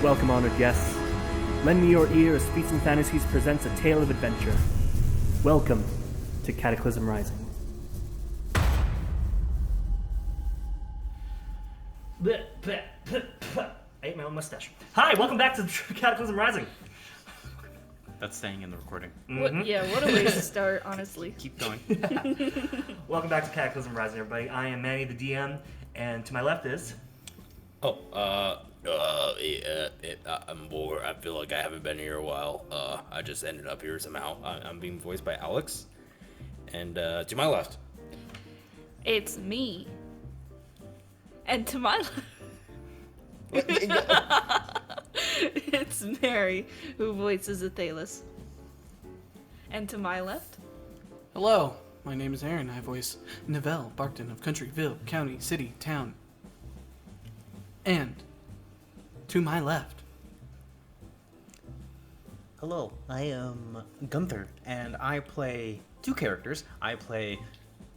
Welcome, honored guests. Lend me your ear as Feats Fantasies presents a tale of adventure. Welcome to Cataclysm Rising. I ate my own mustache. Hi, welcome back to Cataclysm Rising. That's staying in the recording. Mm-hmm. What a way to start, honestly. Keep going. Welcome back to Cataclysm Rising, everybody. I am Manny, the DM, and to my left is... I'm bored. I feel like I haven't been here a while. I just ended up here somehow. I'm being voiced by Alex. And to my left. It's me. And to my left, it's Mary, who voices Athelas. And to my left, Hello, my name is Aaron. I voice Manuel, Barkton of Countryville, County, City, Town. And to my left, Hello, I am Gunther, and I play two characters. I play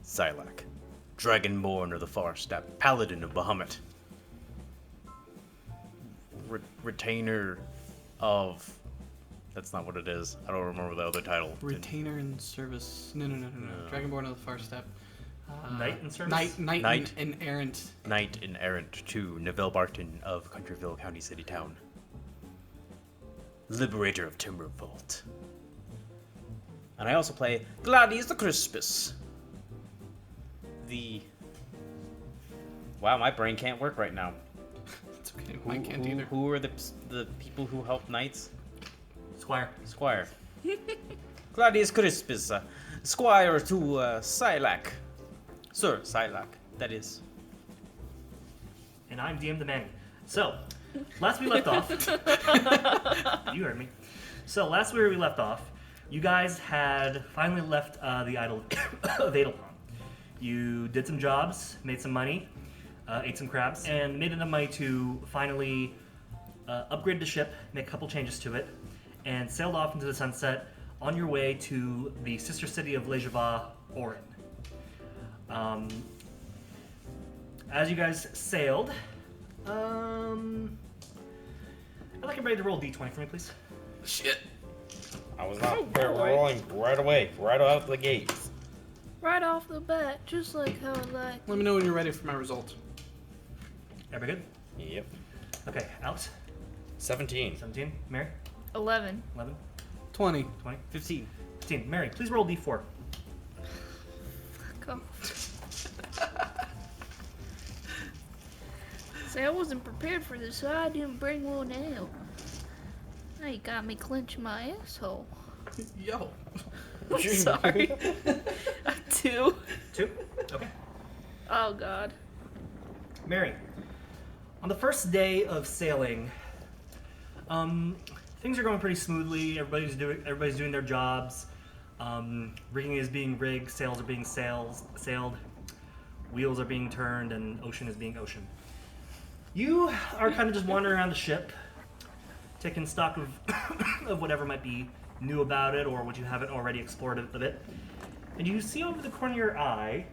Sylack, Dragonborn of the Far Steppe, Paladin of Bahamut, Retainer of... That's not what it is. I don't remember the other title. Retainer in Service. No. Dragonborn of the Far Steppe. Knight in Service? Knight and Errant. Knight in Errant to Neville Barkton of Countryville, County, City, Town. Liberator of Timbervault. And I also play Gladius the Crispus. Wow, my brain can't work right now. It's okay, mine can't either. Who are the people who help knights? Squire. Gladius Crispus, Squire to Sylack. Sir Sylack, that is. And I'm DM the Manny. So, last we left off... You heard me. So, last where we left off, you guys had finally left the idol of Adele Palm. You did some jobs, made some money, ate some crabs, and made enough money to finally upgrade the ship, make a couple changes to it, and sailed off into the sunset on your way to the sister city of Lazarvosk, Orin. As you guys sailed, I'd like everybody to roll a d20 for me, please. Shit. I was not rolling right away, right out the gate. right off the bat, just like how I like. Let me know when you're ready for my result. Everybody good? Yep. Okay, Alex? 17. 17. Mary? 11. 11. 20. 20. 15. 15. Mary, please roll d4. Go. Say, I wasn't prepared for this, so I didn't bring one out. Now you got me clenching my asshole. Yo. I'm sorry. 2. 2? Okay. Oh, God. Mary, on the first day of sailing, things are going pretty smoothly. Everybody's doing their jobs. Rigging is being rigged, sails are being sailed, wheels are being turned, and ocean is being ocean. You are kind of just wandering around the ship, taking stock of of whatever might be new about it or what you haven't already explored a bit. And you see over the corner of your eye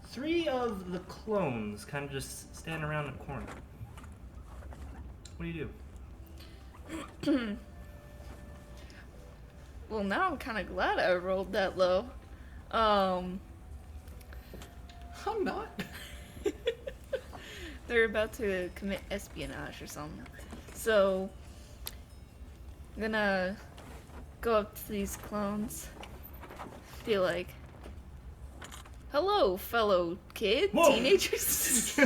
3 of the clones kind of just standing around the corner. What do you do? Well, now I'm kind of glad I rolled that low. I'm not. They're about to commit espionage or something. So, I'm gonna go up to these clones. Be like, hello, fellow kid, Whoa. teenagers.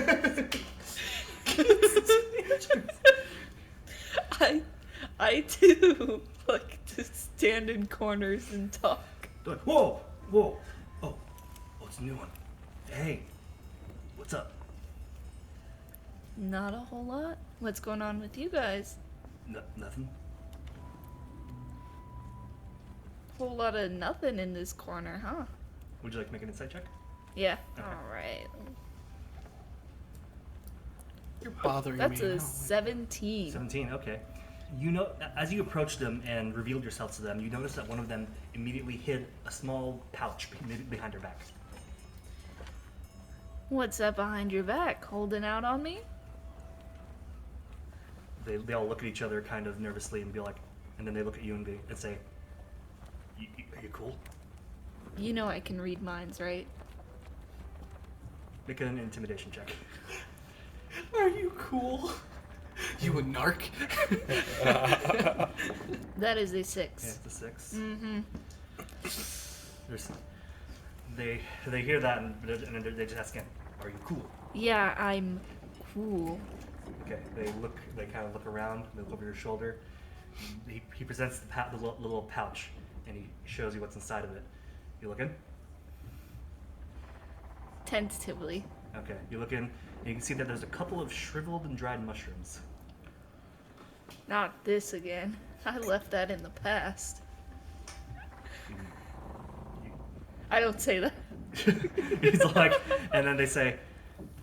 I too like to stand in corners and talk. They're like, whoa, whoa, oh, it's a new one. Hey, what's up? Not a whole lot. What's going on with you guys? Nothing. Whole lot of nothing in this corner, huh? Would you like to make an insight check? Yeah. Okay. Alright. You're bothering That's me. a now. 17. 17, okay. You know, as you approached them and revealed yourself to them, you notice that one of them immediately hid a small pouch behind her back. What's that behind your back? Holding out on me? they all look at each other kind of nervously and be like, and then they look at you and say, "Are you cool?" You know I can read minds, right? Make an intimidation check. Are you cool? You a narc? That is a Yeah, 6. it's a 6. Mm-hmm. They hear that and they just ask him, "Are you cool?" Yeah, I'm cool. Okay. They kind of look around. They look over your shoulder. He presents the little pouch, and he shows you what's inside of it. You look in. Tentatively. Okay. You look in, and you can see that there's a couple of shriveled and dried mushrooms. Not this again. I left that in the past. I don't say that. He's like, and then they say,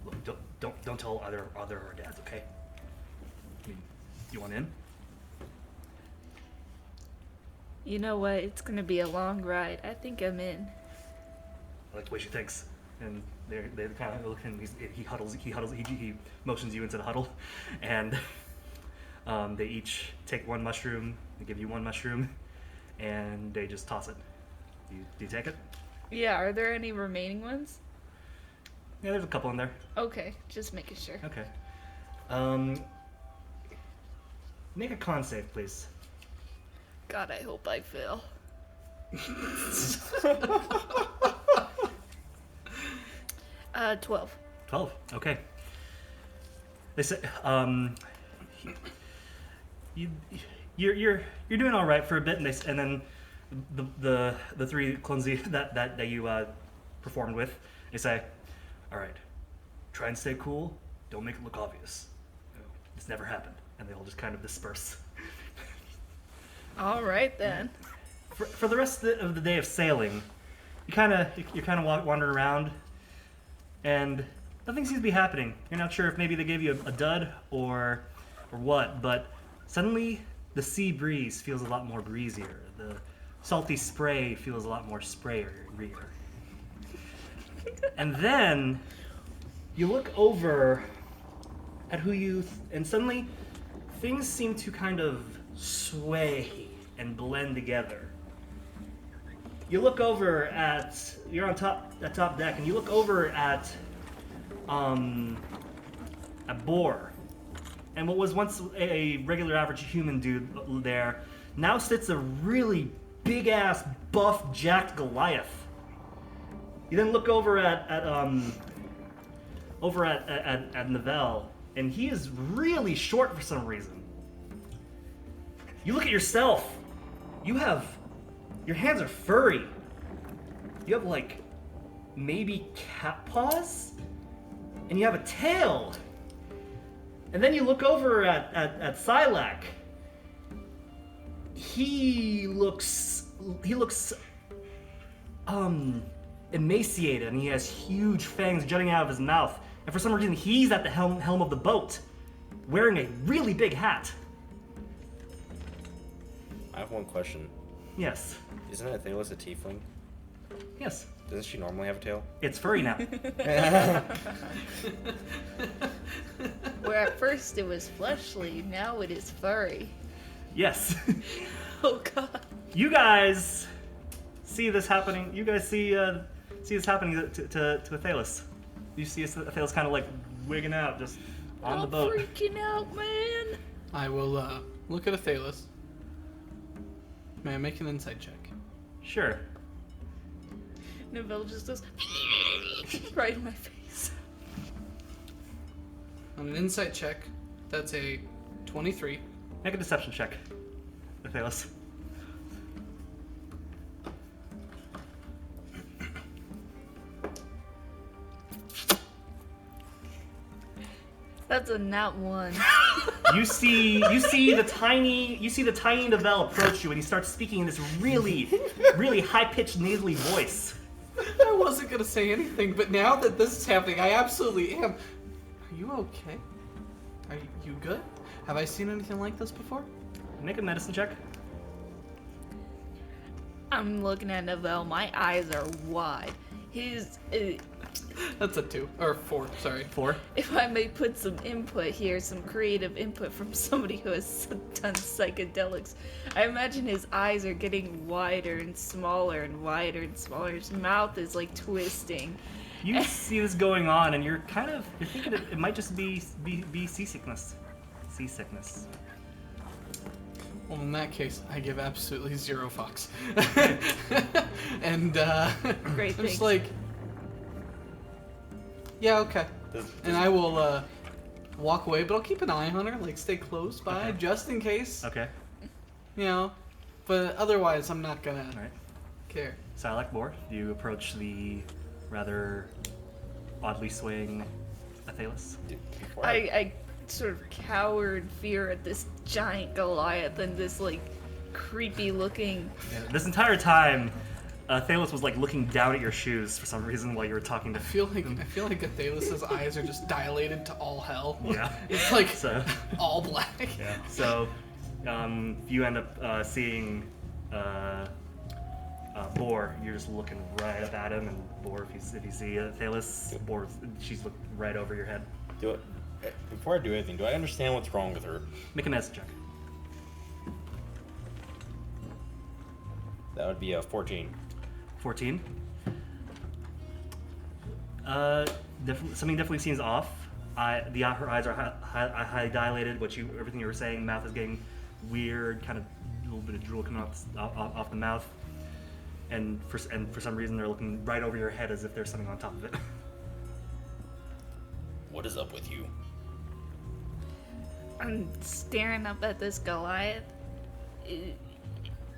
"Look, don't tell other our dads, okay? I mean, you want in?" You know what? It's gonna be a long ride. I think I'm in. I like the way she thinks. And they kind of look, and he motions you into the huddle, and they each take one mushroom. They give you one mushroom, and they just toss it. Do you take it? Yeah, are there any remaining ones? Yeah, there's a couple in there. Okay, just making sure. Okay. Make a con save, please. God, I hope I fail. 12. 12. Okay. They say, you're doing all right for a bit, and then the three clones that you performed with, they say, "All right, try and stay cool. Don't make it look obvious. This never happened," and they all just kind of disperse. All right then. For the rest of the day of sailing, you're kind of wandering around, and nothing seems to be happening. You're not sure if maybe they gave you a dud or what, but suddenly the sea breeze feels a lot more breezier. The salty spray feels a lot more sprayer. And then you look over at and suddenly things seem to kind of sway and blend together. You look over you're on top deck, and you look over at a boar. And what was once a regular average human dude there now sits a really big ass buff jacked Goliath. You then look over at Neville, and he is really short for some reason. You look at yourself. Your hands are furry. You have like maybe cat paws, and you have a tail. And then you look over at Sylack. He looks emaciated, and he has huge fangs jutting out of his mouth. And for some reason, he's at the helm of the boat, wearing a really big hat. I have one question. Yes. Isn't Athelas a tiefling? Yes. Doesn't she normally have a tail? It's furry now. Where at first it was fleshly, now it is furry. Yes. Oh god. You guys see this happening. You guys see this happening to Athelas. You see Athelas kind of like wigging out just on the boat. I'm freaking out, man. I will look at Athelas. May I make an insight check? Sure. Neville just goes right in my face. On an insight check, that's a 23. Make a deception check, Athelas. That's a nat 1. You see the tiny Neville approach you, and he starts speaking in this really, really high-pitched nasally voice. I wasn't gonna say anything, but now that this is happening, I absolutely am. Are you okay? Are you good? Have I seen anything like this before? Make a medicine check. I'm looking at Neville. My eyes are wide. His That's a 2 or 4. Sorry. 4. If I may put some input here, some creative input from somebody who has done psychedelics, I imagine his eyes are getting wider and smaller and wider and smaller. His mouth is like twisting. You see this going on, and you're thinking it might just be seasickness. Seasickness. Well, in that case, I give absolutely 0 fucks. And Great, I'm just thanks. like, yeah, okay. And I will walk away, but I'll keep an eye on her, like stay close by, Okay. just in case. Okay. You know, but otherwise, I'm not gonna All right. care. Sylack Boar, you approach the rather oddly swaying Athelas. Before I sort of cower in fear at this giant Goliath and this like creepy looking. Yeah, this entire time, Athelas was like looking down at your shoes for some reason while you were talking to I feel like Athelas's eyes are just dilated to all hell. Yeah. It's like So, all black. yeah. So, you end up seeing Boar. You're just looking right up at him, and Boar, if you see Athelas, Boar, she's looking right over your head. do it. Before I do anything, do I understand what's wrong with her? Make a medicine check. That would be a 14. 14. Something definitely seems off. Her eyes are highly dilated. Everything you were saying, mouth is getting weird, kind of a little bit of drool coming off the mouth, and for some reason they're looking right over your head as if there's something on top of it. What is up with you? I'm staring up at this Goliath.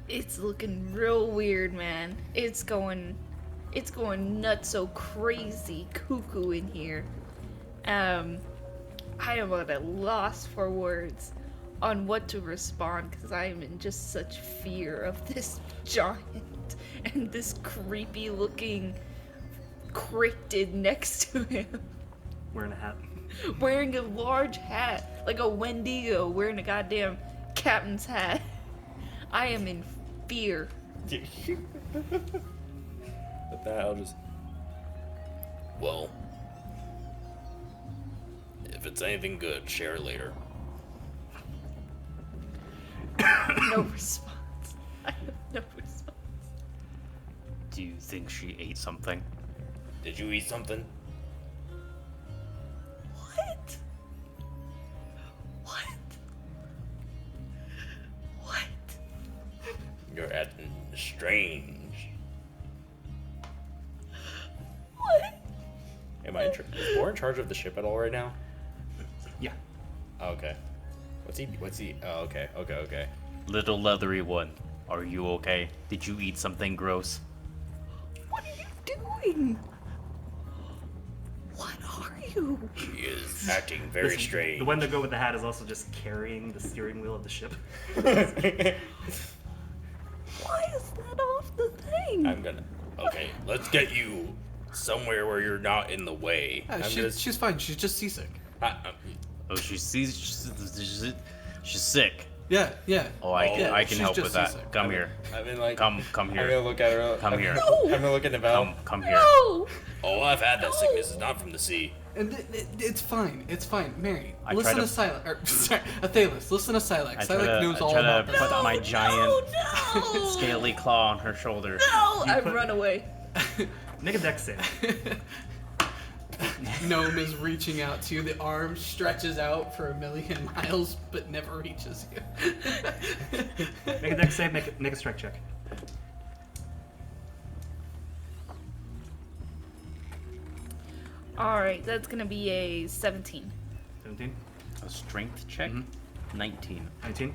It's looking real weird, man. It's going nuts, so crazy cuckoo in here. I am at a loss for words on what to respond because I am in just such fear of this giant and this creepy looking cryptid next to him. Wearing a hat. Wearing a large hat, like a Wendigo wearing a goddamn captain's hat. I am in fear. With that, I'll just. Well, if it's anything good, share it later. No response. I have no response. Do you think she ate something? Did you eat something? What? What? What? You're acting strange. What? Am I is Boar in charge of the ship at all right now? Yeah. Oh, okay. What's he? Oh, okay. Little leathery one, are you okay? Did you eat something gross? What are you doing? What are you? He is acting very Listen, strange. The Wendigo with the hat is also just carrying the steering wheel of the ship. Why is that off the thing? I'm gonna. Okay, let's get you somewhere where you're not in the way. She's fine. She's just seasick. Oh, she's sick. Yeah. Oh, I can she's help just with that. seasick. Come here. I mean, like, Come I'm here. gonna look at her. Come here. I'm gonna look at Neville. Come here. No! Oh, I've had that sickness. It's not from the sea. And it's fine. It's fine. Mary, I listen try to to- Sylack. Or, sorry, Athelas, listen to Sylack. I try Sylack knows all to about put this. my giant No! scaly claw on her shoulder. No! I put- run away. Make a dex save. Gnome is reaching out to you. The arm stretches out for 1,000,000 miles, but never reaches you. Make a dex save. Make a strike check. Alright, that's gonna be a 17. 17. A strength check? 19. 19.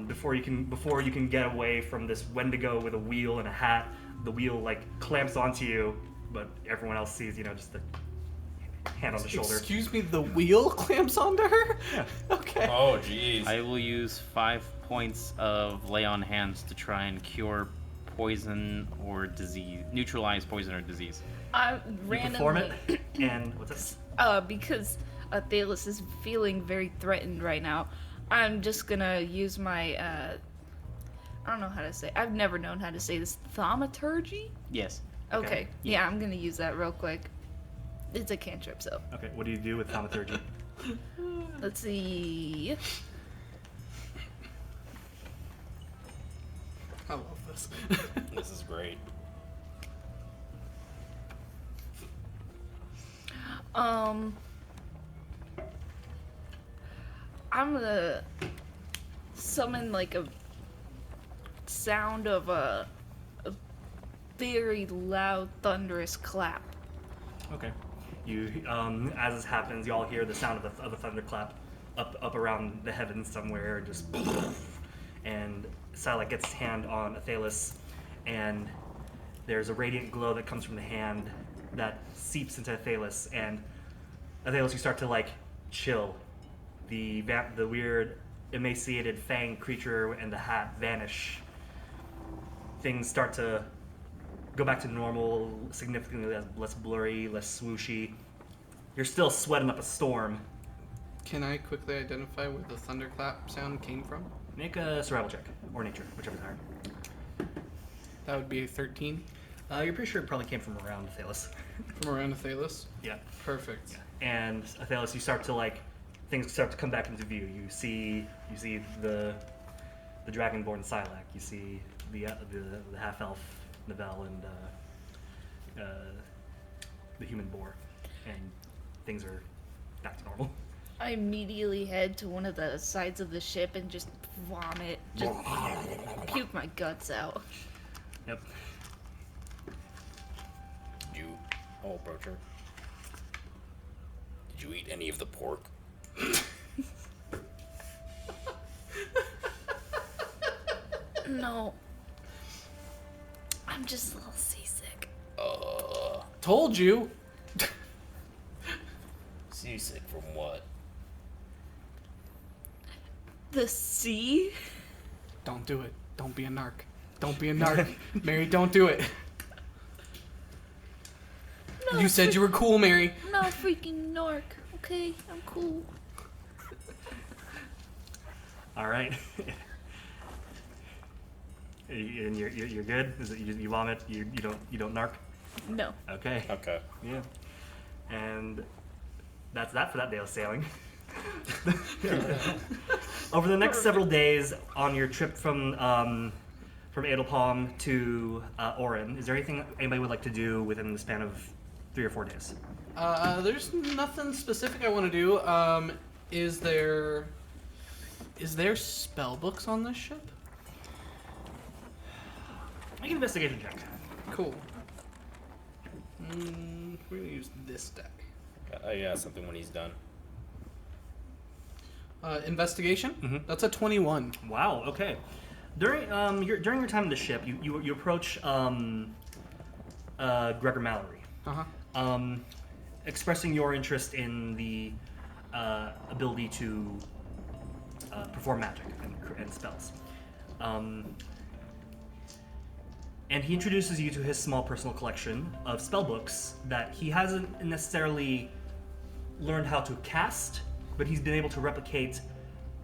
Before you can get away from this Wendigo with a wheel and a hat, the wheel like clamps onto you, but everyone else sees, just the hand on the shoulder. Excuse me, the wheel clamps onto her? Yeah. Okay. Oh, jeez. I will use 5 points of lay on hands to try and cure poison or disease, neutralize poison or disease. I You perform it, and what's this? because Athelas is feeling very threatened right now, I'm just gonna use my, I don't know how to say, I've never known how to say this, thaumaturgy? Yes. Okay. Yeah, I'm gonna use that real quick. It's a cantrip, so. Okay, what do you do with thaumaturgy? Let's see. I love this. This is great. I'm gonna summon like a sound of a very loud, thunderous clap. Okay. You, as this happens, you all hear the sound of a thunderclap up around the heavens somewhere, just and Sylack gets his hand on Athelas, and there's a radiant glow that comes from the hand that seeps into Athelas, and Athelas, you start to like chill. The weird, emaciated fang creature and the hat vanish. Things start to go back to normal, significantly less blurry, less swooshy. You're still sweating up a storm. Can I quickly identify where the thunderclap sound came from? Make a survival check, or nature, whichever's higher. That would be a 13 You're pretty sure it probably came from around Athelas. from around Athelas. Yeah. Perfect. And Athelas, you start to like, things start to come back into view. You see the Dragonborn Sylack. You see the half elf Manuel and the human boar, and things are back to normal. I immediately head to one of the sides of the ship and just vomit, just puke my guts out. Yep. Did you... I'll approach her. Did you eat any of the pork? No. I'm just a little seasick. Told you. Seasick from what? The sea? Don't do it. Don't be a narc. Don't be a narc. Mary, don't do it. No, You said you were cool, Mary. I'm not a freaking narc. Okay, I'm cool. All right. And you're good. Is it you vomit? You don't narc? No. Okay. Okay. Yeah. And that's that for that day of sailing. Over the next several days on your trip from Adele Palm to Orin, is there anything anybody would like to do within the span of 3 or 4 days? There's nothing specific I want to do. Is there spell books on this ship? Make an investigation check. Cool. We're gonna use this deck. Yeah, something when he's done. Investigation. Mhm. That's a 21. Wow. Okay. During your time in the ship, you approach Gregor Mallory, expressing your interest in the ability to perform magic and spells. And he introduces you to his small personal collection of spellbooks that he hasn't necessarily learned how to cast, but he's been able to replicate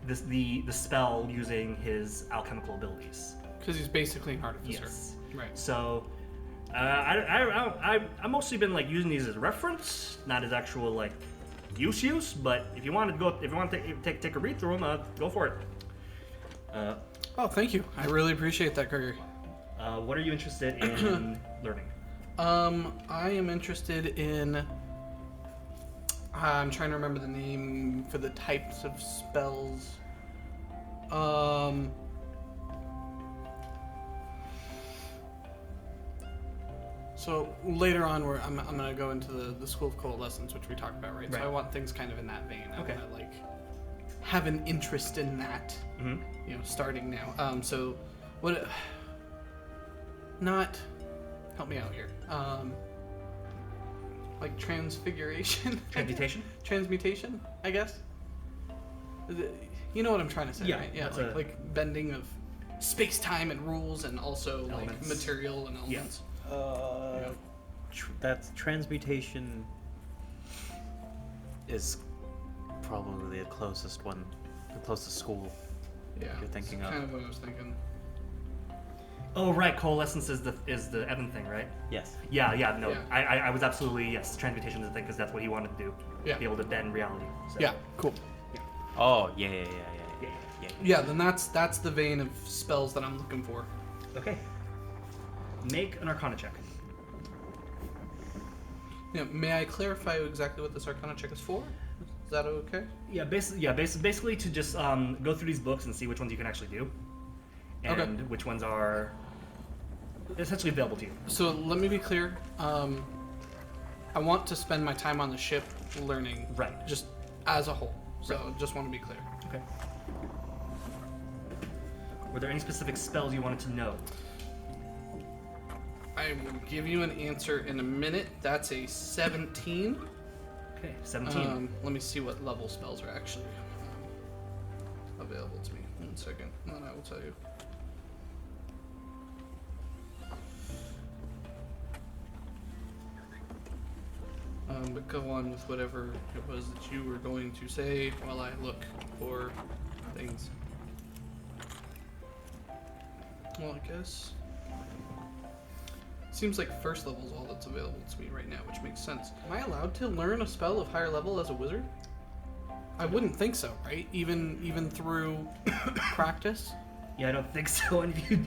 the spell using his alchemical abilities. Because he's basically an artificer. Yes. Right. So, I've mostly been like using these as reference, not as actual like use. But if you want to take a read through them, go for it. Oh, thank you. I really appreciate that, Gregory. What are you interested in learning? I am interested in... I'm trying to remember the name for the types of spells. So later on, I'm gonna go into the School of Coalescence, which we talked about, right? Right. So I want things kind of in that vein. I Okay. wanna like have an interest in that. Mm-hmm. You know, starting now. So what? Not help me out here. Like transfiguration. Transmutation? Transmutation, I guess. You know what I'm trying to say, Yeah, right? Yeah, that's like bending of space, time, and rules, and also Elements. like material and elements. That transmutation is probably the closest one, the closest school Yeah, you're thinking it's of. kind of what I was thinking. Oh right, coalescence is the Evan thing, right? Yes. Yeah. No, Yeah. I was absolutely yes. Transmutation is the thing because that's what he wanted to do. Yeah. Be able to bend reality. So. Yeah, cool. Oh, yeah. Yeah, then that's the vein of spells that I'm looking for. Okay. Make an Arcana check. Yeah, may I clarify exactly what this Arcana check is for? Is that okay? Yeah, basically to just go through these books and see which ones you can actually do, and Okay. which ones are essentially available to you. So let me be clear. I want to spend my time on the ship learning, Right. just as a whole. So just want to be clear. Okay. Were there any specific spells you wanted to know? I will give you an answer in a minute. That's a 17. Okay, 17. Let me see what level spells are actually available to me. 1 second, and then I will tell you. But go on with whatever it was that you were going to say while I look for things. Well, I guess. Seems like first level is all that's available to me right now, which makes sense. Am I allowed to learn a spell of higher level as a wizard? I wouldn't think so, right? Even through practice? Yeah, I don't think so. And if you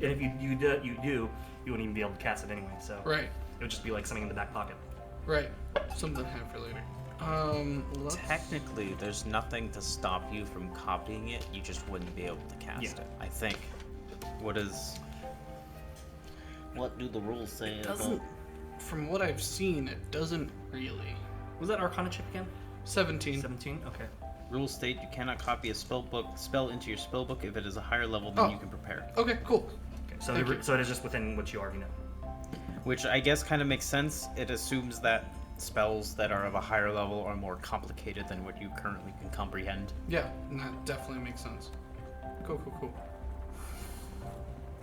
do, you wouldn't even be able to cast it anyway. So Right, it would just be like something in the back pocket. right. Something to have for later. Let's... Technically, there's nothing to stop you from copying it. You just wouldn't be able to cast Yeah. it. I think. What do the rules say? doesn't, from what I've seen, it doesn't really. Was that Arcana check again? 17. 17. Okay. Rules state you cannot copy a spell into your spell book if it is a higher level than Oh. you can prepare. Okay, cool. Okay. So Thank you. so it is just within what you already know. Which I guess kind of makes sense. It assumes that spells that are of a higher level are more complicated than what you currently can comprehend. Yeah, and that definitely makes sense. Cool.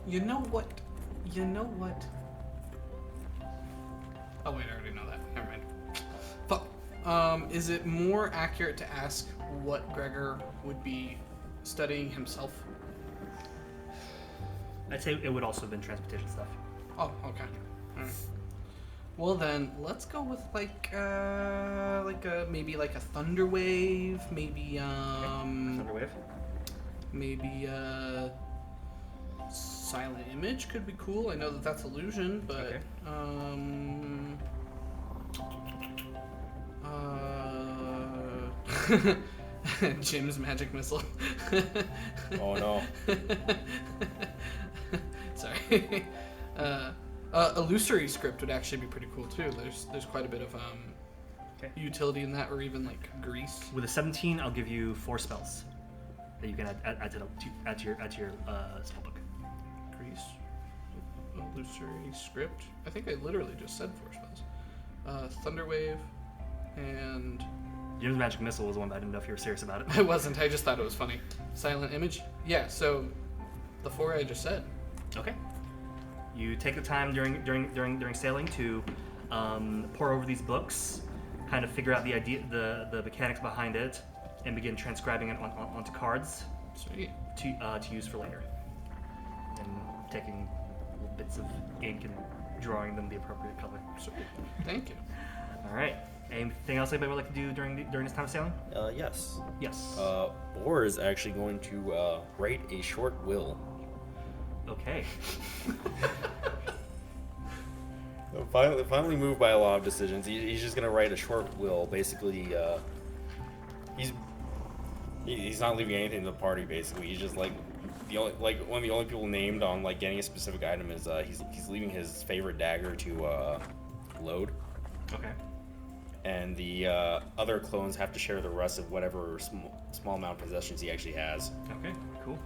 You know what? Oh wait, I already know that. Never mind. Fuck. Is it more accurate to ask what Gregor would be studying himself? I'd say it would also have been transmutation stuff. Oh, okay. Alright. Well then, let's go with maybe like a thunder wave, maybe Thunderwave. maybe silent image could be cool. I know that that's illusion, but Okay. Jim's magic missile. Oh no. Sorry. Illusory script would actually be pretty cool too. There's quite a bit of utility in that, or even like grease. With a 17, I'll give you 4 spells that you can add to your spell book. Grease. Illusory script. I think I literally just said 4 spells. Thunderwave, and Jim's magic missile was the one that I didn't know if you were serious about it. I wasn't. I just thought it was funny. Silent image. Yeah. So the 4 I just said. Okay. You take the time during sailing to pour over these books, kind of figure out the idea, the mechanics behind it, and begin transcribing it onto cards Sweet. to use for later, and taking little bits of ink and drawing them the appropriate color. Sweet. Thank you. All right. Anything else anybody would like to do during this time of sailing? Yes. Yes. Boar is actually going to write a short will. Okay. Finally moved by a lot of decisions. He's just gonna write a short will. Basically, he's not leaving anything to the party. Basically, he's just like one of the only people named on like getting a specific item is he's leaving his favorite dagger to load. Okay. And the other clones have to share the rest of whatever small amount of possessions he actually has. Okay. Cool.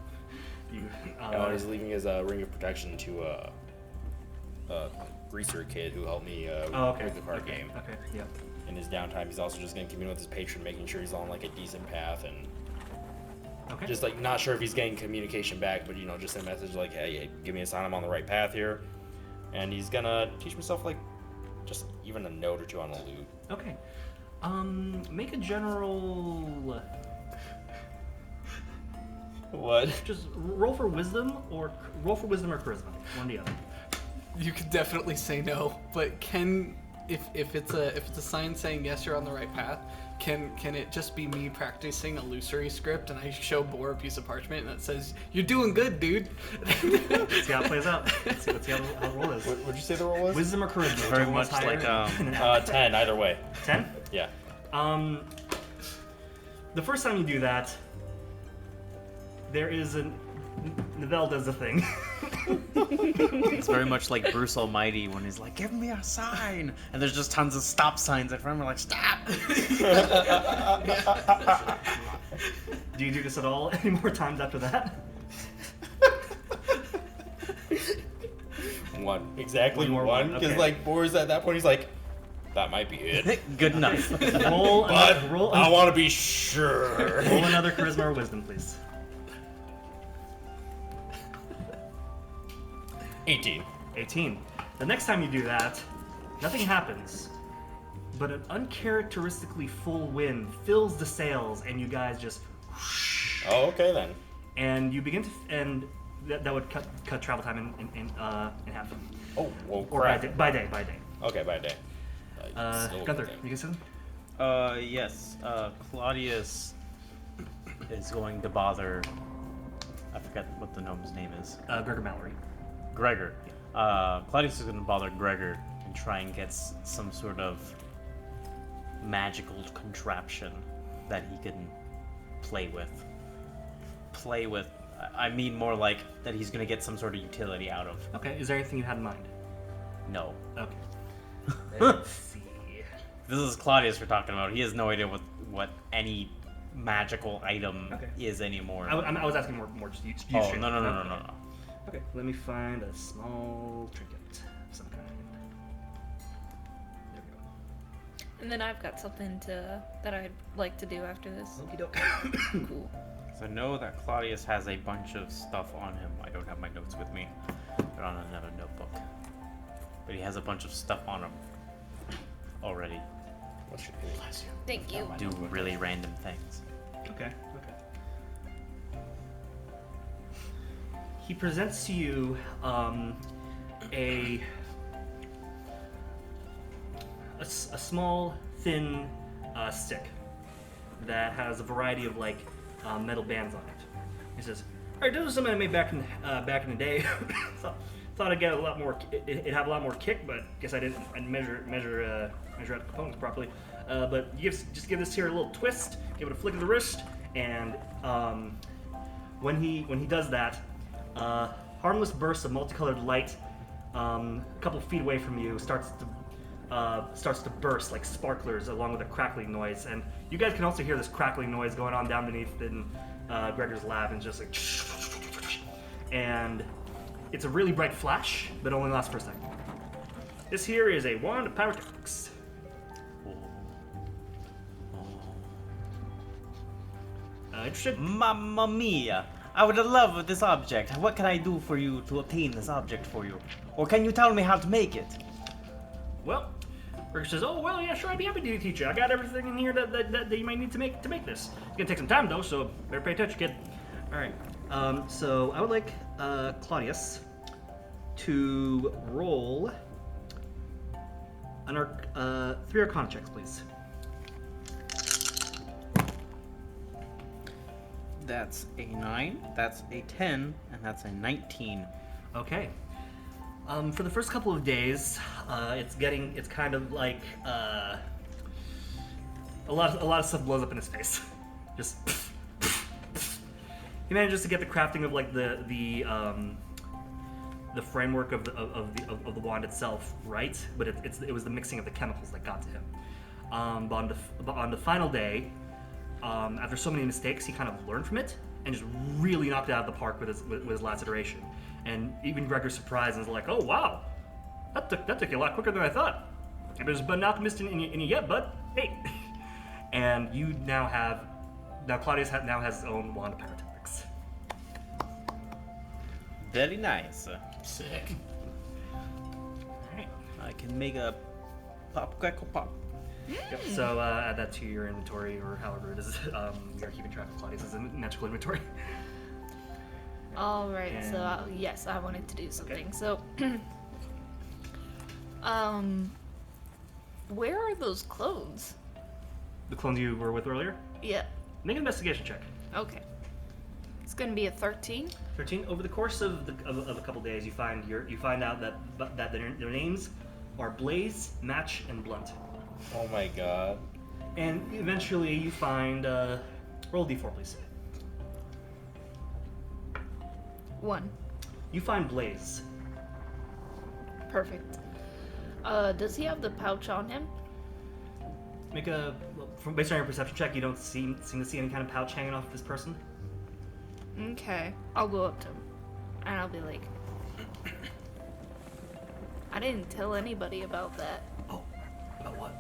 He's leaving his ring of protection to a greaser kid who helped me with the card game. Okay. Yeah. In his downtime, he's also just going to commune with his patron, making sure he's on like a decent path, and just like not sure if he's getting communication back, but just a message like, hey, give me a sign I'm on the right path here. And he's gonna teach himself like just even a note or two on a lute. Okay. Make a general What? Just roll for wisdom or charisma, one or the other. You could definitely say no, but if it's a sign saying yes, you're on the right path, can it just be me practicing illusory script and I show Boar a piece of parchment and it says, "You're doing good, dude." Let's see how it plays out. Let's see how the roll is. What'd you say the roll was? Wisdom or charisma? Very Whichever one's much like, higher. 10 either way. 10? Yeah. The first time you do that, there is Novell does a thing. It's very much like Bruce Almighty when he's like, "Give me a sign," and there's just tons of stop signs in front of him. We're like, "Stop!" Do you do this at all any more times after that? One. Exactly One more one. one, Because okay. like Boar's at that point, he's like, that might be it. Good enough. Roll But roll, I want to be sure. roll another charisma or wisdom, please. 18. 18. The next time you do that, nothing happens, but an uncharacteristically full wind fills the sails, and you guys just whoosh, Oh, okay then. and you begin to and that would cut travel time in half. Oh, well, Or crap. by day. Okay, by day. Still Gunther, okay. you can sit. Yes. Claudius is going to bother. I forget what the gnome's name is. Gregor Mallory. Gregor. Claudius is going to bother Gregor and try and get some sort of magical contraption that he can play with. I mean more like that he's going to get some sort of utility out of. Okay, is there anything you had in mind? No. Okay. Let's see. This is Claudius we're talking about. He has no idea what any magical item Okay. is anymore. I was asking more just use Oh, shape. no. Okay, let me find a small trinket of some kind. There we go. And then I've got something that I'd like to do after this. Okie doke. Cool. So I know that Claudius has a bunch of stuff on him. I don't have my notes with me. They're on another notebook. But he has a bunch of stuff on him already. What should we bless you? Thank you. Do really random things. Okay. He presents to you a small, thin stick that has a variety of metal bands on it. He says, "All right, this was something I made back in the day. Thought I'd get a lot more. It'd have a lot more kick, but guess I didn't measure out the components properly. But just give this here a little twist, give it a flick of the wrist, and when he does that, harmless bursts of multicolored light, a couple feet away from you, starts to burst like sparklers, along with a crackling noise. And you guys can also hear this crackling noise going on down beneath in Gregor's lab, and just like, and it's a really bright flash, but only lasts for a second. This here is a wand of pyrotechnics. Interested? Mamma mia! I would love this object. What can I do for you to obtain this object for you? Or can you tell me how to make it? Well, Gregor says, "Oh well, yeah, sure, I'd be happy to teach you. I got everything in here that you might need to make this. It's gonna take some time though, so better pay attention, kid." All right. So I would like Claudius to roll 3 Arcana checks, please. That's a 9, that's a 10, and that's a 19. Okay. For the first couple of days, it's kind of like a lot of stuff blows up in his face. Just he manages to get the crafting of like the framework of the wand itself right, but it was the mixing of the chemicals that got to him. But on the final day, after so many mistakes, he kind of learned from it and just really knocked it out of the park with his last iteration. And even Gregor's surprised and is like, "Oh wow, that took you a lot quicker than I thought. There's but an alchemist in you yet, bud. Hey." And you now Claudius now has his own wand of pyrotechnics. Very nice. Sick. Alright. I can make a pop crackle pop. Yep. So add that to your inventory, or however it is you're keeping track of Claudius's magical inventory. All right. And- So yes, I wanted to do something. Okay. So, where are those clones? The clones you were with earlier? Yeah. Make an investigation check. Okay. It's gonna be a 13. 13. Over the course of a couple days, you find out that their names are Blaze, Match, and Blunt. Oh my god. And eventually, you find roll d4, please. 1. You find Blaze. Perfect. Does he have the pouch on him? Make a based on your perception check. You don't seem to see any kind of pouch hanging off of this person. Okay. I'll go up to him, and I'll be like, I didn't tell anybody about that. Oh, about what?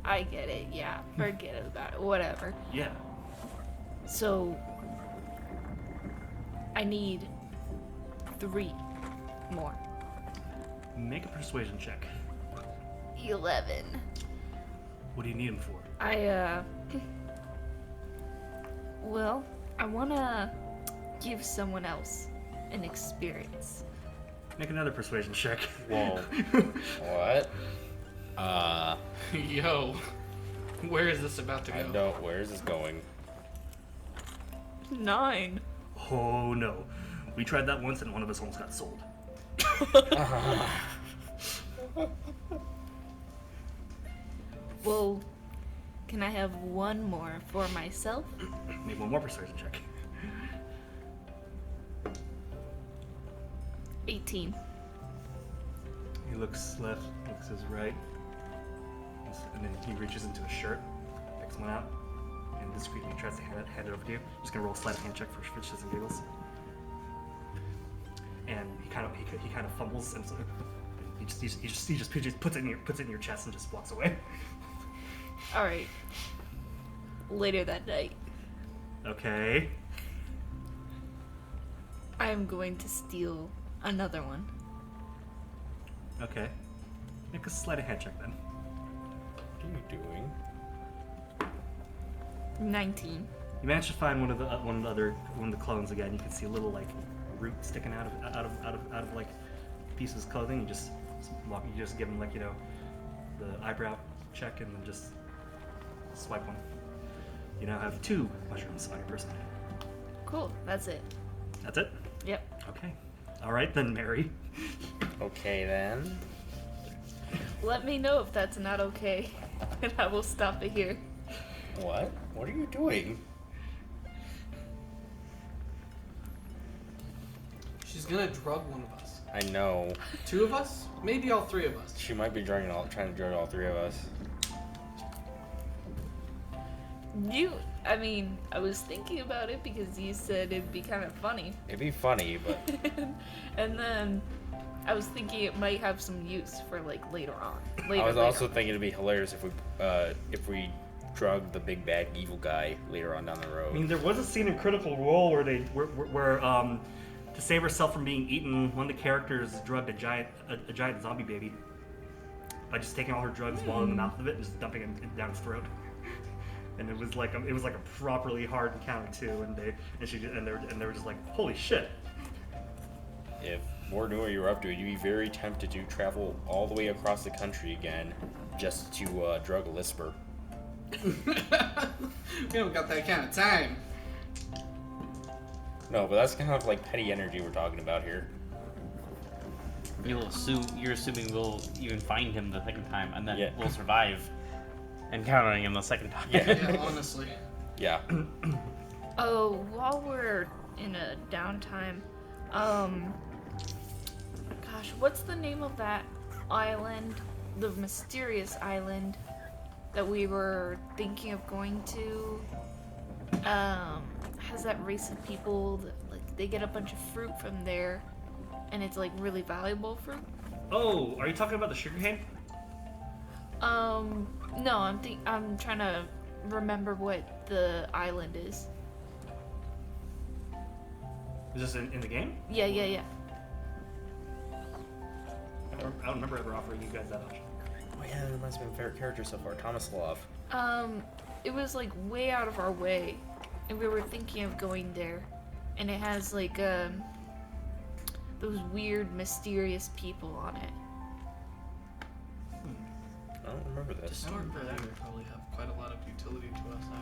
I get it. Yeah. Forget about it. Whatever. Yeah. So, I need 3 more. Make a persuasion check. 11. What do you need him for? Well, I wanna give someone else an experience. Make another persuasion check. Whoa. What? Yo, where is this about to I go? don't. Where is this going? 9. Oh no. We tried that once and one of us almost got sold. Well, can I have 1 more for myself? Make one more persuasion check. 18. He looks left, looks his right, and then he reaches into his shirt, picks one out, and discreetly tries to hand it over to you. Just gonna roll a sleight of hand check for shits and giggles. And he kind of fumbles and he just puts it in your chest and just walks away. Alright. Later that night, Okay. I am going to steal another one. Okay. Make a sleight of hand check then. What are you doing? 19. You manage to find one of the clones again. You can see a little like root sticking out of like pieces of clothing. You just give him like the eyebrow check and then just swipe one. You now have 2 mushrooms on your person. Cool, that's it. That's it. Yep. Okay. All right then, Mary. Okay then. Let me know if that's not okay, and I will stop it here. What? What are you doing? She's gonna drug one of us. I know. 2 of us? Maybe all 3 of us. She might be trying to drug all 3 of us. I was thinking about it because you said it'd be kind of funny. It'd be funny, but And then I was thinking it might have some use for like later on. I was also thinking it'd be hilarious if we drug the big bad evil guy later on down the road. I mean, there was a scene in Critical Role where to save herself from being eaten, one of the characters drugged a giant zombie baby by just taking all her drugs while in the mouth of it and just dumping it down its throat. And it was like a properly hard encounter too. And they were just like, holy shit. If Ward knew what you were up to, you'd be very tempted to travel all the way across the country again just to drug a Lisper. We don't got that kind of time. No, but that's kind of like petty energy we're talking about here. You're assuming we'll even find him the second time, and then Yeah. we'll survive encountering him the second time. Yeah, honestly. Yeah. Oh, while we're in a downtime, gosh, what's the name of that island? The mysterious island that we were thinking of going to? Has that race of people that, like, they get a bunch of fruit from there, and it's like really valuable fruit? Oh, are you talking about the sugarcane? No, I'm trying to remember what the island is. Is this in the game? Yeah. I don't remember ever offering you guys that option. Oh yeah, that reminds me of my favorite character so far, Thomas Love. It was like way out of our way. and we were thinking of going there, and it has like those weird, mysterious people on it. I don't remember this. Distort value would probably have quite a lot of utility to us, I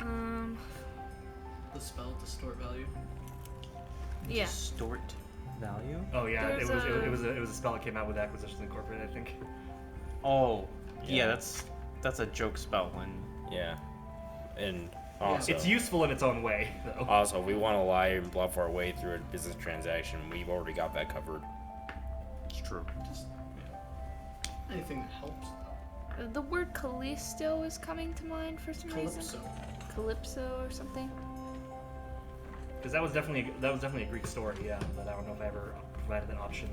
imagine. The spell Distort value. Yeah. Distort value? Oh yeah, There's it was a spell that came out with Acquisitions Incorporated, I think. Oh, yeah, Yeah. that's a joke spell. And Yeah. And also, It's useful in its own way, though. also, if we want to lie and bluff our way through a business transaction, we've already got that covered. it's true. Just anything that helps. The word Callisto is coming to mind for some Calypso. reason. Calypso or something. Because that was definitely a Greek story, yeah. But I don't know if I ever provided an option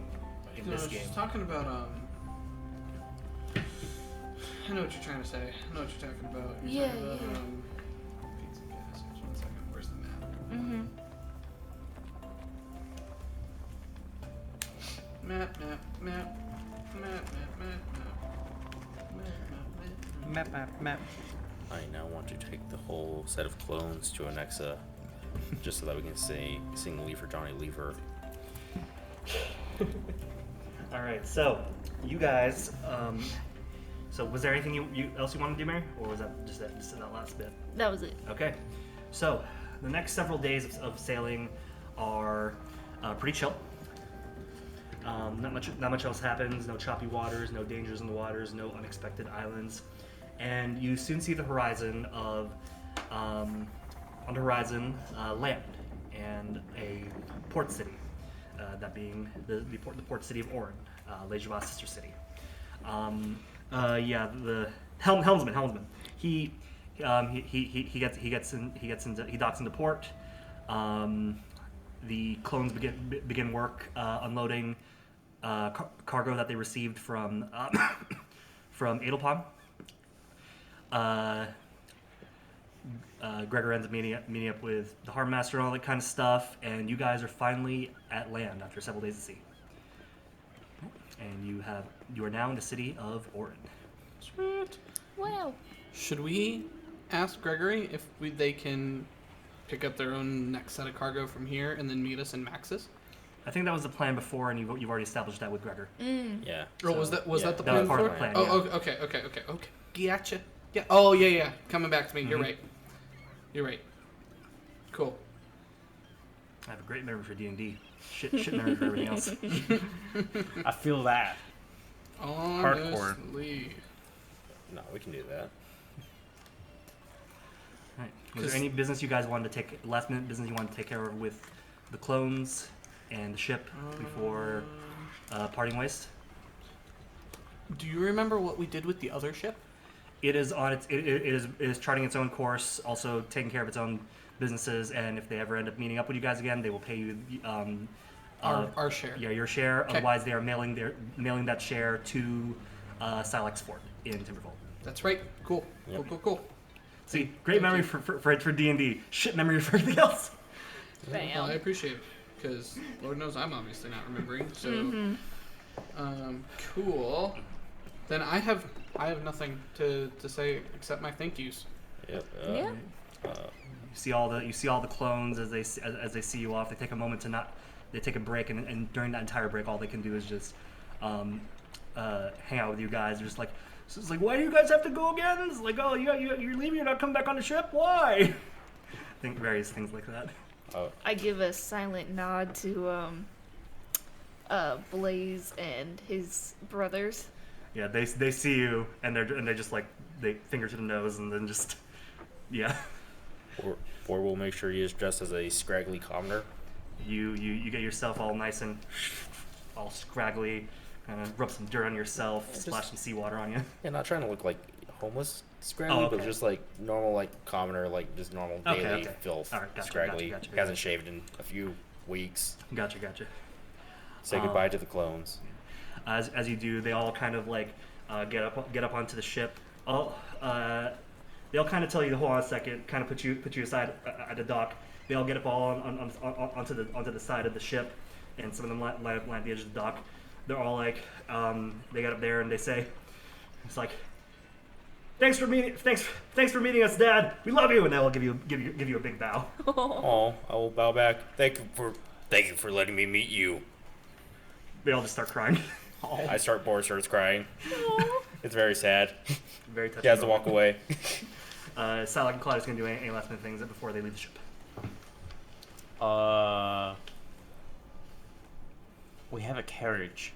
in No, this I was game. just talking about I know what you're trying to say. I know what you're talking about. You're Yeah, talking about, yeah. Feats Fantasies. 1 second. Where's the map? Mm-hmm. Map. Map. I now want to take the whole set of clones to Onexa, just so that we can sing Leaf for Johnny Lever. All right, so you guys. So was there anything else you wanted to do, Mary, or was that just that last bit? That was it. Okay, so the next several days of sailing are pretty chill. Not much else happens. No choppy waters, no dangers in the waters, no unexpected islands, and you soon see the horizon of on the horizon land and a port city. That being the port city of Orin, Lazarvosk's sister city. The helmsman. He docks into port. The clones begin work unloading cargo that they received from Adele Palm. Gregor ends up meeting up with the Harbor Master and all that kind of stuff, and you guys are finally at land after several days at sea. And you are now in the city of Orin. Sweet. Wow. Should we ask Gregory if they can pick up their own next set of cargo from here and then meet us in Maxis? I think that was the plan before, and you've already established that with Gregor. Yeah. Or was So, that the that plan was part of before? the plan, Oh, yeah. okay. Gotcha. Yeah. Oh, yeah. Coming back to me. Mm-hmm. You're right. Cool. I have a great memory for D&D. Shit memory for everything else. I feel that. Hardcore. Honestly. No, we can do that. Right. Was there any business you guys wanted to take, last minute business you wanted to take care of with the clones and the ship before parting ways? Do you remember what we did with the other ship? It is on its. It is charting its own course, also taking care of its own businesses, and if they ever end up meeting up with you guys again, they will pay you Our share. Yeah, your share. Okay. Otherwise, they are mailing that share to Sylack's fort in Timberfold. That's right. Cool. Yep. Cool. See, great memory for D&D. Shit memory for everything else. Bam. Well, I appreciate it because Lord knows I'm obviously not remembering. So, cool. Then I have nothing to say except my thank yous. Yep. Yeah. You see all the clones as they see you off. They take a moment to not. They take a break, and during that entire break, all they can do is just hang out with you guys. They're just like, so it's like, why do you guys have to go again? It's like, oh, you're leaving. You're not coming back on the ship. Why? I think various things like that. I give a silent nod to Blaze and his brothers. Yeah, they see you, and they just like they finger to the nose, and then just yeah. Or we'll make sure he is dressed as a scraggly commoner. You get yourself all nice and all scraggly, kind of rub some dirt on yourself, splash some seawater on you. Yeah, not trying to look like homeless scraggly, Oh, okay. but just like normal, like commoner, like just normal daily Okay. filth. All right, gotcha, scraggly. gotcha. Hasn't shaved in a few weeks. Gotcha. Say goodbye to the clones. As you do, they all kind of like get up onto the ship. They all kind of tell you to hold on a second, kind of put you aside at the dock. They all get up all onto the side of the ship, and some of them line up at the edge of the dock. They're all like, they get up there and they say, it's like, Thanks for meeting us, Dad. We love you. And they'll give you a big bow. Oh, I will bow back. Thank you for letting me meet you. They all just start crying. Boris starts crying. It's very sad. Very touching. He has to walk away. Sylack and Claudius gonna do any last minute things before they leave the ship. We have a carriage.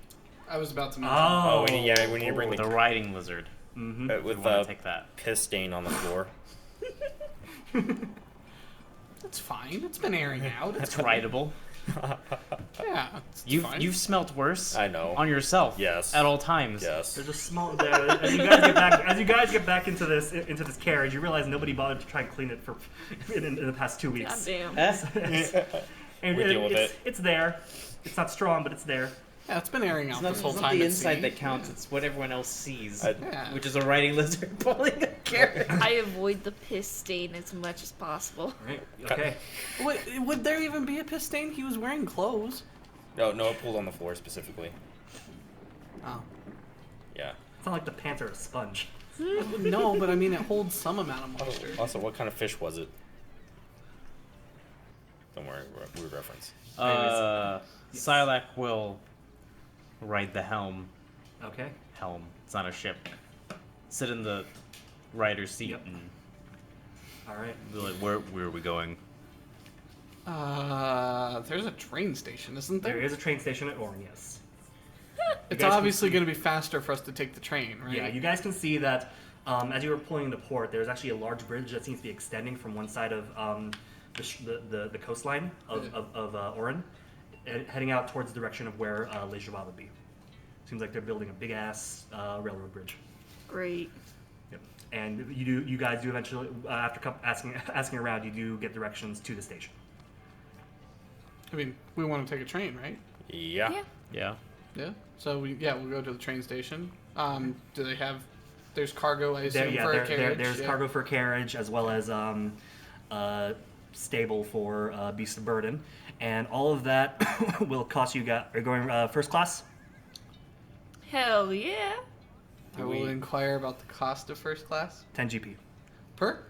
I was about to mention. Oh, we need to bring The riding lizard. with We wanna take that. piss stain on the floor. It's fine. It's been airing out. That's rideable. Yeah. It's fine. You've smelt worse. I know. On yourself. Yes. At all times. Yes. There's a small. As you guys get back into this carriage, you realize nobody bothered to try and clean it for in the past 2 weeks. Goddamn. And We deal with it. It's there. It's not strong, but it's there. Yeah, it's been airing out this whole It's time. not the at inside sea. that counts. It's what everyone else sees. Yeah. Which is a riding lizard pulling a carrot. I avoid the piss stain as much as possible. Right. Okay. Would there even be a piss stain? He was wearing clothes. No, it pulled on the floor specifically. Oh. Yeah. It's not like the pants are a sponge. No, but I mean, it holds some amount of moisture. Also, what kind of fish was it? Don't worry, weird reference. Sylack will ride the helm. Okay. Helm. It's not a ship. Sit in the rider's seat Yep. and All right. be like, where are we going? There's a train station, isn't there? There is a train station at Orin, yes. It's guys can obviously see- going to be faster for us to take the train, right? Yeah, you guys can see that as you were pulling the port, there's actually a large bridge that seems to be extending from one side of the coastline of Orin, heading out towards the direction of where Lazarvosk would be. Seems like they're building a big ass railroad bridge. Great. Yep. And you guys do eventually, after asking around, you do get directions to the station. I mean, we want to take a train, right? Yeah. Yeah. Yeah. Yeah. So we'll go to the train station. Do they have? There's cargo, I assume, for a carriage. There's yeah. cargo for a carriage, as well as stable for beast of burden, and all of that will cost you. Are you going first class? Hell yeah. I will inquire about the cost of first class 10 GP per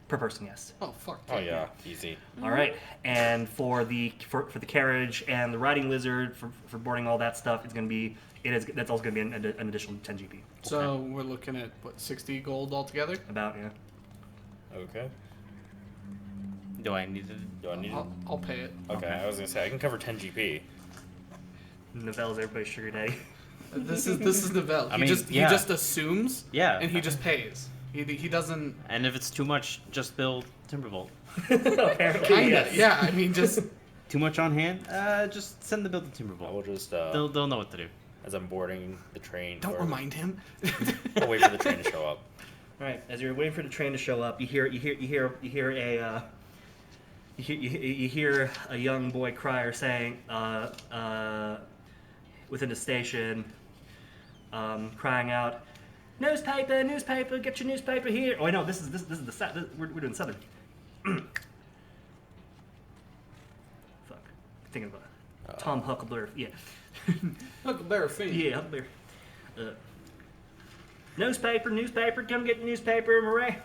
person, yes. Oh fuck. Oh yeah, easy. All right, and for the carriage and the riding lizard for boarding all that stuff, that's also going to be an additional 10 GP. So we're looking at what, 60 gold altogether? About, yeah. Okay. Do I need to? Do I need it? I'll pay it. Okay, I was gonna say I can cover 10 GP. Novelle's everybody's sugar daddy. This is Novell. He mean, just yeah. he just assumes. Yeah. And he just pays. He doesn't. And if it's too much, just build Timberbolt. Apparently, Kinda. yes. Yeah. I mean, just. Too much on hand? Just send the build to I Timberbolt. will just They'll know what to do. as I'm boarding the train. Don't remind him. I'll wait for the train to show up. All right, as you're waiting for the train to show up, you hear a young boy crier saying within the station, crying out, "Newspaper! Get your newspaper here!" Oh, wait, no, this is the we're doing Southern. Fuck, thinking about Tom Huckleberry. Yeah, Huckleberry Finn. yeah, Huckleberry. Newspaper! Come get the newspaper, Murray.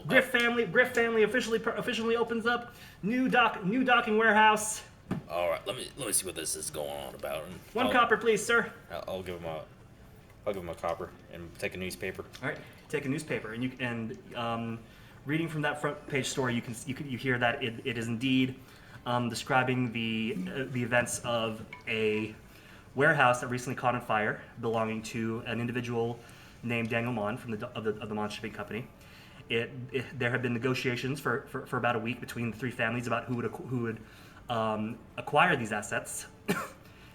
Griff family officially opens up new docking warehouse. All right, let me see what this is going on about. And One copper, please, sir. I'll give him a copper and take a newspaper. All right, take a newspaper, and reading from that front page story, you hear that it is indeed describing the events of a warehouse that recently caught on fire, belonging to an individual named Daniel Mon from the Mon Shipping Company. There have been negotiations for about a week between the three families about who would acquire these assets,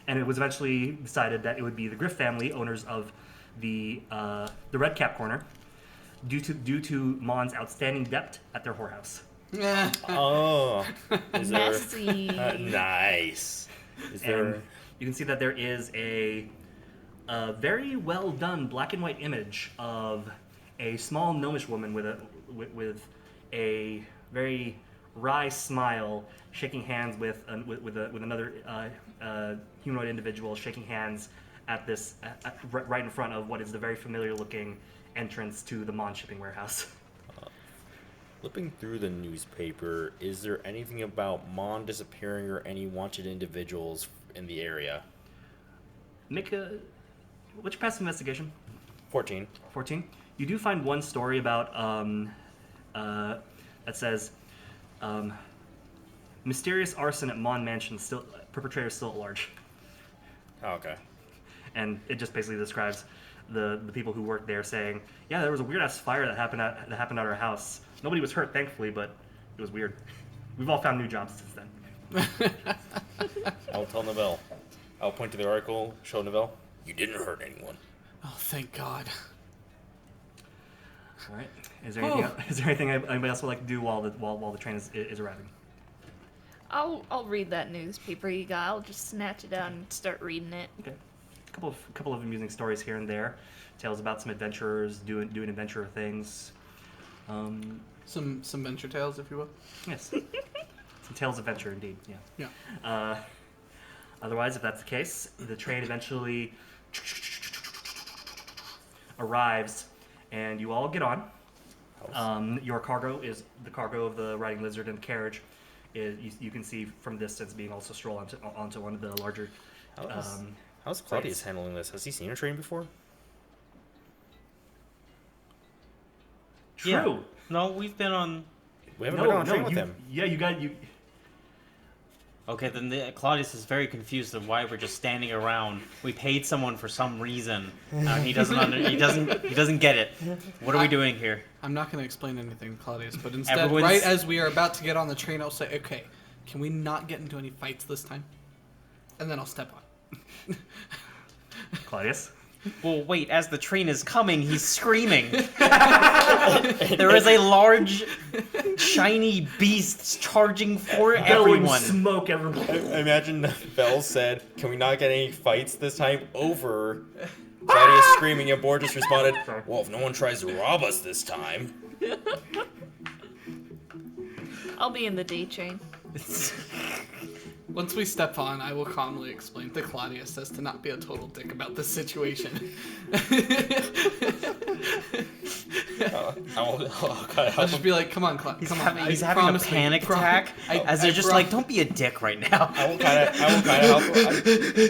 and it was eventually decided that it would be the Griff family, owners of the Red Cap Corner, due to Mon's outstanding debt at their whorehouse. Oh, is there? Messy. Nice. Is there? And you can see that there is a very well done black and white image of a small gnomish woman with a very wry smile, shaking hands with another humanoid individual, shaking hands at this right in front of what is the very familiar-looking entrance to the Mon shipping warehouse. Flipping through the newspaper, is there anything about Mon disappearing or any wanted individuals in the area? What's your past investigation? 14. 14. You do find one story about that says mysterious arson at Mon Mansion, perpetrator still at large. Oh, okay. And it just basically describes the people who work there saying, yeah, there was a weird ass fire that happened at our house. Nobody was hurt, thankfully, but it was weird. We've all found new jobs since then. I'll tell Neville. I'll point to the article, show Neville. You didn't hurt anyone. Oh, thank God. All right. Is there anything anybody else would like to do while the train is arriving? I'll read that newspaper you got. I'll just snatch it out and start reading it. Okay. A couple of amusing stories here and there. Tales about some adventurers doing adventurer things. Some venture tales, if you will. Yes. Some tales of venture, indeed. Yeah. Yeah. Otherwise, if that's the case, the train eventually arrives, and you all get on. Your cargo is the cargo of the riding lizard and the carriage. You can see from distance being also strolled onto one of the larger. How's Claudius handling this? Has he seen a train before? True. Yeah. No, we've been on. We haven't been on a train with him. Yeah, you got. Okay, then Claudius is very confused of why we're just standing around. We paid someone for some reason. He doesn't get it. What are we doing here? I'm not going to explain anything, Claudius, but instead, Everyone's- right as we are about to get on the train, I'll say, okay, can we not get into any fights this time? And then I'll step on. Claudius. Well, wait, as the train is coming, he's screaming. There is a large, shiny beast charging for everyone. Smoke everyone. I imagine Bell said, can we not get any fights this time over? Claudius screaming and Boar just responded, well, if no one tries to rob us this time. I'll be in the D train. Once we step on, I will calmly explain to Claudius as to not be a total dick about this situation. I'll just be like, come on, Claudius. He's having a panic attack as they're just like, don't be a dick right now. I will kind of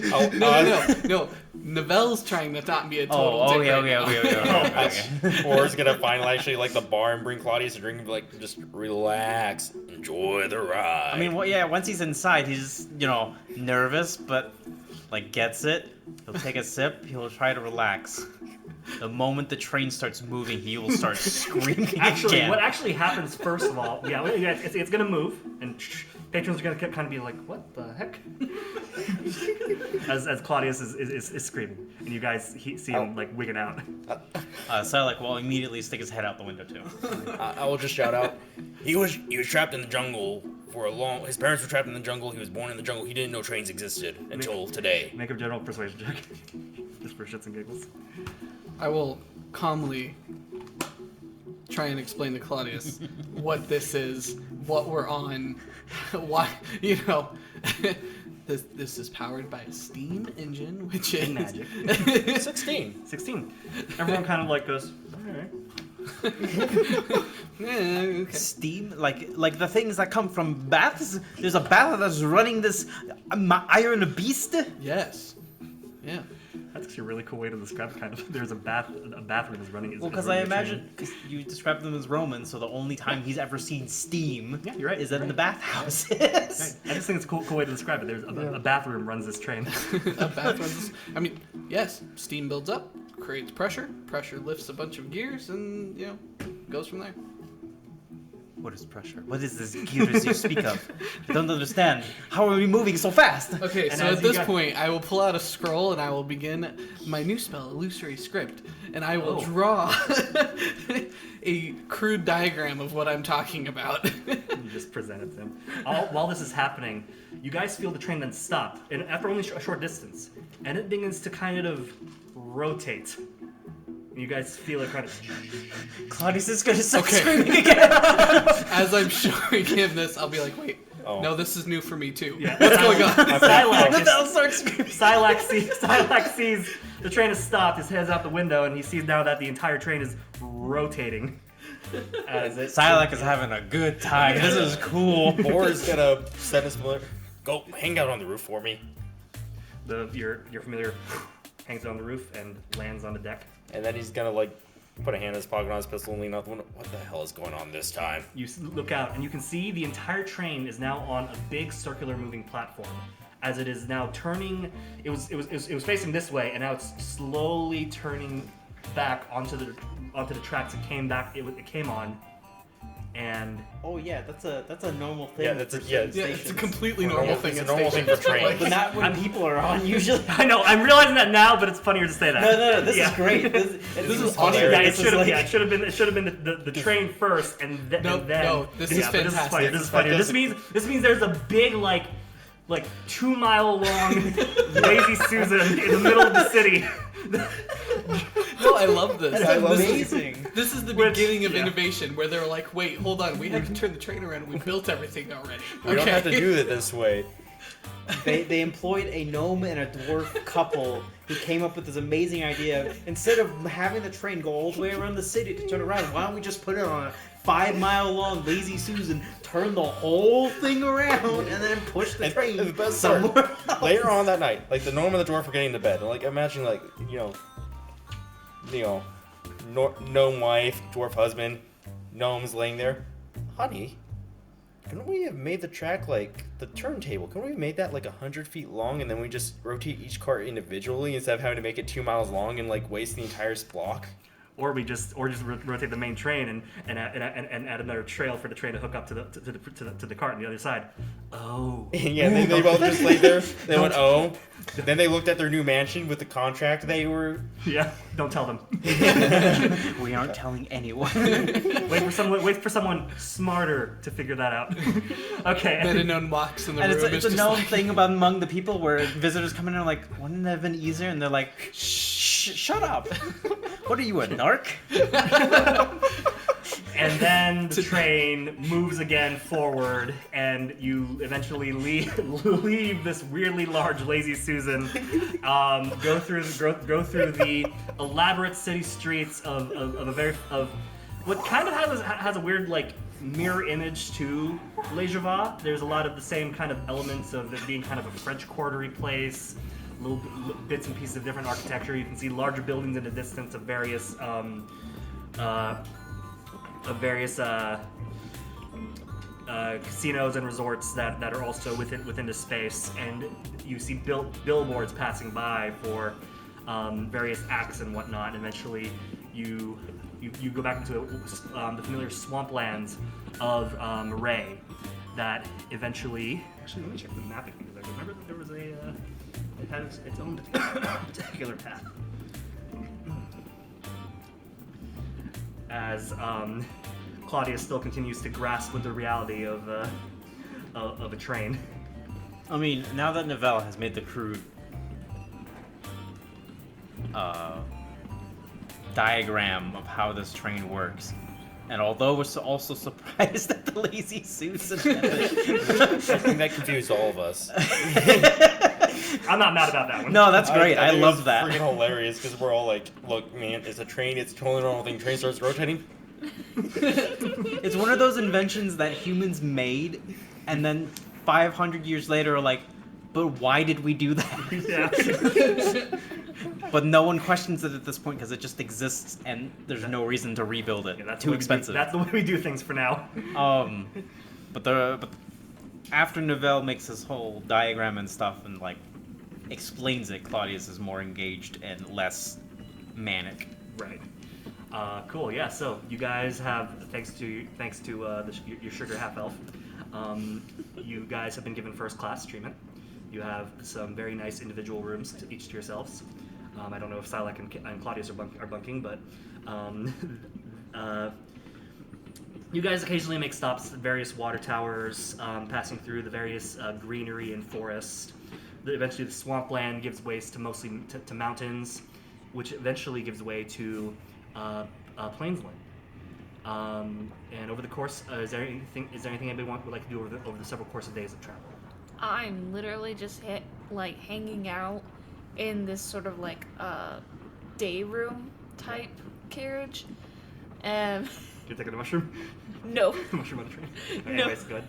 help. No. Novelle's trying to not be a total dick Okay. Boar's gonna finally actually like the bar and bring Claudius a drink and be like, just relax, enjoy the ride. I mean, once he's inside, he's, nervous, but, gets it. He'll take a sip, he'll try to relax. The moment the train starts moving, he will start screaming again. What actually happens, first of all, it's going to move, and patrons are going to kind of be like, what the heck? as Claudius is screaming, and you guys see him, wigging out. Sylack will immediately stick his head out the window, too. I will just shout out, he was trapped in the jungle for his parents were trapped in the jungle, he was born in the jungle, he didn't know trains existed until today. Make a general persuasion check. Just for shits and giggles. I will calmly try and explain to Claudius what this is, what we're on, why, this is powered by a steam engine, which is... Magic. 16. Everyone kind of goes, alright. Okay. Steam? Like the things that come from baths? There's a bath that's running this iron beast? Yes. Yeah. That's actually a really cool way to describe it, kind of. There's a bathroom that's running. Well, because I imagine, because you described them as Roman, so the only time he's ever seen steam you're right, is in the bathhouses. Right. I just think it's a cool way to describe it. There's a bathroom runs this train. A bathroom. I mean, yes, steam builds up, creates pressure lifts a bunch of gears, and, goes from there. What is pressure? What is this gears you speak of? I don't understand. How are we moving so fast? Okay, And so as at you this got- point, I will pull out a scroll and I will begin my new spell, Illusory Script, and I will draw a crude diagram of what I'm talking about. You just present it to him. While this is happening, you guys feel the train then stop, and after only a short distance, and it begins to kind of rotate. You guys feel it kind of... Claudius is going to start Okay. screaming again. As I'm showing him this, I'll be like, wait, Oh. No, this is new for me too. Yeah. What's going on? Sylack sees the train has stopped. His head's out the window, and he sees now that the entire train is rotating. As it Sylack is having a good time. This is cool. Boar is gonna set his mother. Go hang out on the roof for me. Your familiar hangs on the roof and lands on the deck. And then he's gonna like put a hand in his pocket on his pistol and lean out the window. What the hell is going on this time? You look out, and you can see the entire train is now on a big circular moving platform. As it is now turning, it was facing this way, and now it's slowly turning back onto the tracks it came on, and Oh yeah, that's a normal thing. Yeah, that's a- for yeah, certain Yeah, it's a stations. completely normal thing. It's a in normal thing for stations. trains. But not when people are on usually. I know I'm realizing that now, but it's funnier to say that. No, this Yeah. is great. This is funny. hilarious. Yeah, This is like- it should have been the train first, and, No, and then. no, this is yeah, but fantastic. This is funnier. This means there's a big like 2 mile long lazy Susan in the middle of the city. No, I love this. That's This is- amazing. This is the Which- beginning of yeah. innovation, where they're like, "Wait, hold on, we had to turn the train around. We built everything already." We don't have to do it this way. They employed a gnome and a dwarf couple who came up with this amazing idea. Instead of having the train go all the way around the city to turn around, why don't we just put it on a 5 mile long lazy Susan, turn the whole thing around, and then push the train And the best part, somewhere else? later on that night, like the gnome and the dwarf were getting to bed. And, like imagine gnome wife, dwarf husband, gnome's laying there. Honey, couldn't we have made the track like the turntable? Couldn't we have made that like 100 feet long and then we just rotate each cart individually instead of having to make it 2 miles long and like waste the entire block? Or just rotate the main train and add another trail for the train to hook up to the cart on the other side. Oh. Yeah, they both just laid there. They went, oh. Then they looked at their new mansion with the contract they were. Yeah. Don't tell them. We aren't telling anyone. Wait for someone smarter to figure that out. Okay. Metanon walks in the And room. it's a just known like, thing about among the people where visitors come in and are like, wouldn't it have been easier? And they're like, shut up. What are you, a narc? And then the train moves again forward, and you eventually leave this weirdly large lazy Susan, go through the elaborate city streets of what kind of has a weird like mirror image to Lazarvosk. There's a lot of the same kind of elements of it being kind of a French quartery place. Little bits and pieces of different architecture. You can see larger buildings in the distance of various casinos and resorts that are also within the space, and you see billboards passing by for various acts and whatnot. And eventually, you go back into the familiar swamplands of Ray. That eventually, actually, let me check the mapping because I remember that there was it has its own particular path. As Claudia still continues to grasp with the reality of a train. I mean, now that Novell has made the crude diagram of how this train works, and although we're also surprised at the lazy Susan, I think that confused all of us. I'm not mad about that one. no, that's great. I think it love was that. Freaking hilarious because we're all like, look, man, it's a train. It's a totally normal thing. Train starts rotating. It's one of those inventions that humans made, and then 500 years later are like, but why did we do that? Yeah. But no one questions it at this point because it just exists, and there's no reason to rebuild it. Yeah, that's Too the way expensive. that's the way we do things for now. But after Novell makes his whole diagram and stuff and like explains it, Claudius is more engaged and less manic. Right. Cool. Yeah. So you guys have, thanks to your sugar half elf, you guys have been given first class treatment. You have some very nice individual rooms each to yourselves. I don't know if Sylack and Claudius are bunking, but you guys occasionally make stops at various water towers, passing through the various greenery and forest. Eventually, the swampland gives way to mostly to mountains, which eventually gives way to Plainsland. And over the course, is there anything anybody would like to do over the several course of days of travel? I'm literally just hanging out in this sort of like day room type carriage. You taking a mushroom? No. Mushroom on the train. Okay, No. anyways, good.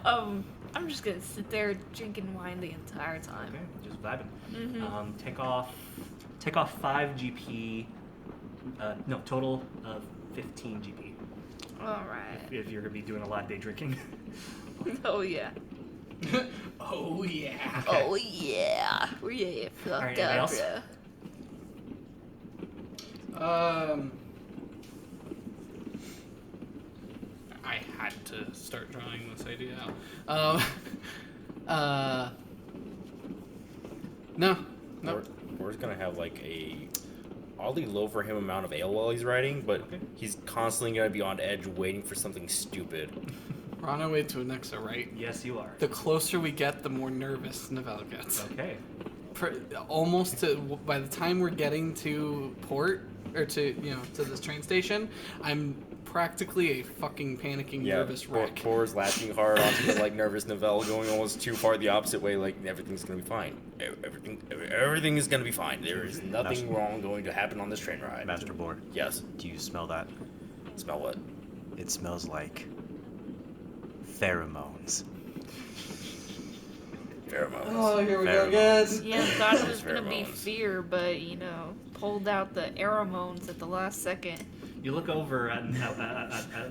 I'm just gonna sit there drinking wine the entire time. Okay, just vibing. Mm-hmm. Take off 5 GP. No, total of 15 GP. All right. If you're gonna be doing a lot of day drinking. Oh yeah. Oh yeah. Oh yeah. Yeah. Fuck Alright, anybody up, else? bro. I had to start drawing this idea out. No. We're gonna have like a oddly low for him amount of ale while he's riding, but he's constantly gonna be on edge waiting for something stupid. We're on our way to Onexa, right? Yes, you are. The closer we get, the more nervous Novell gets. Okay. Almost to by the time we're getting to port or to this train station, I'm practically a fucking panicking nervous wreck. Poor's latching hard onto his like nervous Novell, going almost too far the opposite way. Like everything's gonna be fine. Everything is gonna be fine. There is nothing wrong going to happen on this train ride. Master Board. Yes. Do you smell that? Smell what? It smells like pheromones. Pheromones. Oh, here we go, guys. Yeah, thought it was gonna be Pheromones. fear, but pulled out the aromones at the last second. You look over at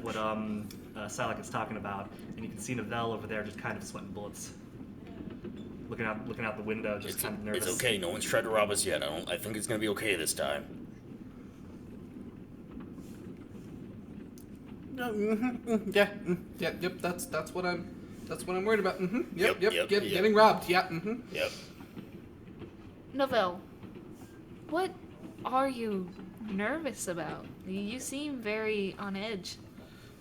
what Sylack is talking about, and you can see Novell over there just kind of sweating bullets. Looking out the window, just kind of nervous. It's okay. No one's tried to rob us yet. I think it's gonna be okay this time. No, yeah, yep. That's what I'm worried about. Yep. Getting robbed. Yeah. Yep. Novell, what are you nervous about? You seem very on edge.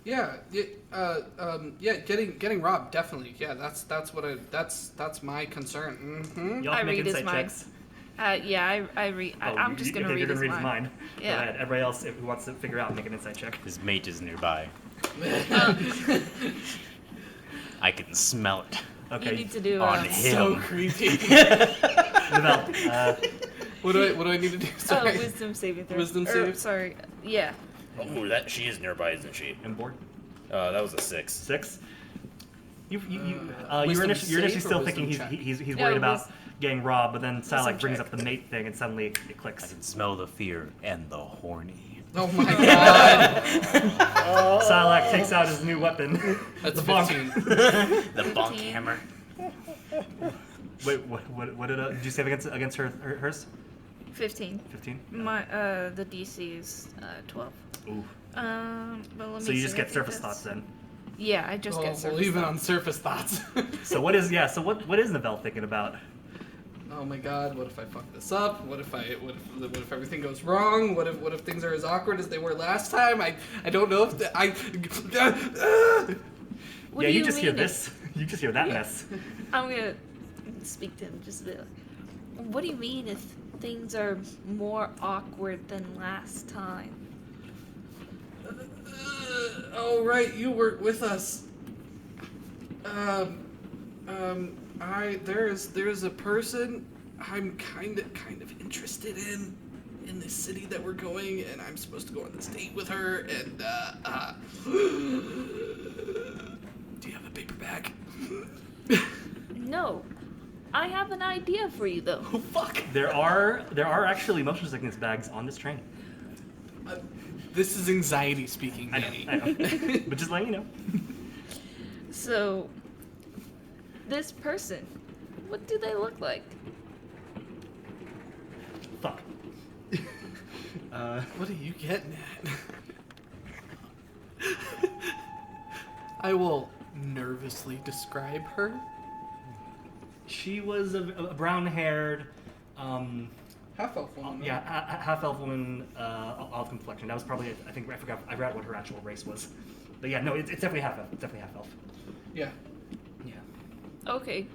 Yeah. Getting robbed. Definitely. Yeah. That's my concern. Y'all I can make read his insight mind. checks. I read. I'm just gonna read his mind. mind. Yeah. Go ahead. Everybody else, if who wants to figure out, make an insight check. His mate is nearby. I can smell it. Okay. You need to do On him. So creepy. Novell, What do I need to do? Sorry. wisdom saving throw. Wisdom save? Sorry. Yeah. Oh, she is nearby, isn't she? and board That was a 6. 6. You're Wisdom initially save still or thinking wisdom he's No, worried about wis- getting robbed, but then Sylack wisdom brings check. up the mate thing, and suddenly it I clicks. can smell the fear and the horny. Oh my god. Sylack takes out his new weapon. That's the bonk. 15. The bonk hammer. Wait, what did you save against hers? 15. 15. My the DC is 12. Ooh. But let me So you see, just I get think surface that's- thoughts then. Yeah, I just get surface Well, even thoughts. on surface thoughts. So what is Novell thinking about? Oh my god, what if I fuck this up? What if everything goes wrong? What if things are as awkward as they were last time? I don't know if What Yeah, do you just hear mean this. You just hear that mess. I'm gonna speak to him just a bit. What do you mean if things are more awkward than last time? Oh right, you were with us. There's a person I'm kind of interested in this city that we're going, and I'm supposed to go on this date with her, and do you have a paper bag? No. I have an idea for you though. Oh fuck. There are actually motion sickness bags on this train. This is anxiety speaking, I Danny. know. But just letting you know. So, this person, what do they look like? Fuck. What are you getting at? I will nervously describe her. She was a brown-haired, Half elf woman. half-elf woman, olive complexion. That was probably, I forgot what her actual race was. But yeah, no, it's definitely half-elf. It's definitely half-elf. Yeah. Yeah. Okay.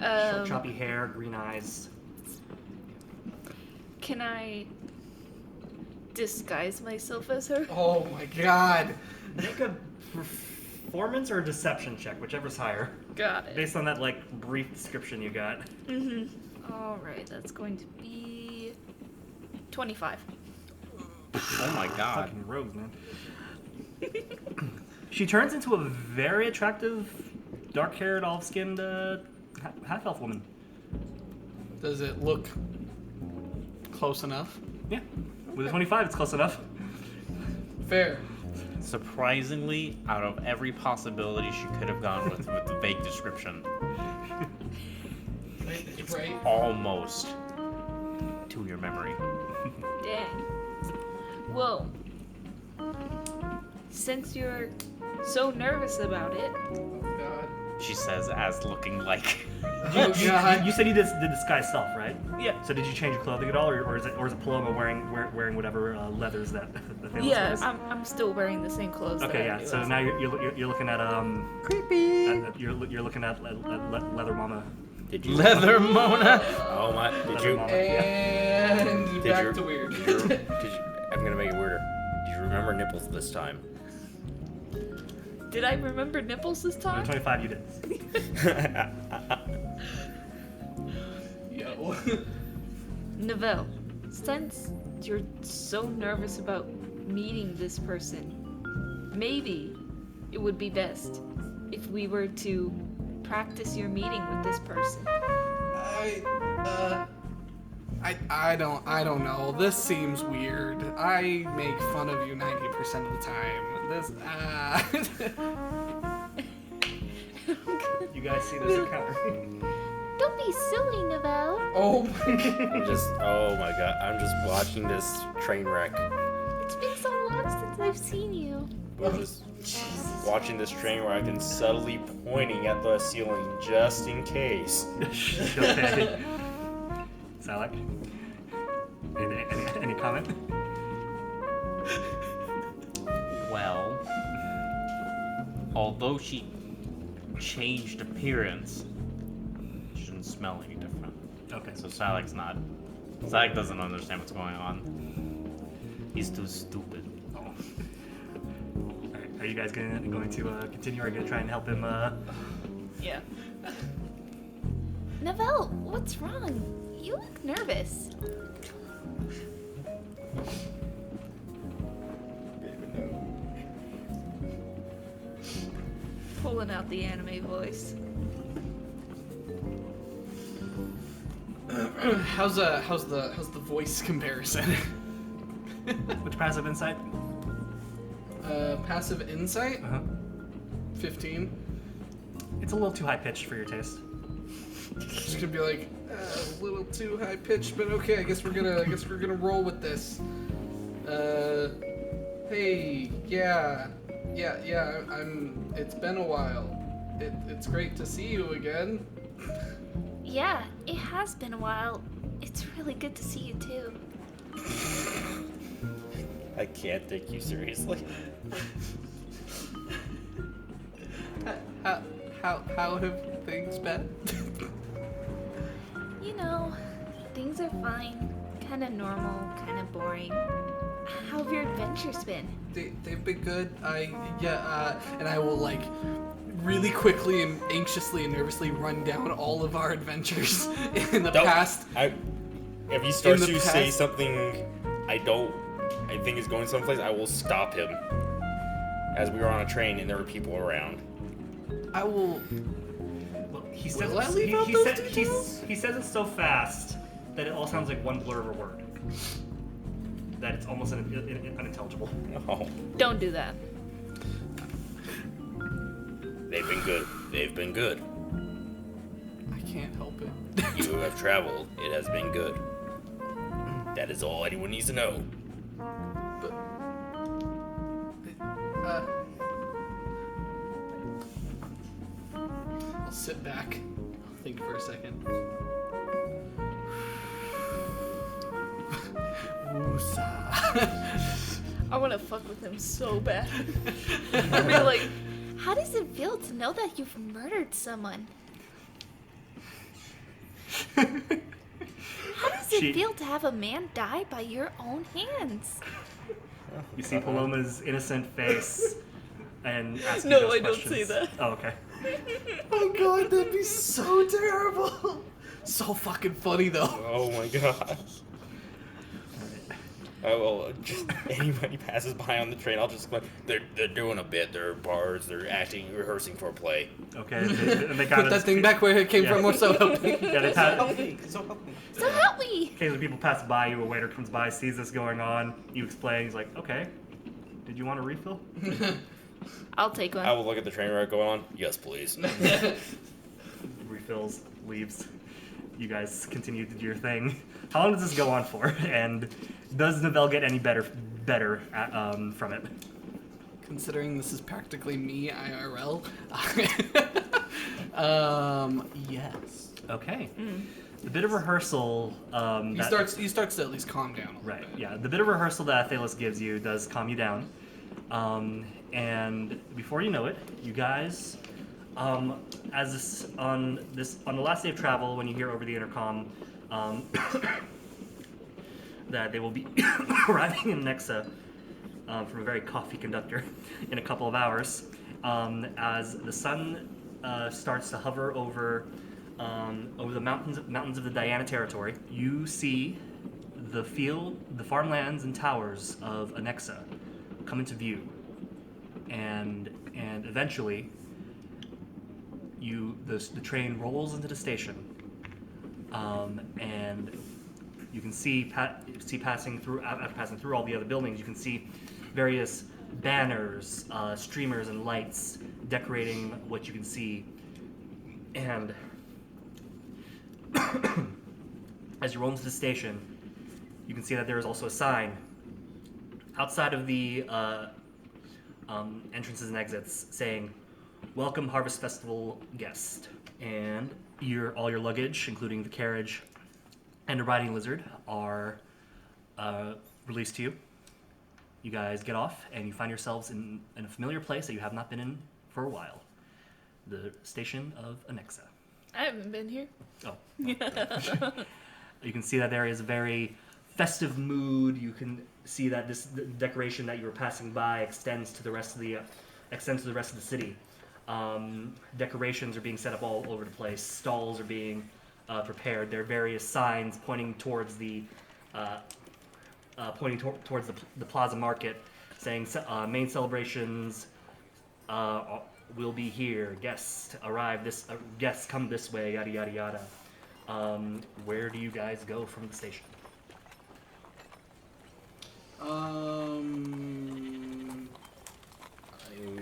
Short, choppy hair, green eyes. Can I disguise myself as her. Oh my god. Make a performance or a deception check, whichever's higher, Got it. based on that like brief description you got. All right, that's going to be 25. Oh my god. Fucking rogues, man. She turns into a very attractive, dark-haired, olive-skinned half-elf woman. Does it look close enough? Yeah, with a 25, it's close enough. Fair. Surprisingly, out of every possibility she could have gone with the vague description, Right. almost to your memory. Dang. Well, since you're so nervous about it, Oh god. She says, as looking like. Oh god. You said you did disguise self, right? Yeah. So did you change your clothing at all, or is it Paloma wearing whatever leathers that Athelas yeah, wears? I'm still wearing the same clothes. that Okay, I yeah. do So as- now you're looking at Creepy. you're looking at Leather Mama. Did you? Leather Mona. Oh my! Did Leather you? Mama. And Did back you- to weird. Did you? I'm gonna make it weirder. Did you remember nipples this time? Did I remember nipples this With time? 25, you did. Yo. Novelle, since you're so nervous about meeting this person, maybe it would be best if we were to practice your meeting with this person. I don't know. This seems weird. I make fun of you 90% of the time. This, You guys see this encounter? Don't be silly, Novelle. Oh my god. Oh my god! I'm just watching this train wreck. It's been so long since I've seen you. We're just watching this train wreck and subtly pointing at the ceiling just in case. Okay. Sylack? Any comment? Well, although she changed appearance, she didn't smell any different. Okay. So Sylack's not. Sylack doesn't understand what's going on. He's too stupid. Oh. Alright, are you guys going to continue, or are you going to try and help him? Yeah. Novelle, what's wrong? You look nervous. Pulling out the anime voice. How's the voice comparison? Which passive insight? Passive insight, Uh-huh. 15. It's a little too high pitched for your taste. Just gonna be like a little too high pitched, but okay. I guess we're gonna roll with this. Hey, yeah. It's been a while. It's great to see you again. Yeah, it has been a while. It's really good to see you too. I can't take you seriously. How have things been? You know, things are fine. Kind of normal, kind of boring. How have your adventures been? They've been good. And I will like really quickly and anxiously and nervously run down all of our adventures in the past. If he starts In the to say past- something I think is going someplace, I will stop him. As we were on a train and there were people around. I will. Look, he says Will I leave out those details? he says it so fast that it all sounds like one blur of a word. That it's almost unintelligible. Oh, Don't do that. they've been good. They've been good. I can't help it. You have traveled. It has been good. That is all anyone needs to know. But I'll sit back. I'll think for a second. Woosah. I want to fuck with him so bad. I'd be like, how does it feel to know that you've murdered someone? How does does it feel to have a man die by your own hands? You see Paloma's innocent face and ask you No, those I don't questions. say that. Oh, okay. Oh god, that'd be so terrible. So fucking funny though. Oh my god. Oh, well, just anybody passes by on the train, I'll just like, they're doing a bit, they're bars, they're acting, rehearsing for a play. Okay. And they kind Put of that thing back where it came Yeah. from, or so help me. Yeah, they pass. So help me. So help me! Occasionally people pass by you, a waiter comes by, sees this going on, you explain, he's like, okay, did you want a refill? I'll take one. I will look at the train wreck going on. Yes, please. Refills, leaves. You guys continue to do your thing. How long does this go on for? And does Novell get any better from it? Considering this is practically me IRL. Yes. Okay. The bit of rehearsal. He starts to at least calm down. Right. Yeah. The bit of rehearsal that Athelas gives you does calm you down. And before you know it, you guys, on the last day of travel, when you hear over the intercom that they will be arriving in Nexa from a very coffee conductor in a couple of hours, as the sun starts to hover over the mountains of the Diana territory, you see the farmlands and towers of Onexa come into view, and eventually the train rolls into the station, and you can see passing through all the other buildings, you can see various banners, streamers, and lights decorating what you can see, and as you roll into the station, you can see that there is also a sign outside of the entrances and exits saying, "Welcome Harvest Festival guest." And all your luggage, including the carriage and a riding lizard, are released to you. You guys get off and you find yourselves in a familiar place that you have not been in for a while. The station of Onexa. I haven't been here. Oh. You can see that there is a very festive mood. You can see that the decoration that you were passing by extends to the rest of the city. Decorations are being set up all over the place. Stalls are being prepared. There are various signs pointing towards the plaza market, saying main celebrations will be here. Guests arrive. Guests come this way. Yada yada yada. Where do you guys go from the station? I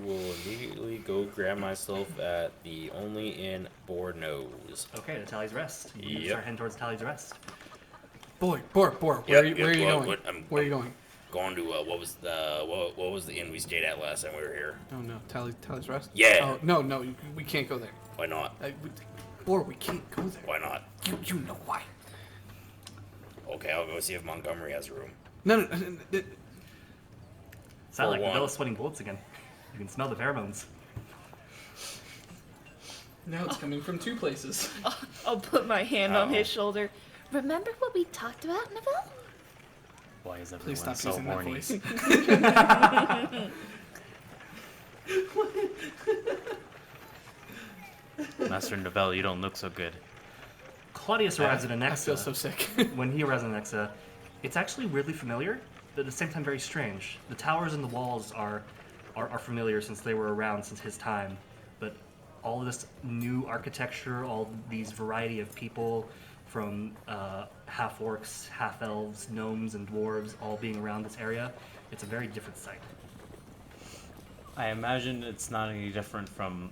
will immediately go grab myself at the only inn Bornos. Okay, the Tally's Rest. You Yep. start heading towards the Tally's Rest. Bor, where are you going? Where are you going? Going to what was the inn we stayed at last time we were here? Oh no, Tally's Rest? Yeah. Oh, no, we can't go there. Why not? We can't go there. Why not? You know why. Okay, I'll go see if Montgomery has a room. No. Sound like one. Nabella's sweating bullets again. You can smell the pheromones. Now it's coming from two places. I'll put my hand on Oh. his shoulder. Remember what we talked about, Neville? Why is everyone Please stop so using horny? that voice. Master Novell, you don't look so good. Claudius arrives at I Onexa. feel so sick. When he arrives at Onexa, it's actually weirdly familiar, but at the same time very strange. The towers and the walls are familiar since they were around since his time, but all of this new architecture, all these variety of people, from half-orcs, half-elves, gnomes, and dwarves, all being around this area, it's a very different sight. I imagine it's not any different from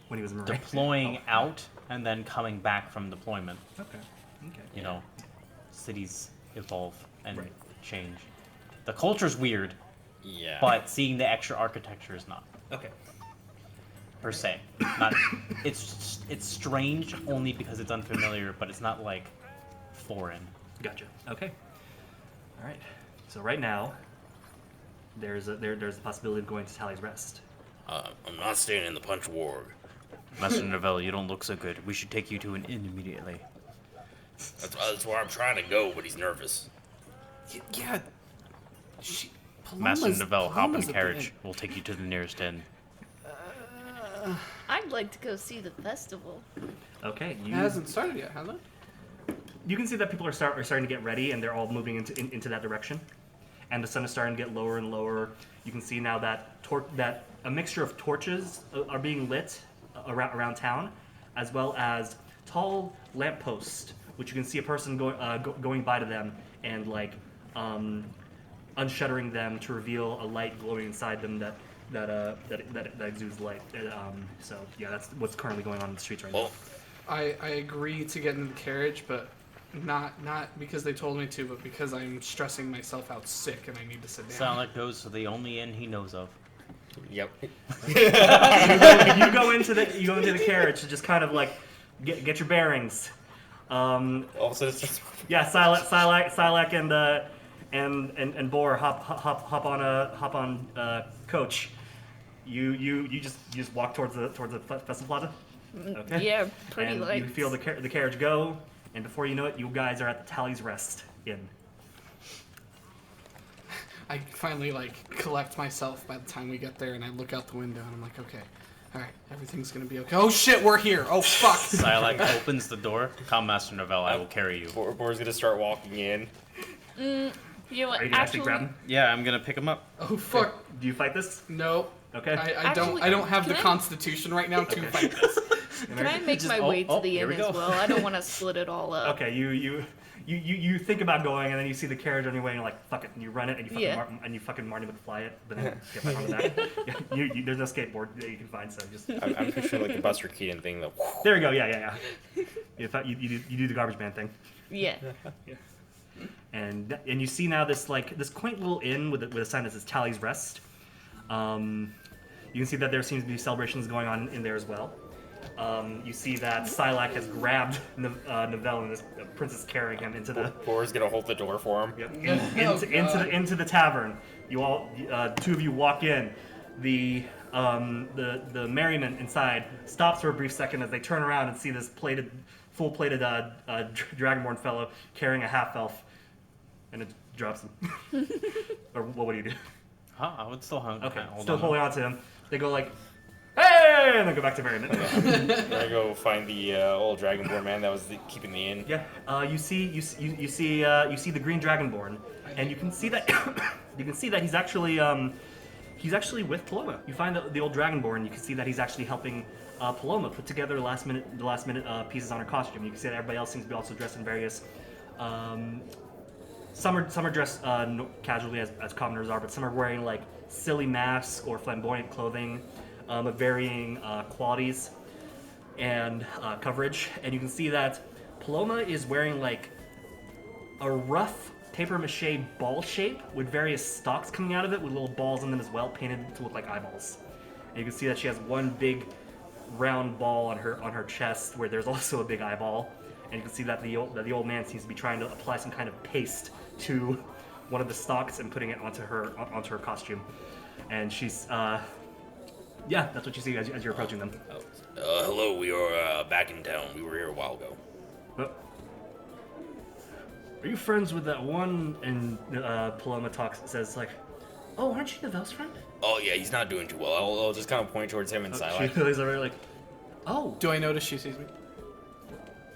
When he was Marine. deploying out and then coming back from deployment. Okay. You know, cities evolve and Right. change. The culture's weird, Yeah. but seeing the extra architecture is not, Okay. per se. Not. It's strange only because it's unfamiliar, but it's not like foreign. Gotcha. Okay. All right. So right now, there's the possibility of going to Tally's Rest. I'm not staying in the Punch Ward. Master Novell, you don't look so good. We should take you to an inn immediately. That's where I'm trying to go, but he's nervous. Yeah. Master Novell, hop in Palom's the at carriage. end. We'll take you to the nearest inn. I'd like to go see the festival. Okay, It hasn't started yet, has it? you can see that people are starting to get ready, and they're all moving into that direction. And the sun is starting to get lower and lower. You can see now that a mixture of torches are being lit around town, as well as tall lampposts, which you can see a person going by to them and like unshuttering them to reveal a light glowing inside them that exudes light. So yeah, that's what's currently going on in the streets right now. I agree to get in the carriage, but not because they told me to, but because I'm stressing myself out sick and I need to sit down. Saltzman goes to the only inn he knows of. Yep. you go into the carriage to just kind of like get your bearings. All of a sudden, Yeah, Sylack and Boar hop on coach. You just walk towards the festival plaza. Okay. Yeah, pretty and light. you feel the carriage go, and before you know it, you guys are at the Tally's Rest Inn. I finally like collect myself by the time we get there, and I look out the window, and I'm like, okay, all right, everything's gonna be okay. Oh shit, we're here. Oh fuck. Sylack opens the door. Come, Master Novell, I will carry you. Boar's gonna start walking in. You know what? Are you gonna actually grab him? Yeah, I'm gonna pick him up. Oh fuck. Do you fight this? No. Okay. I don't have the can I- constitution right now to fight this. Can I make Just- my way to the here inn we go. as well? I don't want to split it all up. Okay, you think about going, and then you see the carriage on your way, and you're like, fuck it, and you run it, and you fucking Marty would fly it, but then get back on the back. Yeah, there's no skateboard that you can find, so just I'm picturing like the Buster Keaton thing though. there we go. Yeah. You do the garbage man thing, Yeah. and you see now this quaint little inn with a sign that says Tally's Rest. You can see that there seems to be celebrations going on in there as well. You see that Sylack has grabbed Novell and this princess carrying him into the Boar's gonna hold the door for him. into the tavern. You all, two of you walk in. The merriment inside stops for a brief second as they turn around and see this full plated Dragonborn fellow carrying a half elf, and it drops him. Or what would you do? Huh? I would still hung. Okay, hold still on. holding on to him. They go like, "Hey!" and then go back to merriment. I go find the old Dragonborn man that was keeping the inn. Yeah, you see the green Dragonborn, and you can see that he's actually with Paloma. You find the old Dragonborn. You can see that he's actually helping Paloma put together the last minute pieces on her costume. You can see that everybody else seems to be also dressed in various. Some are dressed casually as commoners are, but some are wearing like silly masks or flamboyant clothing of varying qualities and coverage. And you can see that Paloma is wearing like a rough paper mache ball shape with various stalks coming out of it with little balls in them as well, painted to look like eyeballs. And you can see that she has one big round ball on her chest where there's also a big eyeball. And you can see that the old man seems to be trying to apply some kind of paste to one of the stalks and putting it onto her costume. And she's yeah, that's what you see as you're approaching them. Hello, we are back in town. We were here a while ago. Are you friends with that one? And Paloma says like, "Oh, aren't you Novell's friend?" Oh yeah, he's not doing too well. I'll just kind of point towards him and She Sylack. looks over like, "Oh." Do I notice she sees me?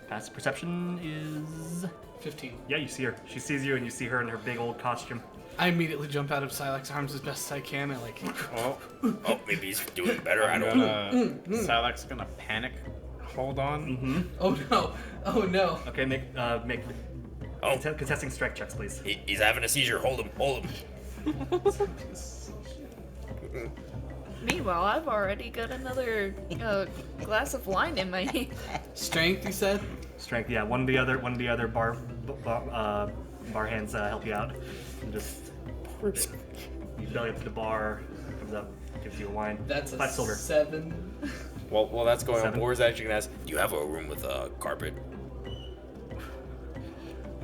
Passive perception is 15. yeah. You see her. She sees you, and you see her in her big old costume. I immediately jump out of Sylack's arms as best as I can. I like. Oh, Oh, maybe he's doing better. I don't know. Sylack's gonna panic. Hold on. Oh no! Oh no! Okay, make Oh, contesting strike checks, please. he's having a seizure. Hold him. Hold him. Meanwhile, I've already got another glass of wine in my hand. Strength, you said? Strength, yeah. One of the other bar hands help you out. And just you belly up to the bar, comes up, gives you a wine. That's a 5 silver. 7. Well, that's going on. 7. Boar's actually gonna ask, do you have a room with a carpet?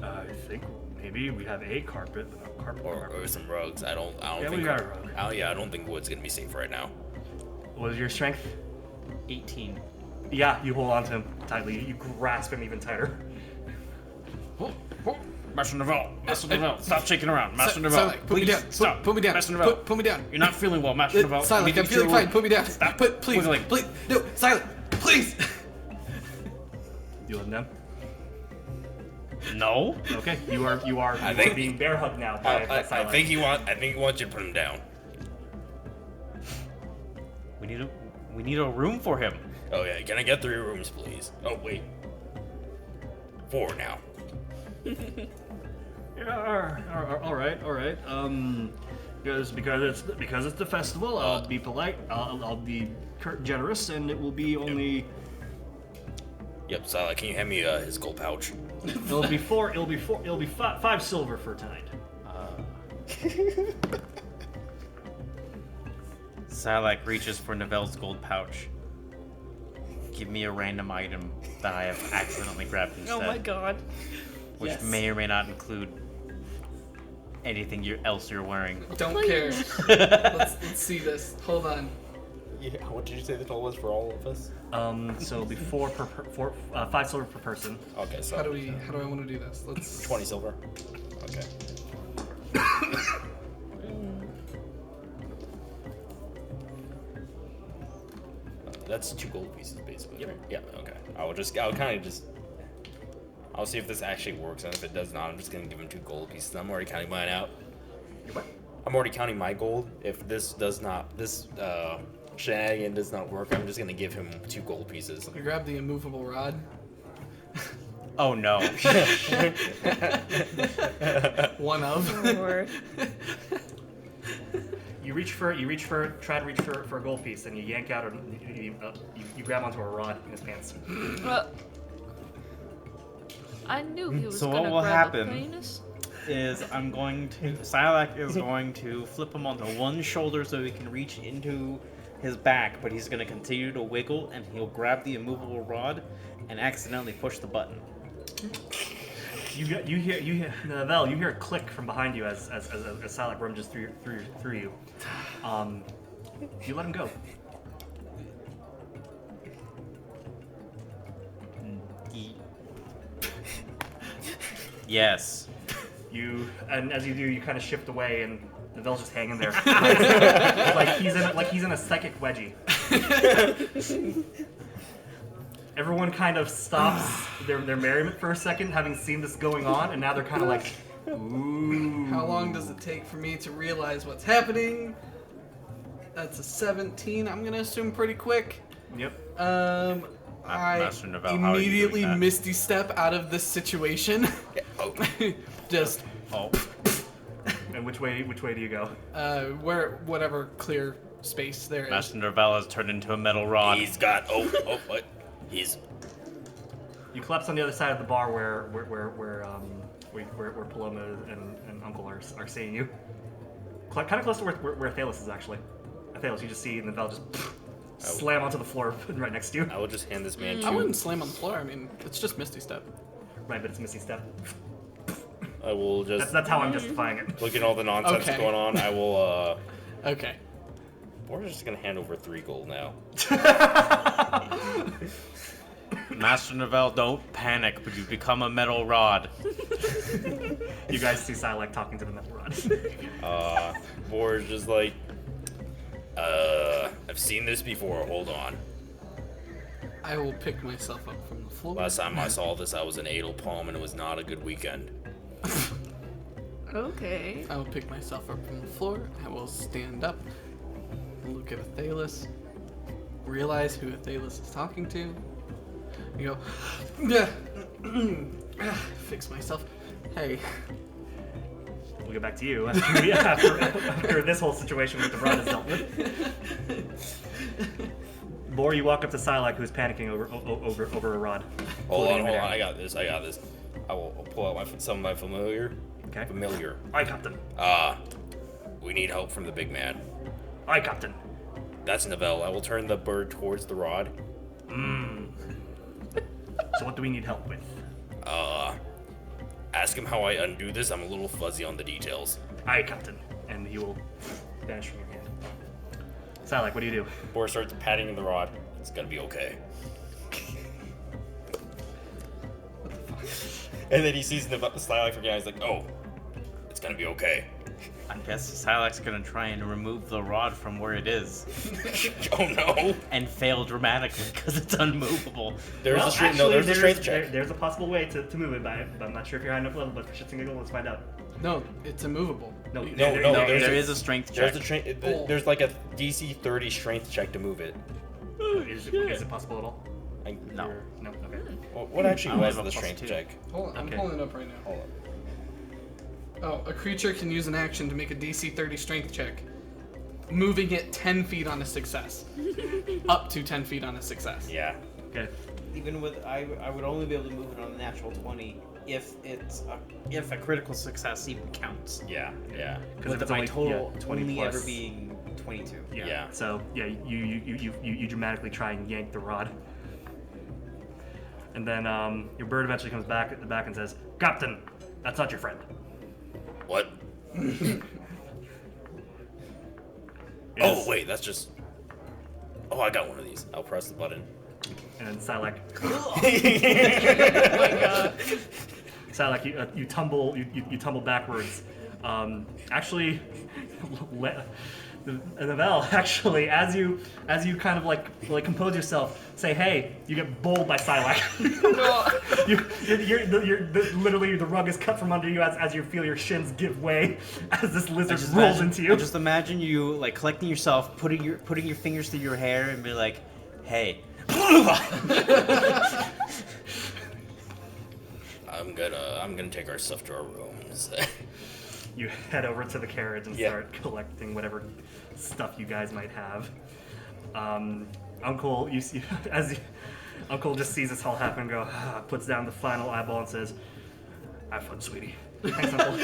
I think maybe we have a carpet, but not carpet. Or some rugs? I don't Yeah, think. we got a rug. I don't think wood's gonna be safe right now. What is your strength? 18. Yeah, you hold on to him tightly. You grasp him even tighter. Master Naval, stop shaking around. Master Naval, Sylack, put me please down. stop. Put me down. Master Naval, Put me down. you're not feeling well, Master Naval. Sylack, I'm feeling fine. Put me down. Stop. Please, wiggling. please. No, Sylack, please. You let him down? No. Okay, you are being bear hugged now by I Sylack. think he wants you to put him down. We need a room for him. Oh yeah, can I get 3 rooms, please? Oh wait, 4 now. Yeah, all right. Because it's the festival, I'll be polite. I'll be generous, and it will be only. Yep, Sylack, can you hand me his gold pouch? It'll be 5 silver for tonight. Sylack reaches for Navel's gold pouch. Give me a random item that I have accidentally grabbed instead. Oh my god. Which Yes. may or may not include anything else you're wearing. Don't Please. care. Let's see this. Hold on. Yeah, what did you say the total was for all of us? So it'll be 5 silver per person. Okay, so How do I want to do this? Let's 20 silver. Okay. That's 2 gold pieces, basically. Yep. Right? Yeah. Okay. I'll see if this actually works, and if it does not, I'm just gonna give him 2 gold pieces. I'm already counting mine out. What? I'm already counting my gold. If this shenanigan does not work, I'm just gonna give him 2 gold pieces. You grab the immovable rod. Oh no. One of. Lord. You try to reach for a gold piece, and you yank out, or you grab onto a rod in his pants. I knew he was So gonna what will grab happen? the penis. Sylack is going to flip him onto one shoulder so he can reach into his back, but he's going to continue to wiggle, and he'll grab the immovable rod and accidentally push the button. You hear Navel. You hear a click from behind you as Sylack rummages through you. You let him go. Yes. And as you do, you kind of shift away, and Navel's just hanging there, like he's in a psychic wedgie. Everyone kind of stops their merriment for a second, having seen this going on, and now they're kind of like, ooh. How long does it take for me to realize what's happening? That's a 17. I'm gonna assume pretty quick. Yep. I Master Navel, how are you immediately doing that? misty step out of this situation. Oh. Just Oh. And which way do you go? whatever clear space there is. Master Navel has turned into a metal rod. He's got what? He's You collapse on the other side of the bar where Paloma and Uncle are seeing you. Kind of close to where Athelas is actually. Athelas, you just see Navel just slam onto the floor right next to you. I will just hand this man I 2. wouldn't slam on the floor. I mean, it's just misty step. Right, but it's Missy Step. I will just That's how I'm justifying it. look at all the nonsense Okay. going on. I will Okay. We're just gonna hand over 3 gold now. Master Navel, don't panic, but you become a metal rod. You guys see Sylack talking to the metal rod. Boar's just like, I've seen this before. Hold on. I will pick myself up from the floor. Last time I saw this, I was in Adele Palm, and it was not a good weekend. Okay. I will pick myself up from the floor. I will stand up, look at Athelas, realize who Athelas is talking to. You go, yeah, fix myself. Hey, We'll get back to you after this whole situation with the rod is dealt with. Bor, you walk up to Sylack, who's panicking over a rod. Hold Floating on. in midair. I got this. I will pull out some of my familiar. Okay. Familiar. Aye, Captain. We need help from the big man. Aye, Captain. That's Navel. I will turn the bird towards the rod. So what do we need help with? Ask him how I undo this. I'm a little fuzzy on the details. Aye, Captain. And he will vanish from your hand. Sylack, what do you do? Boar starts patting the rod. It's gonna be okay. what the fuck? And then he sees the Sylack again. He's like, "Oh, it's gonna be okay." I guess Sylack's gonna try and remove the rod from where it is. Oh no! And fail dramatically because it's unmovable. There's a strength. No, there's a strength check. There's a possible way to move it, but I'm not sure if you're high enough level. But for shits and giggles, let's find out. No, it's immovable. No, There is a strength check. There's like a DC 30 strength check to move it. Is it possible at all? No. No. Okay. Well, what actually I only was have a the plus strength 2. check? Hold on, I'm Okay. pulling it up right now. Hold on. Oh, a creature can use an action to make a DC 30 strength check, moving it 10 feet on a success. Up to 10 feet on a success. Yeah. Okay. Even with I would only be able to move it on a natural 20 if a critical success even counts. Yeah. Yeah. Because With my total 20 only plus, ever being 22. Yeah. So yeah, you dramatically try and yank the rod, and then your bird eventually comes back at the back and says, "Captain, that's not your friend." What? It Oh is- wait, that's just. Oh, I got one of these. I'll press the button. And then Sylack, Oh my god. Sylack, you tumble backwards. Actually, Navel, actually, as you kind of like compose yourself, say, "Hey," you get bowled by Sylack. Literally the rug is cut from under you as you feel your shins give way as this lizard rolls into you. Just imagine you like collecting yourself, putting your fingers through your hair, and be like, "Hey." I'm gonna take our stuff to our rooms. You head over to the carriage and Yeah. start collecting whatever stuff you guys might have. Uncle, you see, Uncle just sees this all happen and puts down the final eyeball and says, "Have fun, sweetie." Thanks, Uncle.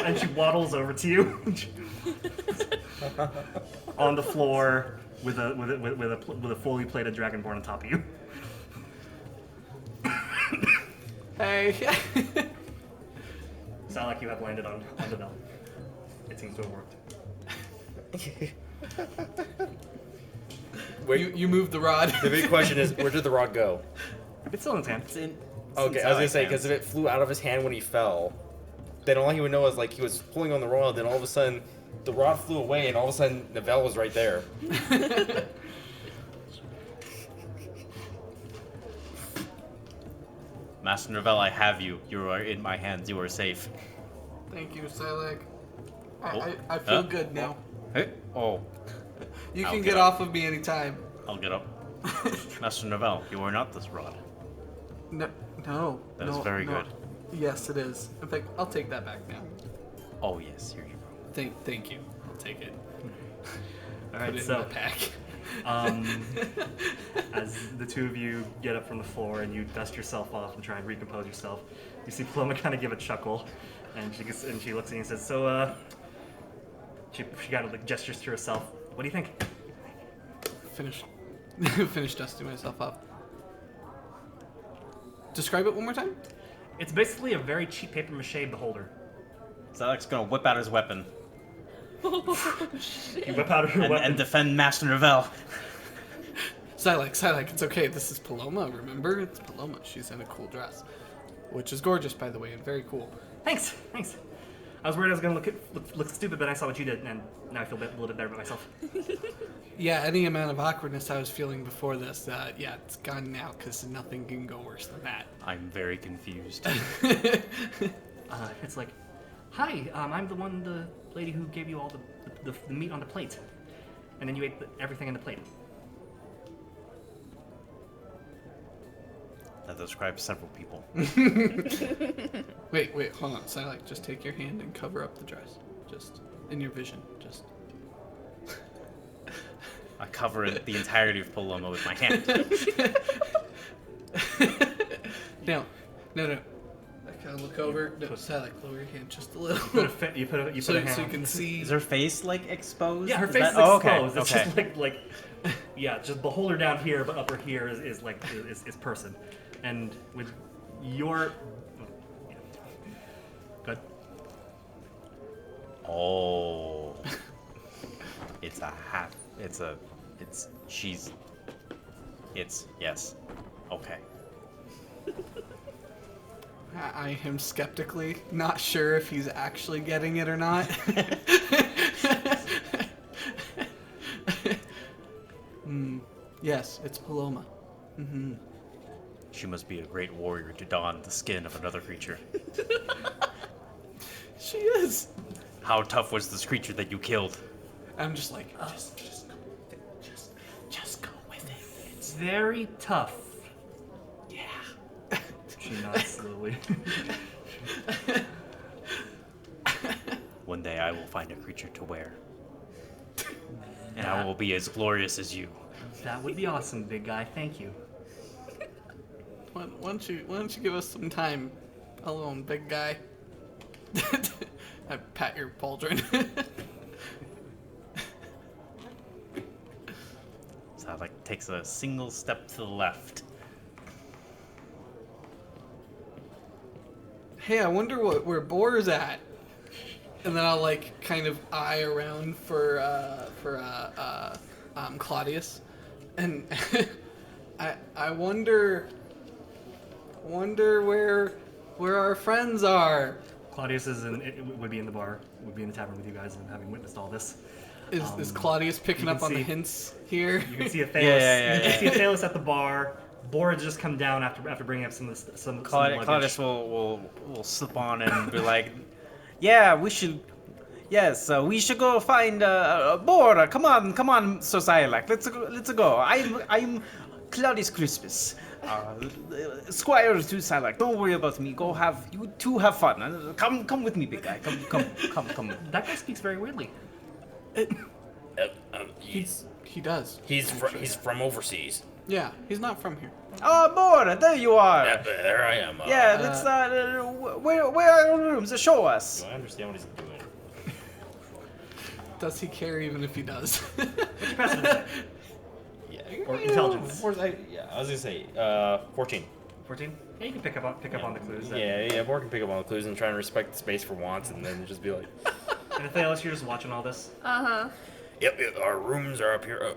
And she waddles over to you on the floor with a fully plated Dragonborn on top of you. Hey. Sound like you have landed on the bell. It seems to have worked. you moved the rod. The big question is, where did the rod go? It's still in his hand. Okay, I was gonna say because if it flew out of his hand when he fell, then all he would know is like he was pulling on the rod. Then all of a sudden, the rod flew away, and all of a sudden, Navel was right there. Master Novell, I have you. You are in my hands. You are safe. Thank you, Sylack. Oh. I feel good now. Hey. Oh, You I'll can get get off of me anytime. I'll get up. Master Novell, you are not this rod. No. That is no, very no. good. Yes, it is. In fact, I'll take that back now. Oh yes, here you go. Thank you. I'll take it. All Put right, it so in my pack. as the two of you get up from the floor and you dust yourself off and try and recompose yourself, you see Paloma kind of give a chuckle, and she looks at you and says, "So, she kind of like gestures to herself. What do you think?" Finish dusting myself up. Describe it one more time. It's basically a very cheap paper mache beholder. Zalek's gonna whip out his weapon You whip out her weapon. and defend Master Novell. Sylack, it's okay. This is Paloma, remember? It's Paloma. She's in a cool dress. Which is gorgeous, by the way, and very cool. Thanks. I was worried I was gonna look stupid, but I saw what you did, and now I feel a little bit better about myself. Yeah, any amount of awkwardness I was feeling before this, yeah, it's gone now, because nothing can go worse than that. I'm very confused. It's like, "Hi, I'm the lady who gave you all the meat on the plate, and then you ate everything in the plate." That describes several people. Wait, hold on. Sylack, just take your hand and cover up the dress. Just in your vision. Just. I cover the entirety of Paloma with my hand. No. I kind of look over. No, Sylack, lower your hand just a little. You put a so hand you on. can see. Is her face like exposed? Yeah, her Is face that- is oh, exposed. okay. It's Okay. just like yeah, just beholder down here, but upper here is person, and with your good. Oh. Yes. Okay. I him skeptically, not sure if he's actually getting it or not. Yes, it's Paloma. She must be a great warrior to don the skin of another creature. She is. How tough was this creature that you killed? I'm just like, just go with it. It's very tough. Yeah. She nods slowly. One day I will find a creature to wear. And I will be as glorious as you. That would be awesome, big guy. Thank you. Why don't you give us some time alone, big guy? I pat your pauldron. So like takes a single step to the left. Hey, I wonder where Boar's at. And then I'll like kind of eye around for Claudius, and I wonder where our friends are. Claudius would be in the bar, would be in the tavern with you guys, and having witnessed all this. Is Claudius picking you up can on the see- hints here? You can see Athelas. Yeah. You can see Athelas at the bar. Bor had just come down after bringing up some luggage. Claudius will slip on and be like, "Yeah, we should. Yes, we should go find Bora. Come on, Sir Sylack. Let's go. I'm Claudius Crispus, Squire to Sylack. Don't worry about me. You two have fun. Come with me, big guy. Come. That guy speaks very weirdly. He does. He's from overseas. Yeah, he's not from here. Oh, Bora, there you are. Yeah, there I am. Yeah, let's. Where are your rooms? Show us. Do I understand what he's doing? Does he care even if he does? What's your passive? Yeah. Or intelligence. I was gonna say 14. 14? Yeah, you can pick up on the clues. Yeah, Bor can pick up on the clues and try and respect the space for once, and then just be like, And Athelas, you're just watching all this. yep, our rooms are up here.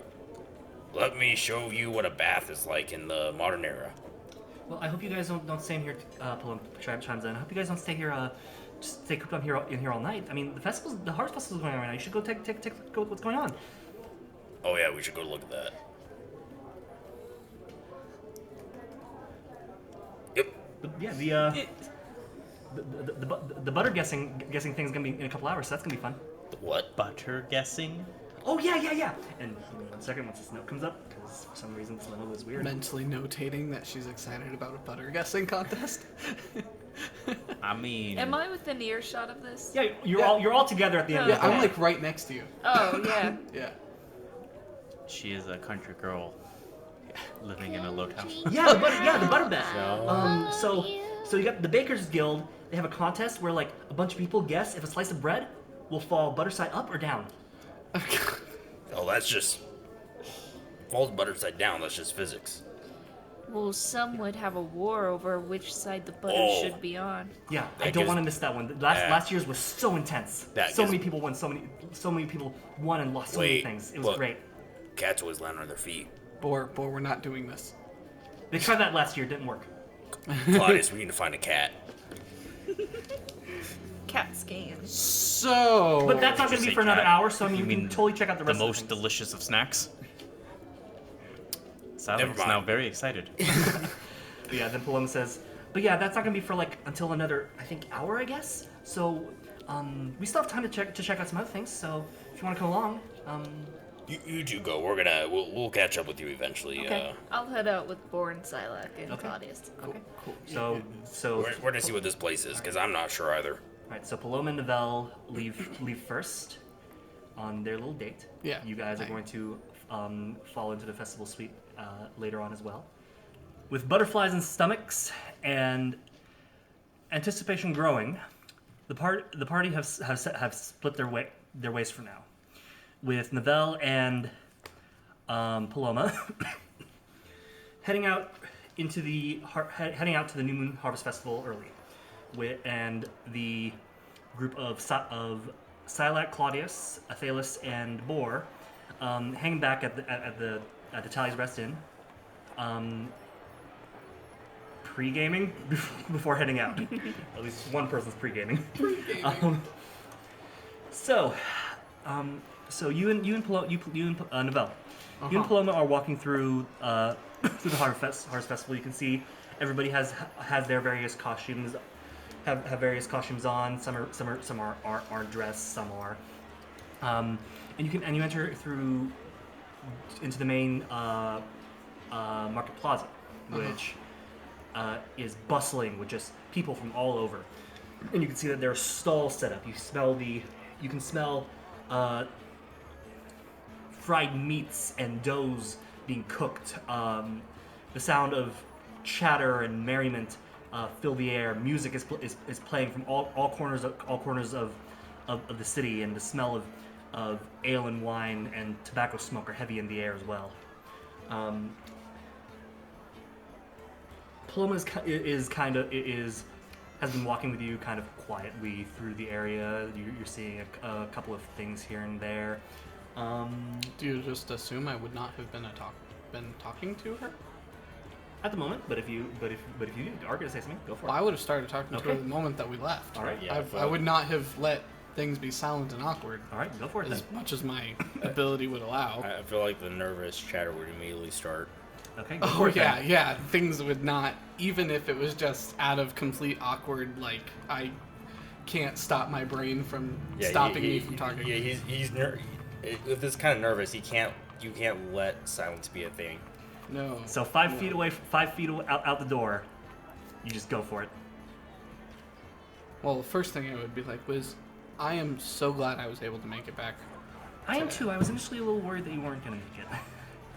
Let me show you what a bath is like in the modern era. Well, I hope you guys don't stay in here. Paloma chimes in. I hope you guys don't stay here. Just stay cooped up in here all night. I mean, the Harvest Festival's going on right now. You should go take a look at what's going on. Oh yeah, we should go look at that. Yep. Yeah, the butter guessing thing's gonna be in a couple hours, so that's gonna be fun. What? Butter guessing. Oh yeah. And give me 1 second once this note comes up, because for some reason this note was weird. Mentally notating that she's excited about a butter guessing contest. I mean, Am I within earshot of this? Yeah, you're all together at the end. Yeah, of Yeah, the I'm day. like right next to you. Oh, yeah. Yeah. she is a country girl living in a low town. Yeah, the butter bet. No. So you got the Bakers Guild. They have a contest where like a bunch of people guess if a slice of bread will fall butter side up or down. Oh, that's just falls butter side down. That's just physics. Well, some would have a war over which side the butter Oh. should be on. Yeah, That I don't gives- want to miss that one. Yeah. Last year's was so intense. That So gives- many people won. So many people won and lost so many Wait, things. It was look. great. Cats always land on their feet. Bor, we're not doing this. They tried that last year. It didn't work. Claudius, we need to find a cat. Cat scans. So. But that's not Did going to you be say for another cat? hour. So I mean, You you can mean totally check out the The rest most of the things. delicious of snacks. Never Sylack's mind. now very excited. But yeah, then Paloma says, but yeah, that's not going to be for like until another, I think, hour, I guess. So we still have time to check out some other things. So if you want to come along, You two go. We'll catch up with you eventually. Okay. I'll head out with Bor and Sylack and Okay. Claudius. okay. So We're to see what this place is, because I'm not sure either. Right, so Paloma and Novell leave first on their little date. Yeah. You guys are Hi. going to fall into the festival suite later on as well. With butterflies in stomachs and anticipation growing, the party have split their ways for now. With Novell and Paloma heading out to the New Moon Harvest Festival early, and the group of Sylack, Claudius, Athelas, and Bor hanging back at the Tally's Rest Inn, pre-gaming before heading out. At least one person's pre-gaming. So you and Novell, you and Paloma are walking through through the Harvest Festival. You can see everybody has their various costumes, have various costumes on. Some aren't dressed, some are. And you enter through into the main market plaza, which is bustling with just people from all over. And you can see that there are stalls set up. You can smell fried meats and doughs being cooked. The sound of chatter and merriment fill the air. Music is playing from all corners of the city, and the smell of ale and wine and tobacco smoke are heavy in the air as well. Paloma has been walking with you kind of quietly through the area. You're seeing a couple of things here and there. Do you just assume I would not have been talking to her? At the moment, but if you are going to say something, go for it. Well, I would have started talking to her Okay. the moment that we left. All right. Yeah, I would not have let things be silent and awkward All right, go for it then. as much as my ability would allow. I feel like the nervous chatter would immediately start. Okay. Go Oh for it yeah, then. yeah. Things would not, even if it was just out of complete awkward, like I can't stop my brain from stopping me from talking. Yeah, with this kind of nervous, you can't let silence be a thing. No. So 5 feet away, 5 feet out the door, you just go for it. Well, the first thing I would be like was, I am so glad I was able to make it back. I am too. I was initially a little worried that you weren't going to make it.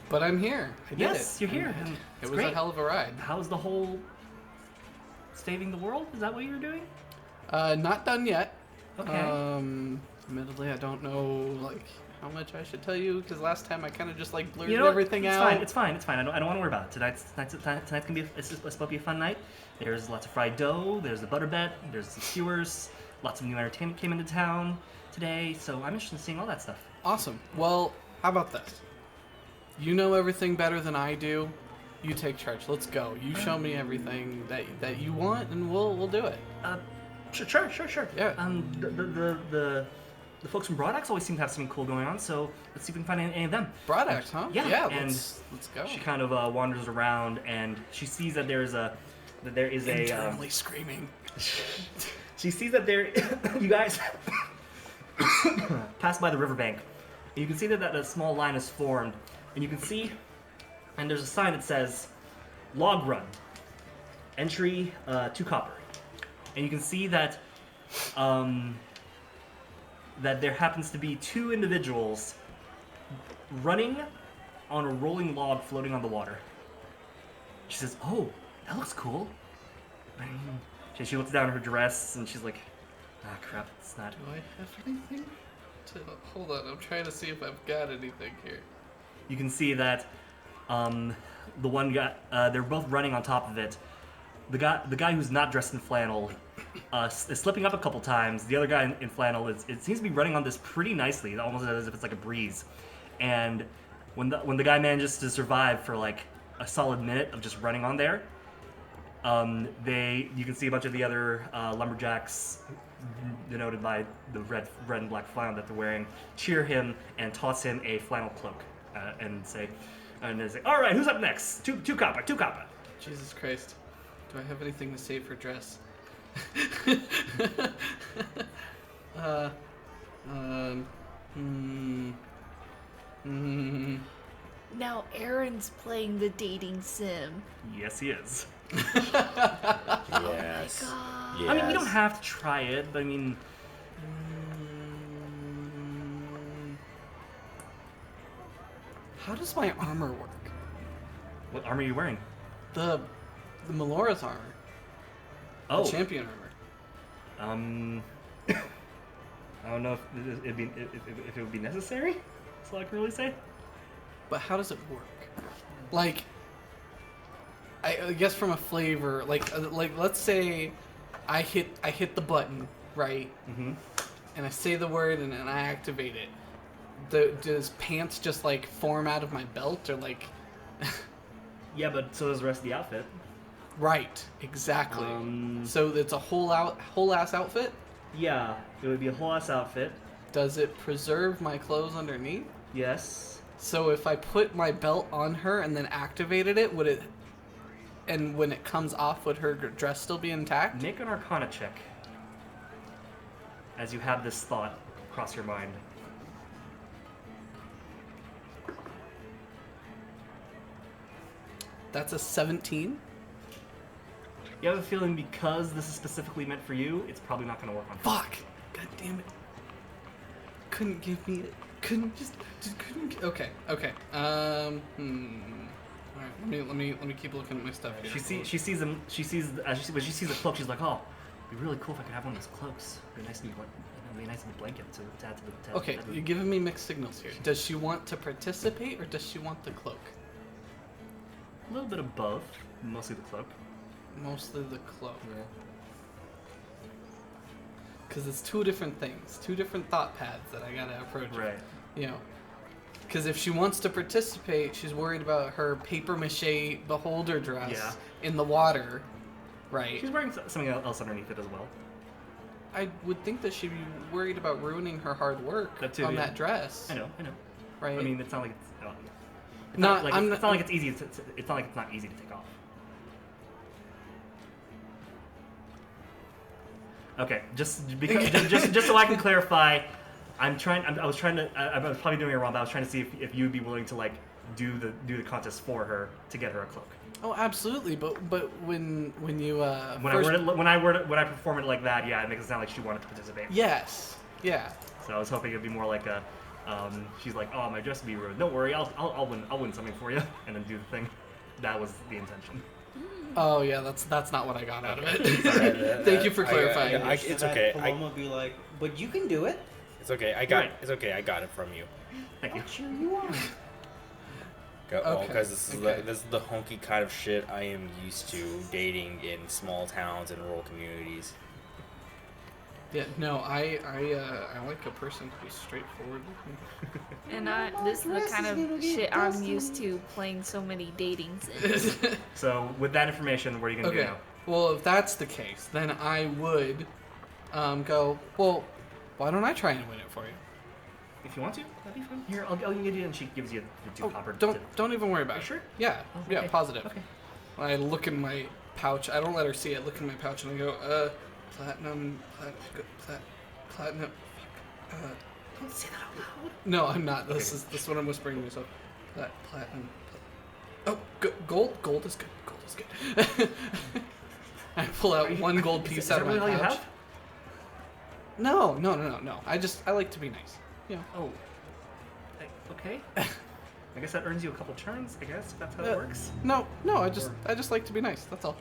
But I'm here. I did Yes, it. you're here, And and it it's was great. a hell of a ride. How's the whole saving the world? Is that what you're doing? Not done yet. Okay. Admittedly, I don't know like how much I should tell you because last time I kind of just like blurted You know what? everything it's out. Fine. It's fine. I don't want to worry about it. Tonight's gonna be. It's supposed to be a fun night. There's lots of fried dough. There's the butter bet. There's the skewers. Lots of new entertainment came into town today, so I'm interested in seeing all that stuff. Awesome. Well, how about this? You know everything better than I do. You take charge. Let's go. You show me everything that you want, and we'll do it. Sure. Yeah. The folks from Broadax always seem to have something cool going on, so let's see if we can find any of them. Broadax, huh? Yeah, Yeah. and Let's go. She kind of wanders around, and she sees that there is a Internally screaming. She sees that there, you guys pass by the riverbank, and you can see that a small line is formed, and you can see, and there's a sign that says, "Log Run, entry 2 copper," and you can see that that there happens to be 2 individuals running on a rolling log floating on the water. She says, "Oh, that looks cool." She looks down at her dress and she's like, "Ah, crap, it's not." Do I have anything? Hold on. I'm trying to see if I've got anything here. You can see that the one guy, they're both running on top of it. The guy who's not dressed in flannel is slipping up a couple times. The other guy in flannel it seems to be running on this pretty nicely, almost as if it's like a breeze. And when the guy manages to survive for like a solid minute of just running on there, you can see a bunch of the other lumberjacks, denoted by the red and black flannel that they're wearing, cheer him and toss him a flannel cloak, and say, "All right, who's up next? Two copper." Jesus Christ. Do I have anything to save her dress? Now Aaron's playing the dating sim. Yes, he is. Yes. God. I mean, you don't have to try it, but I mean, How does my armor work? what armor are you wearing? The Melora's armor. Oh, The champion armor. I don't know if it would be necessary. That's all I can really say. But how does it work? Like, I guess from a flavor, like let's say I hit the button, right? Mm-hmm. And I say the word and I activate it. Does pants just like form out of my belt or like? Yeah, but so does the rest of the outfit. Right. Exactly. Um, So it's a whole ass outfit. Yeah, it would be a whole ass outfit. Does it preserve my clothes underneath? Yes. So if I put my belt on her and then activated it, would it? And when it comes off, would her dress still be intact? Make an Arcana check. As you have this thought cross your mind. That's a 17. You have a feeling because this is specifically meant for you, it's probably not going to work on. Fuck! God damn it! Couldn't give me it. Couldn't just couldn't. Okay. Alright. Let me keep looking at my stuff here. She sees him. When she sees the cloak, she's like, "Oh, it'd be really cool if I could have one of those cloaks. It'd be nice to be nice to be blanket to add to the." Okay, you're giving me mixed signals here. Does she want to participate or does she want the cloak? A little bit of both. Mostly the cloak. Mostly the cloak. Because it's two different things, two different thought paths that I gotta approach. Right. You know, because if she wants to participate, she's worried about her paper mache beholder dress in the water, right? She's wearing something else underneath it as well. I would think that she'd be worried about ruining her hard work That too, on yeah. that dress. I know. Right? I mean, it's not like it's. It's Not- not like I'm it's not- not like it's easy. It's not like it's not easy to take off. Okay, just because, just so I can clarify, I was probably doing it wrong, but I was trying to see if you'd be willing to like do the contest for her to get her a cloak. Oh, absolutely. But when you When I perform it like that, yeah, it makes it sound like she wanted to participate. yes, yeah. So I was hoping it'd be more like a, she's like, oh, my dress would be ruined. Don't worry, I'll win something for you, and then do the thing. That was the intention. Oh yeah, that's not what I got out of it. Thank you for clarifying. It's okay. Paloma be like, but you can do it. It's okay. Right. It's okay. I got it from you. Thank you. Sure you are. Okay, Because this is okay. this is the honky kind of shit I am used to dating in small towns and rural communities. Yeah, no, I like a person who's straightforward with me. And this is the kind of shit I'm used to playing so many dating sims. So with that information, what are you gonna do Okay. now? Well, if that's the case, then I would go. Well, why don't I try and win it for you? If you want to, that'd be fine. Here, I'll give you, and she gives you the 2 copper. Don't even worry about Are it. you sure? Yeah, Oh, yeah, okay. positive. Okay. I look in my pouch. I don't let her see it. Look in my pouch and I go, platinum. Don't say that out loud. No, I'm not. This is what I'm whispering to myself. Platinum. Oh, gold. Gold is good. Gold is good. I pull out one gold piece Is out that of my really all you pouch. have? No. I like to be nice. You know. Oh. Okay. I guess that earns you a couple turns. I guess if that's how it works. No. I just like to be nice. That's all.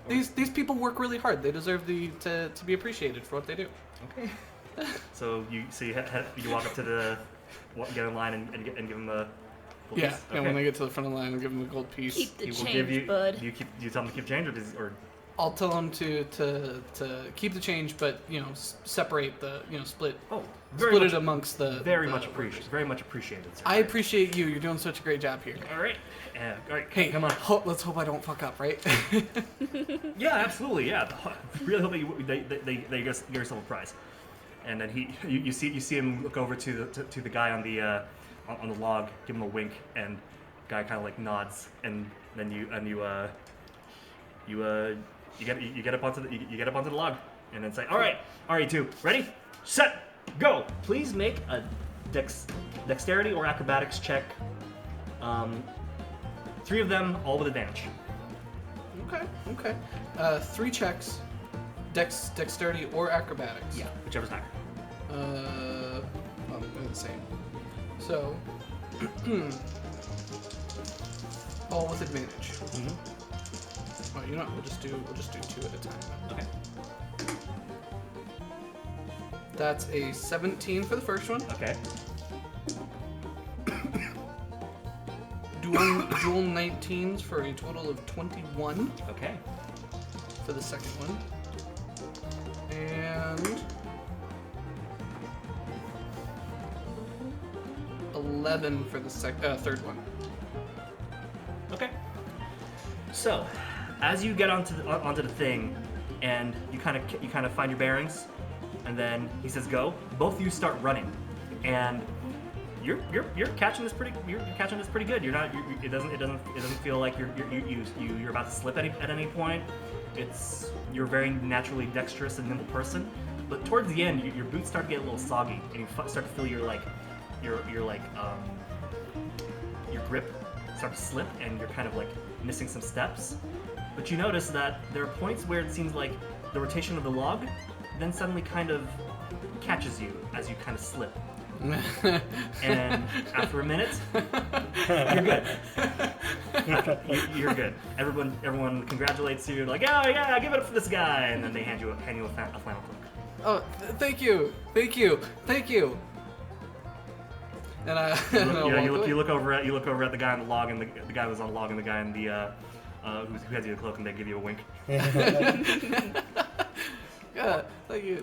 These people work really hard. They deserve to be appreciated for what they do. Okay. So you walk up to get in line and give him a. gold Yeah. piece? And Okay. when I get to the front of the line, I'll give them a gold piece. Keep the He will change, give you. bud. Do you tell him to keep change or I'll tell them to keep the change, but separate the split oh split it amongst the very the much workers. appreciated. Sir. I appreciate you. You're doing such a great job here. All right. Yeah. All right. Hey, come on. Let's hope I don't fuck up, right? Yeah, absolutely. Yeah, really hope that they get yourself a prize. And then you see him look over to the guy on the log, give him a wink, and guy kind of like nods, and then you get up onto the log, and then say, all right, you two, ready, set, go. Please make a dexterity or acrobatics check. 3 of them, all with advantage. Okay. 3 checks, dexterity or acrobatics. Yeah, whichever's higher. Well, they're the same. So, all with advantage. Mm-hmm. Oh, you know what? We'll just do 2 at a time. Okay. That's a 17 for the first one. Okay. Dual 19s for a total of 21 Okay. for the second one. And 11 for the third one. Okay. So, as you get onto the thing, and you kind of find your bearings, and then he says go. Both of you start running, and you're catching this pretty good. You're not. It doesn't feel like you're about to slip at any point. You're a very naturally dexterous and nimble person, but towards the end, your boots start to get a little soggy, and you start to feel your grip start to slip, and you're kind of like missing some steps. But you notice that there are points where it seems like the rotation of the log then suddenly kind of catches you as you kind of slip. And after a minute, you're good. You're good. Everyone congratulates you, like, oh yeah, give it up for this guy, and then they hand you a flannel cloak. Oh, thank you. And you look over at the guy on the log, and the guy who's on the log, and the guy in the who has you a cloak, and they give you a wink. Yeah, thank you.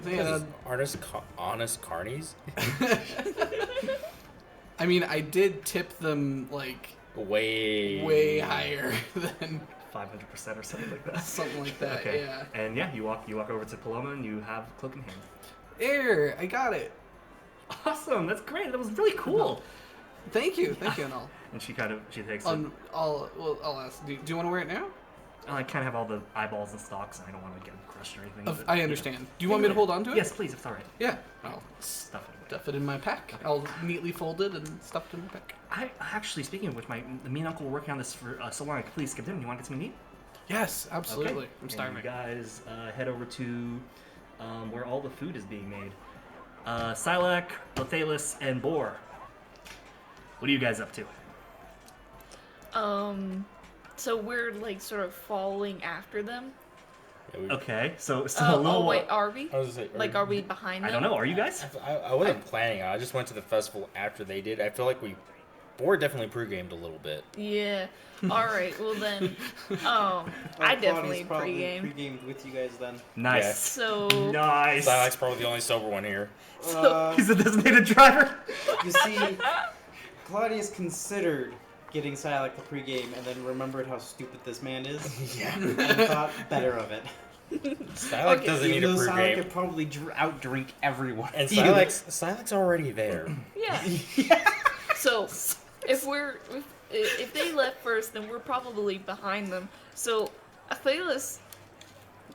Honest carnies? I mean, I did tip them like way higher than 500% or something like that. Something like that. Okay. Yeah. And yeah, you walk over to Paloma, and you have the cloak in hand. Here, I got it. Awesome, that's great. That was really cool. Thank you, and all. And she takes it. I'll ask. Do you want to wear it now? I kind of have all the eyeballs and stalks, and I don't want to get them crushed or anything. But, I understand. Do you want me to hold on to it? Yes, please. If it's all right. Yeah. I'll Stuff it away. stuff it in my pack. Okay. I'll neatly fold it and stuff it in my pack. I actually, speaking of which, the me and Uncle were working on this for so long. Please skip him. You want to get something to eat? Yes, absolutely. Okay. I'm starving. And you guys head over to where all the food is being made. Sylack, Athelas, and Boar. What are you guys up to? So we're like sort of following after them. Yeah, Okay, so a little. Wait, are we? I was gonna say, Like, are we behind them? I don't know. Are you guys? I wasn't planning. I just went to the festival after they did. I feel like Boar definitely pre-gamed a little bit. Yeah. All right. Well then, I definitely pre-gamed. Pre-gamed with you guys then. Nice. Yeah. So Nice. Sylack's probably the only sober one here. He's a designated driver. You see, Claudius considered getting Sylack the pre-game and then remembered how stupid this man is. Yeah. And thought better of it. Sylack doesn't need a Even though Sylack pre-game. could probably outdrink everyone. And Sylack's already there. yeah. So if they left first, then we're probably behind them. So Athelas,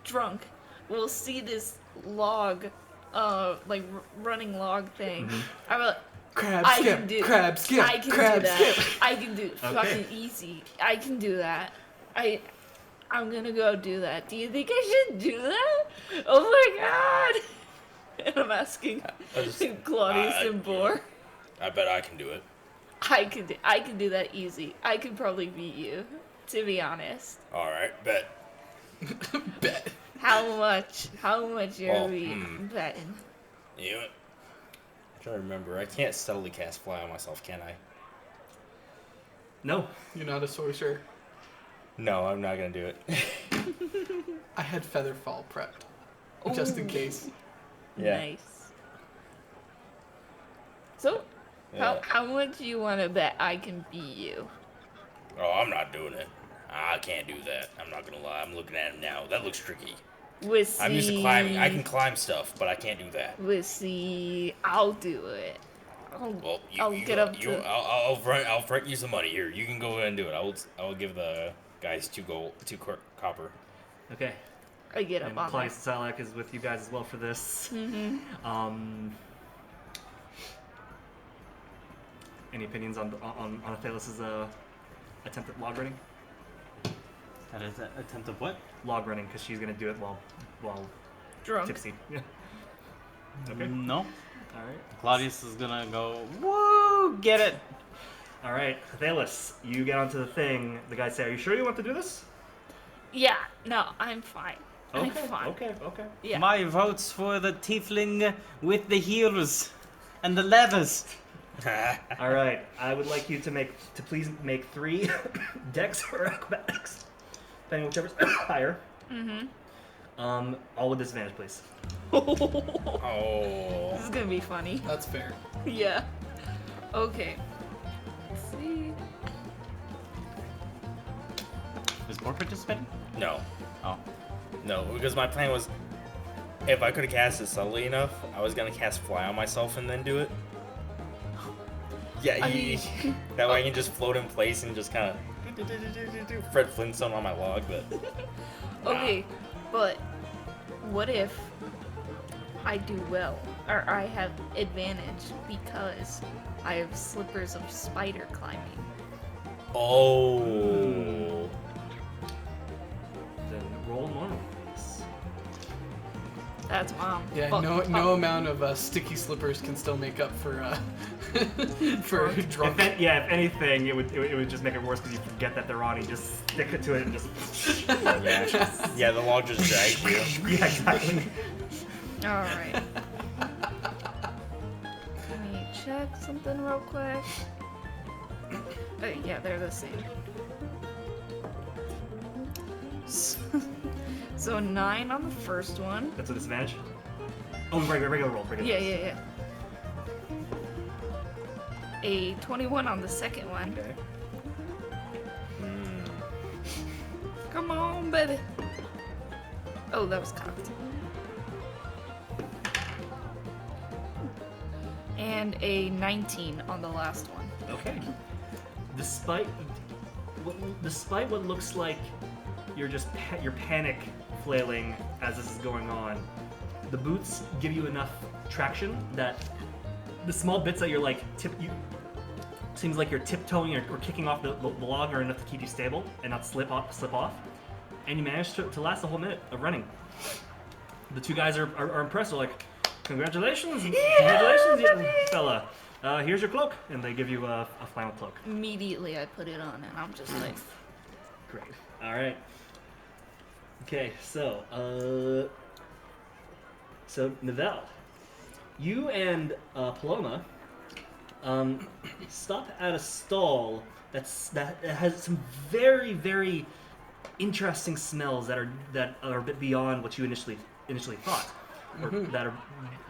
drunk, will see this log, running log thing. Mm-hmm. Crab I skip, can do crab skip, I can crab do that. skip. I can do fucking easy. I can do that. I'm gonna go do that. Do you think I should do that? Oh my god! And I'm asking Claudius and Boar. I bet I can do it. I can do that easy. I could probably beat you, to be honest. All right, bet. Bet. How much are we betting? You know what? I'm trying to remember. I can't steadily cast fly on myself, can I? No. You're not a sorcerer. No, I'm not gonna do it. I had Featherfall prepped, just in case. Yeah. Nice. So, Yeah. how much do you want to bet I can beat you? Oh, I'm not doing it. I can't do that. I'm not gonna lie. I'm looking at him now. That looks tricky. We'll see. I'm used to climbing. I can climb stuff, but I can't do that. We'll see. I'll do it. Well, I'll get up to. I'll front you some money here. You can go ahead and do it. I will give the guys 2 copper. Okay. I get up And on Claudius Sylack is with you guys as well for this. Mm-hmm. Any opinions on Athelas' attempt at log running? That is an attempt of what? Log running, because she's gonna do it while Drunk. tipsy. Yeah. Okay. No. All right. Claudius is gonna go, woo, get it. All right, Athelas, you get onto the thing. The guys say, "Are you sure you want to do this?" Yeah. No, I'm fine. I'm Okay. fine. Okay. Yeah. My votes for the tiefling with the heels and the levers. All right. I would like you to please make 3 dex or acrobatics, depending whichever's higher. Mm-hmm. All with disadvantage, please. Oh. This is gonna be funny. That's fair. Yeah. Okay. Let's see. This or participating? No. Oh. No, because my plan was, if I could have cast it subtly enough, I was gonna cast Fly on myself and then do it. Yeah, I mean- that way I can just float in place and just kind of Fred Flintstone on my log, but Okay, but what if I do well, or I have advantage because I have slippers of spider climbing? oh, Then roll normal. Please. That's mom. Yeah, Fuck, no fuck. amount of sticky slippers can still make up for for drunk. If anything, it would just make it worse because you forget that they're on. You just stick it to it and just. yeah, the log just drags you. Yeah, exactly. All right. Let me check something real quick. Yeah, they're the same. So 9 on the first one. That's a disadvantage. Oh, regular roll. Yeah. A 21 on the second one. Okay. Come on, baby. Oh, that was cocked. And a 19 on the last one. Okay. Despite what looks like you're panic flailing as this is going on, the boots give you enough traction that the small bits that you're seems like you're tiptoeing or kicking off the log are enough to keep you stable and not slip off, and you manage to last the whole minute of running. The two guys are impressed. They're like, congratulations, fella. Here's your cloak, and they give you a flannel cloak. Immediately I put it on and I'm just like, Great. All right. Okay, so Manuel, you and Paloma stop at a stall that has some very, very interesting smells that are a bit beyond what you initially thought, or that are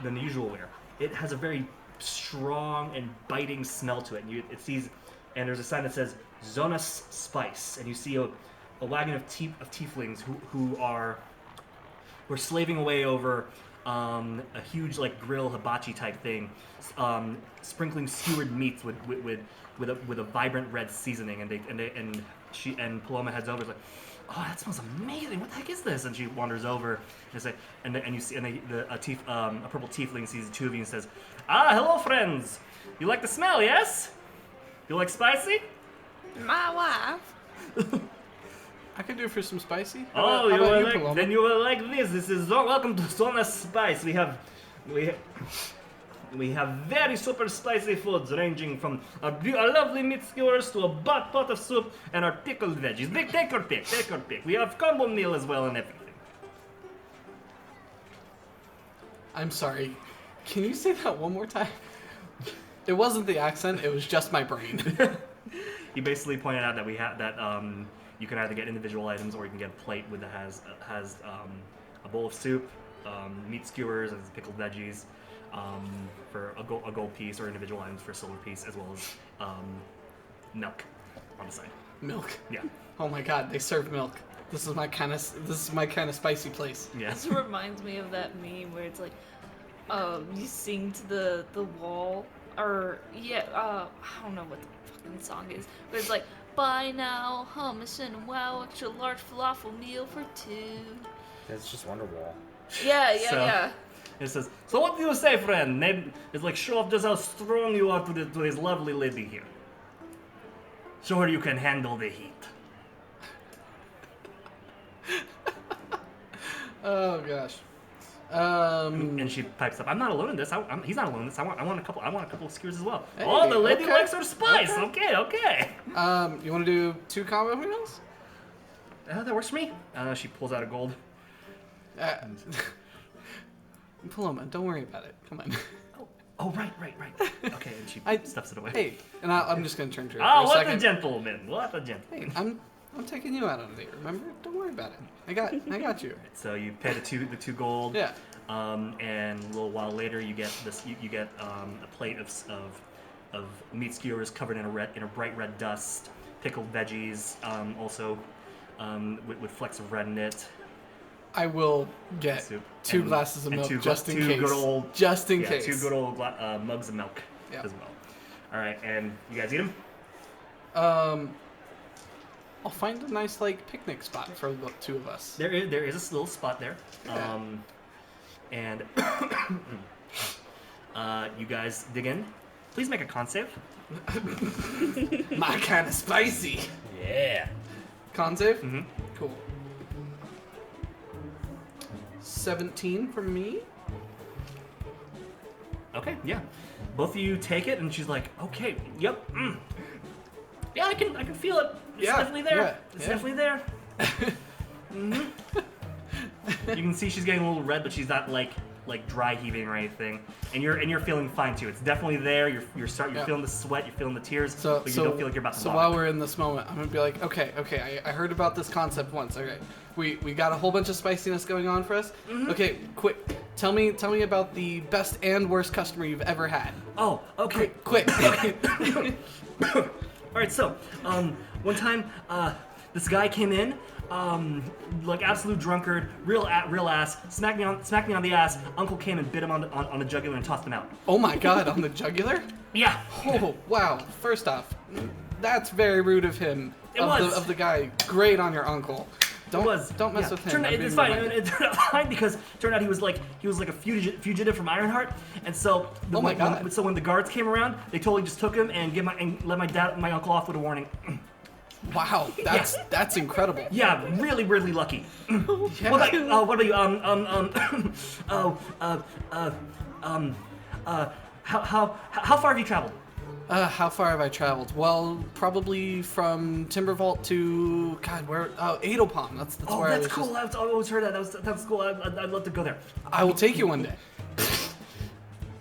than the usual wear. It has a very strong and biting smell to it, and there's a sign that says Zonas Spice, and you see a wagon of tieflings who are slaving away over a huge grill hibachi type thing, sprinkling skewered meats with a vibrant red seasoning, and Paloma heads over, is like, oh, that smells amazing! What the heck is this? And she wanders over and you see, a purple tiefling sees the two of you and says, ah, hello, friends. You like the smell, yes? You like spicy? my wife. I could do for some spicy. Oh, How about you, then you will like this. This is welcome to Zona Spice. We have very super spicy foods ranging from a lovely meat skewers to a pot of soup and our pickled veggies. Take your pick. We have combo meal as well and everything. I'm sorry. Can you say that one more time? It wasn't the accent. It was just my brain. He basically pointed out that we have that you can either get individual items or you can get a plate that has a bowl of soup, meat skewers and pickled veggies for a gold piece, or individual items for a silver piece, as well as milk on the side. Milk. Yeah. Oh my God, they serve milk. This is my kind of spicy place. Yeah. This reminds me of that meme where it's like, you sing to the wall, or I don't know what the fucking song is, but it's like, buy now, hummus and wow, extra large falafel meal for 2. That's just Wonderwall. Yeah. It says, so what do you say, friend? It's like, show off just how strong you are to this lovely lady here. Show her you can handle the heat. Oh gosh. And she pipes up, I'm not alone in this. He's not alone in this. I want a couple of skewers as well. Hey, oh, the lady okay. likes her spice. Okay. You want to do 2 combo meals? That works for me. She pulls out a gold. Paloma, don't worry about it. Come on. Oh, right. Okay, and she stuffs it away. Hey, and I'm just gonna turn to her Ah, for a what second. a gentleman! What a gentleman! Hey, I'm taking you out on a date. Remember? Don't worry about it. I got you. So you pay the two gold. Yeah. And a little while later, you get this. You get a plate of meat skewers covered in a bright red dust, pickled veggies, also with flecks of red in it. I will get Soup. 2 And- glasses of and milk two just in two case. good old Just in yeah, case. 2 good old mugs of milk Yeah. as well. All right, and you guys eat them. I'll find a nice like picnic spot for the 2 of us. There is a little spot there, and you guys dig in. Please make a con save. My kind of spicy. Yeah. Con save? Mm-hmm. Cool. 17 from me. Okay, yeah. Both of you take it, and she's like, "Okay, yep, yeah, I can feel it. It's Yeah, definitely there. yeah, It's yeah. definitely there." You can see she's getting a little red, but she's not like dry heaving or anything. And you're feeling fine too. It's definitely there. You're Yeah. feeling the sweat. You're feeling the tears. So, but you don't feel like you're about to so vomit. while we're in this moment, I'm gonna be like, okay, I heard about this concept once. Okay, we got a whole bunch of spiciness going on for us. Mm-hmm. Okay, quick, tell me about the best and worst customer you've ever had. Oh, okay. Quick. All right, so one time this guy came in, like absolute drunkard, real ass, smacked me on the ass. Uncle came and bit him on the jugular and tossed him out. Oh my God, on the jugular? Yeah. Oh wow. First off, that's very rude of him. It was. Of the guy. Great on your uncle. Don't mess with him. Turned out, I'm it's being fine. reminded. It turned out fine because it turned out he was like a fugitive from Ironheart, and so Oh my God. so when the guards came around, they totally just took him and let my uncle off with a warning. Wow, that's incredible. Yeah, really lucky. Yeah. What about you? How far have you traveled? How far have I traveled? Well, probably from Timber Vault to where? Oh, Adele Palm. That's Oh, where that's I was cool. I've always heard that. That's cool. I'd love to go there. I will take you one day.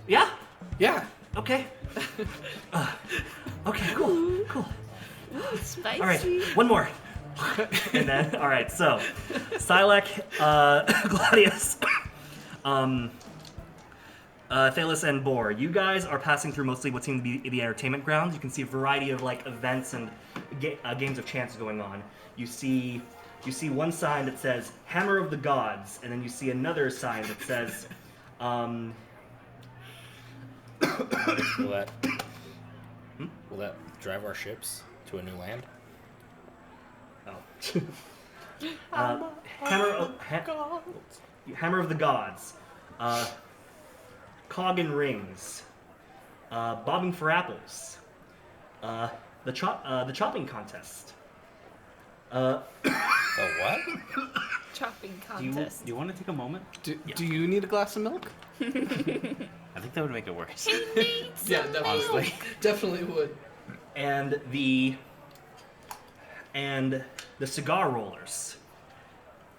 Yeah. Yeah. Okay. Okay. Cool. Spicy. All right. One more. And then, all right. So, Sylack, Gladius, Athelas, and Boar. You guys are passing through mostly what seem to be the entertainment grounds. You can see a variety of like events and games of chance going on. You see one sign that says "Hammer of the Gods," and then you see another sign that says. Will that drive our ships to a new land? Oh. Hammer of the Gods. Cog and Rings. Bobbing for Apples. The chopping contest. The what? Chopping Do contest. you want to take a moment? Do you need a glass of milk? I think that would make it worse. Yeah, definitely. Honestly. Definitely would. And the cigar rollers.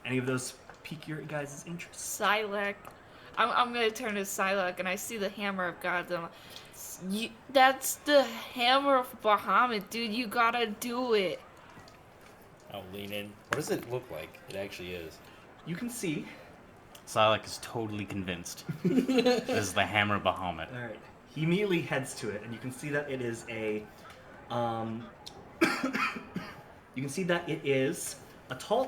Any of those pique your guys' interest? Sylack. I'm gonna turn to Sylack and I see the Hammer of God. And I'm like, that's the Hammer of Bahamut, dude. You gotta do it. I'll lean in. What does it look like? It actually is. You can see. Sylack is totally convinced. This is the Hammer Bahamut. All right. He immediately heads to it, and you can see that it is a. You can see that it is a tall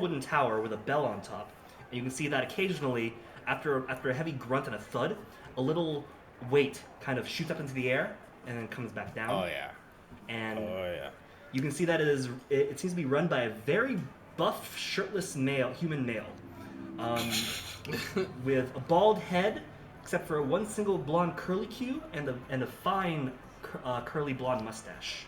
wooden tower with a bell on top, and you can see that occasionally, after a heavy grunt and a thud, a little weight kind of shoots up into the air and then comes back down. Oh yeah. And Oh yeah. you can see that it seems to be run by a very buff, shirtless human male, with a bald head, except for one single blonde curlicue and a fine curly blonde mustache.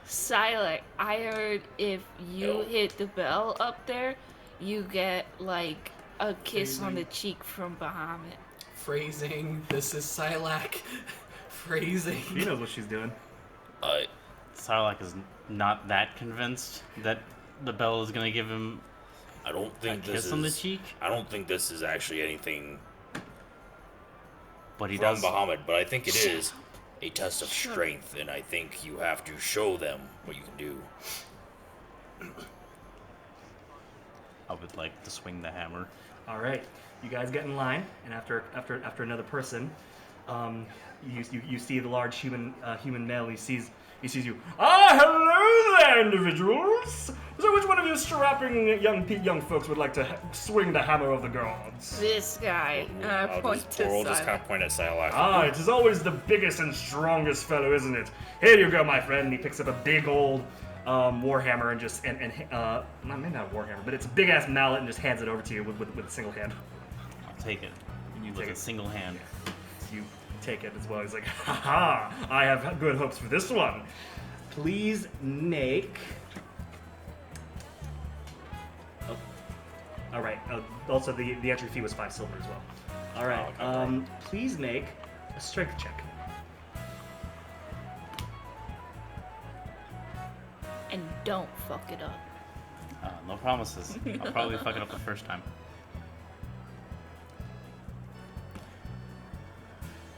Sylack, I heard if you hit the bell up there, you get like a kiss on the cheek from Bahamut. Phrasing. This is Sylack. Phrasing. She knows what she's doing. Sylack is not that convinced that the bell is gonna give him I don't a think this kiss is. on the cheek, I don't think this is actually anything but he from does. Bahamut, but I think it is a test of strength, and I think you have to show them what you can do. I would like to swing the hammer. All right, you guys get in line, and after another person, you see the large human male. He sees you. Ah, hello there, individuals. So which one of you strapping young folks would like to swing the hammer of the gods? This guy. And I point to We'll just kind Sylack. of point at Sylack. Ah, it is always the biggest and strongest fellow, isn't it? Here you go, my friend. And he picks up a big old warhammer and just maybe not a warhammer, but it's a big ass mallet and just hands it over to you with a single hand. I'll take it. You With take a it. single hand. You take it as well. He's like, haha, I have good hopes for this one. Please make. Oh. All right. Also, the entry fee was 5 silver as well. All right. Oh, okay, Please make a strength check. And don't fuck it up. No promises. I'll probably fuck it up the first time.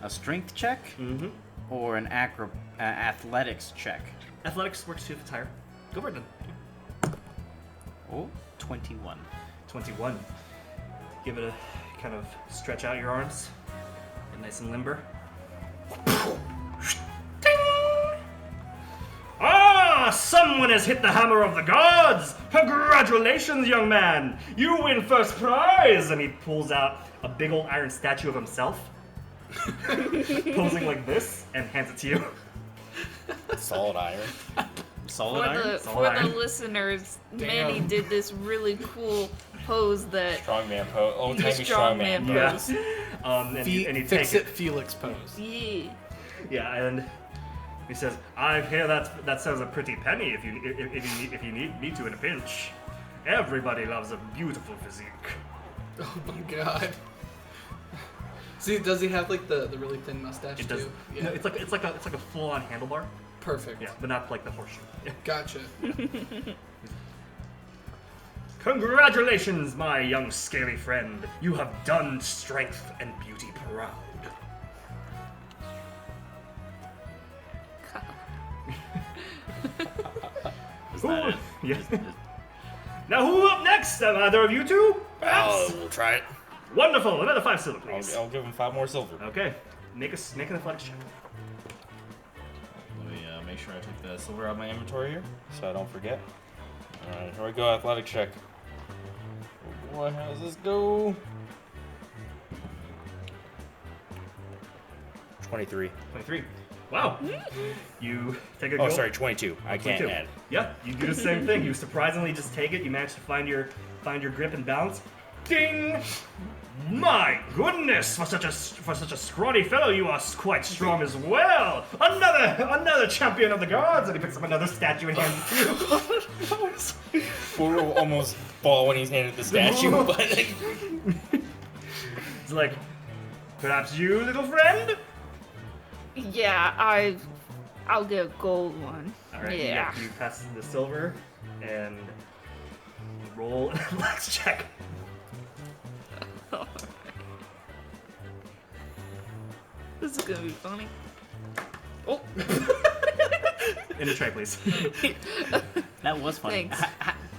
A strength check Mm-hmm. or an athletics check? Athletics works too if it's higher. Go for it then. Oh, 21. 21. Give it a kind of stretch out your arms. Get nice and limber. Ah, someone has hit the hammer of the gods! Congratulations, young man! You win first prize! And he pulls out a big old iron statue of himself, posing like this, and hands it to you. Solid iron. Solid iron? For iron. the listeners, Damn. Manny did this really cool pose that Strongman pose. Old the timey strongman strongman. pose. And you take Fix it. it Felix pose. Yeah. Yeah, and he says, "I hear that sells a pretty penny if you need me to in a pinch. Everybody loves a beautiful physique." Oh my god. See, does he have like the really thin mustache It does. too? No, it's like a full-on handlebar. Perfect. Yeah, but not like the horseshoe. Yeah. Gotcha. Congratulations, my young scaly friend. You have done strength and beauty proud. Is that it? Yes. Now who up next? Either of you two? Perhaps? We'll try it. Wonderful. Another 5 silver, please. I'll give him 5 more silver. Okay. Make an athletics check. Let me make sure I take the silver out of my inventory here, so I don't forget. Alright, here we go, athletic check. Oh boy, how does this go? 23. 23. Wow. You take a Oh, go. sorry, 22. I can't 22. add. Yeah, you do the same thing. You surprisingly just take it. You manage to find your grip and balance. Ding! My goodness! For such a scrawny fellow, you are quite strong as well. Another champion of the gods. And he picks up another statue and hands it to you. We'll almost fall when he's handed the statue, but It's like, perhaps you, little friend. Yeah, I'll get a gold one. All right. Yeah. You pass the silver and roll an athletics check. This is gonna be funny. Oh, In a tray, please. That was funny.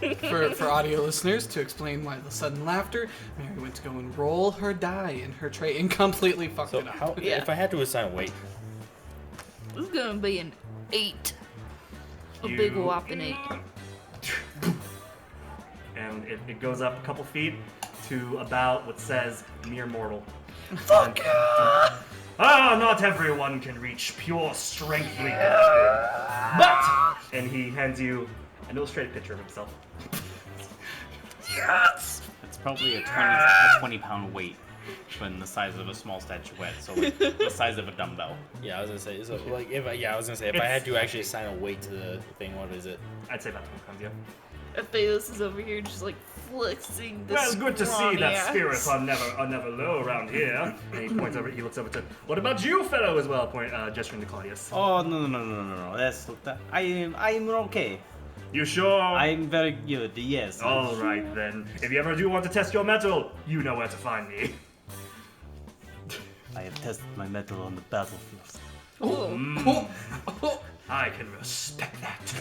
thanks. For audio listeners, to explain why the sudden laughter, Mary went to go and roll her die in her tray and completely fucked so it up. how, Yeah. if I had to assign weight, This is gonna be an 8. A You- big whopping 8. And it goes up a couple feet to about what says mere mortal. Fuck yeah! Ah, not everyone can reach pure strength. But, and he hands you an illustrated picture of himself. Yes! It's probably a 20-pound weight when the size of a small statuette, so like the size of a dumbbell. yeah, I was gonna say, so like if I had to actually assign a weight to the thing, what is it? I'd say about 20 pounds, yeah. Athelas is over here just like flexing the Well, good to see that ass. spirits are never low around here. And he points over. He looks over to. What about you, fellow, as well? Gesturing to Claudius. Oh no! I am okay. You sure? I'm very good. Yes. All right then. If you ever do want to test your metal, you know where to find me. I have tested my metal on the battlefield. Oh, I can respect that.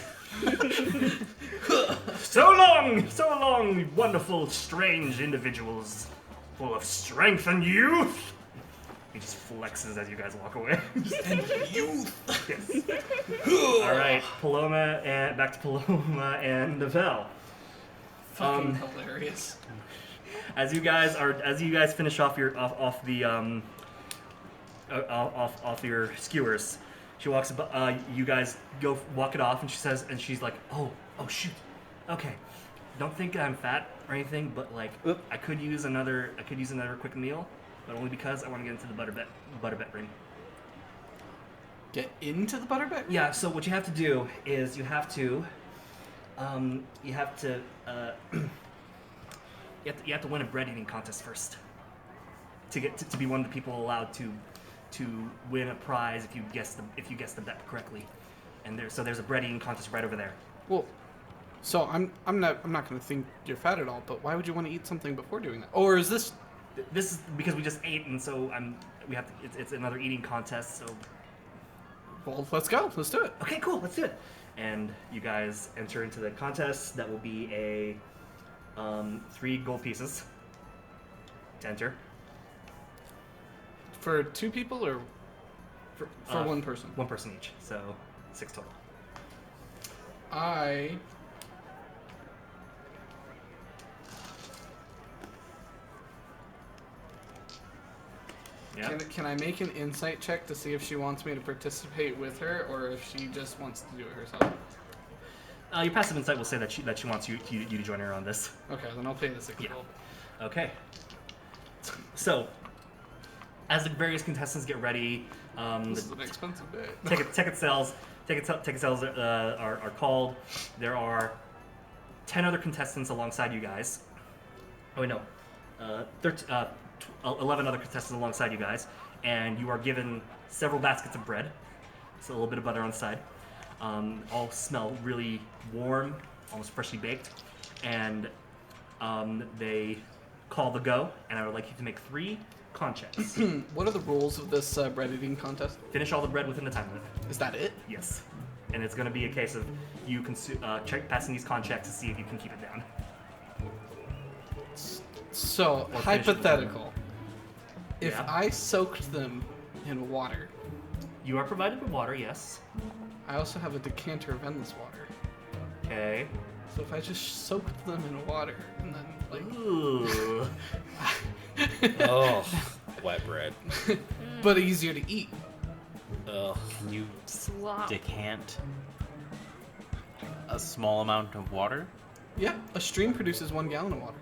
So long, wonderful, strange individuals, full of strength and youth. He just flexes as you guys walk away. And youth. Yes. All right, back to Paloma and Novell. Fucking hilarious. As you guys finish off your off your skewers, she walks. You guys go walk it off, and she's like, oh shoot, okay. Don't think I'm fat or anything, but like I could use another quick meal, but only because I want to get into the butter bedroom. Get into the butter bed? Yeah. So what you have to do is you have to win a bread eating contest first to get to be one of the people allowed to win a prize if you guess the bet correctly. And there's a bread eating contest right over there. Well, so I'm not going to think you're fat at all, but why would you want to eat something before doing that? Or is this? This is because we just ate, and so we have to. It's another eating contest. So. Well, let's go. Let's do it. Okay, cool. Let's do it. And you guys enter into the contest. That will be a 3 gold pieces to enter. For 2 people or for 1 person? 1 person each. So 6 total. Yeah. Can I make an insight check to see if she wants me to participate with her or if she just wants to do it herself? Your passive insight will say that she wants you to join her on this. Okay, then I'll pay the 6 gold. Okay. So, as the various contestants get ready, This is an expensive day. ticket sales are called. There are 10 other contestants alongside you guys. Oh wait, no, 11 other contestants alongside you guys, and you are given several baskets of bread. So a little bit of butter on the side. All smell really warm, almost freshly baked, and they call the go. And I would like you to make 3 con checks. What are the rules of this bread eating contest? Finish all the bread within the time limit. Is that it? Yes. And it's going to be a case of you passing these con checks to see if you can keep it down. So, Or finish hypothetical. If Yeah. I soaked them in water, You are provided with water, yes. I also have a decanter of endless water. Okay. So if I just soaked them in water and then like, Ooh. Oh, wet bread. but easier to eat. Ugh. Can you Slop. decant a small amount of water? Yeah, a stream produces 1 gallon of water.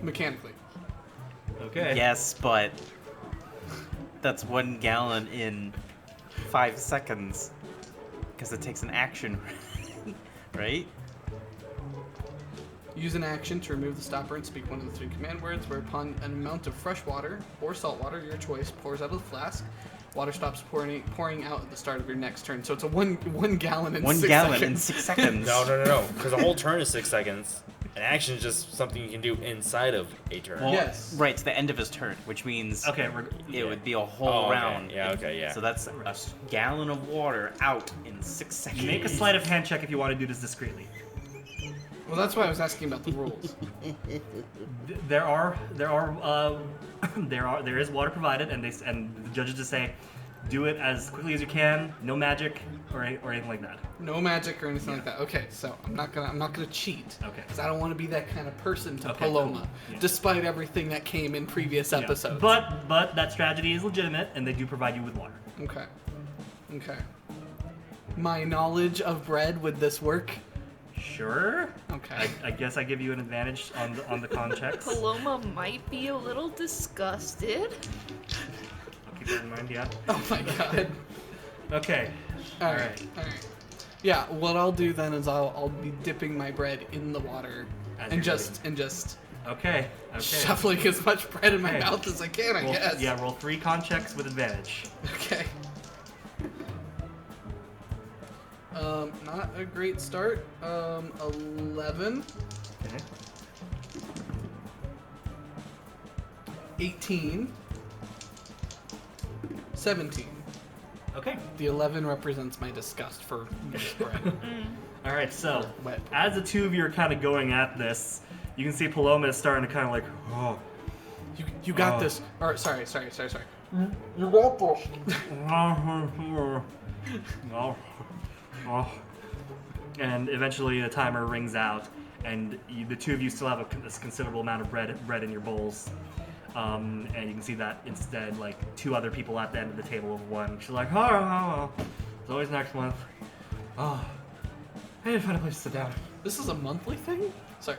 Mechanically. Okay. Yes, but that's 1 gallon in 5 seconds because it takes an action, right? Use an action to remove the stopper and speak one of the 3 command words, whereupon an amount of fresh water or salt water, your choice, pours out of the flask. Water stops pouring out at the start of your next turn. So it's a one gallon in 1 6 gallon seconds. in 6 seconds. No. Because a whole turn is 6 seconds. An action is just something you can do inside of a turn. Well, Yes. Right, it's the end of his turn, which means Okay. it would be a whole Oh, okay. round. Yeah. So that's a gallon of water out in 6 seconds. Make a sleight of hand check if you want to do this discreetly. Well, that's why I was asking about the rules. There is water provided, and the judges just say, do it as quickly as you can. No magic or anything like that. No magic or anything like that. Okay, so I'm not gonna cheat. Okay. Because I don't want to be that kind of person to Okay, Paloma, cool. Yeah. despite everything that came in previous Yeah. episodes. But that strategy is legitimate, and they do provide you with water. Okay. My knowledge of bread, would this work? Sure. Okay. I guess I give you an advantage on the con checks. Paloma might be a little disgusted. I'll keep that in mind. Yeah. Oh my god. Okay. All right. Yeah, what I'll do then is I'll be dipping my bread in the water As and you're just Okay. shuffling as much bread in my Okay. mouth as I can, I guess. Yeah. Roll 3 con checks with advantage. Okay. Not a great start. 11, Okay. 18, 17. Okay. The 11 represents my disgust for this bread. All right. So, Wet. as the 2 of you are kind of going at this, you can see Paloma is starting to kind of like, oh. You got this. Or sorry. You got this. and eventually the timer rings out, and the two of you still have a considerable amount of bread in your bowls. And you can see that instead, like, two other people at the end of the table of one. She's like, oh, it's always next month. Oh, I need to find a place to sit down. This is a monthly thing? Sorry.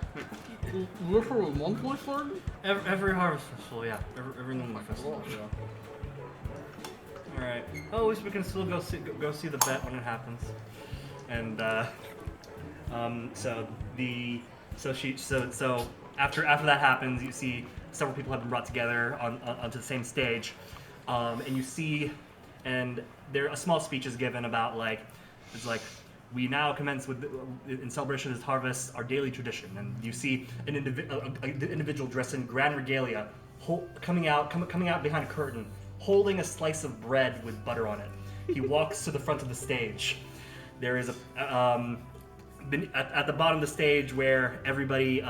We're for a monthly thing? Every harvest festival, yeah. Every monthly festival, yeah. All right. Oh, at least we can still go see the bet when it happens. And so after that happens, you see several people have been brought together onto the same stage, and you see, and there a small speech is given about it's like. We now commence with, in celebration of this harvest, our daily tradition. And you see an individual dressed in grand regalia coming out behind a curtain, holding a slice of bread with butter on it. He walks to the front of the stage. There is at the bottom of the stage where everybody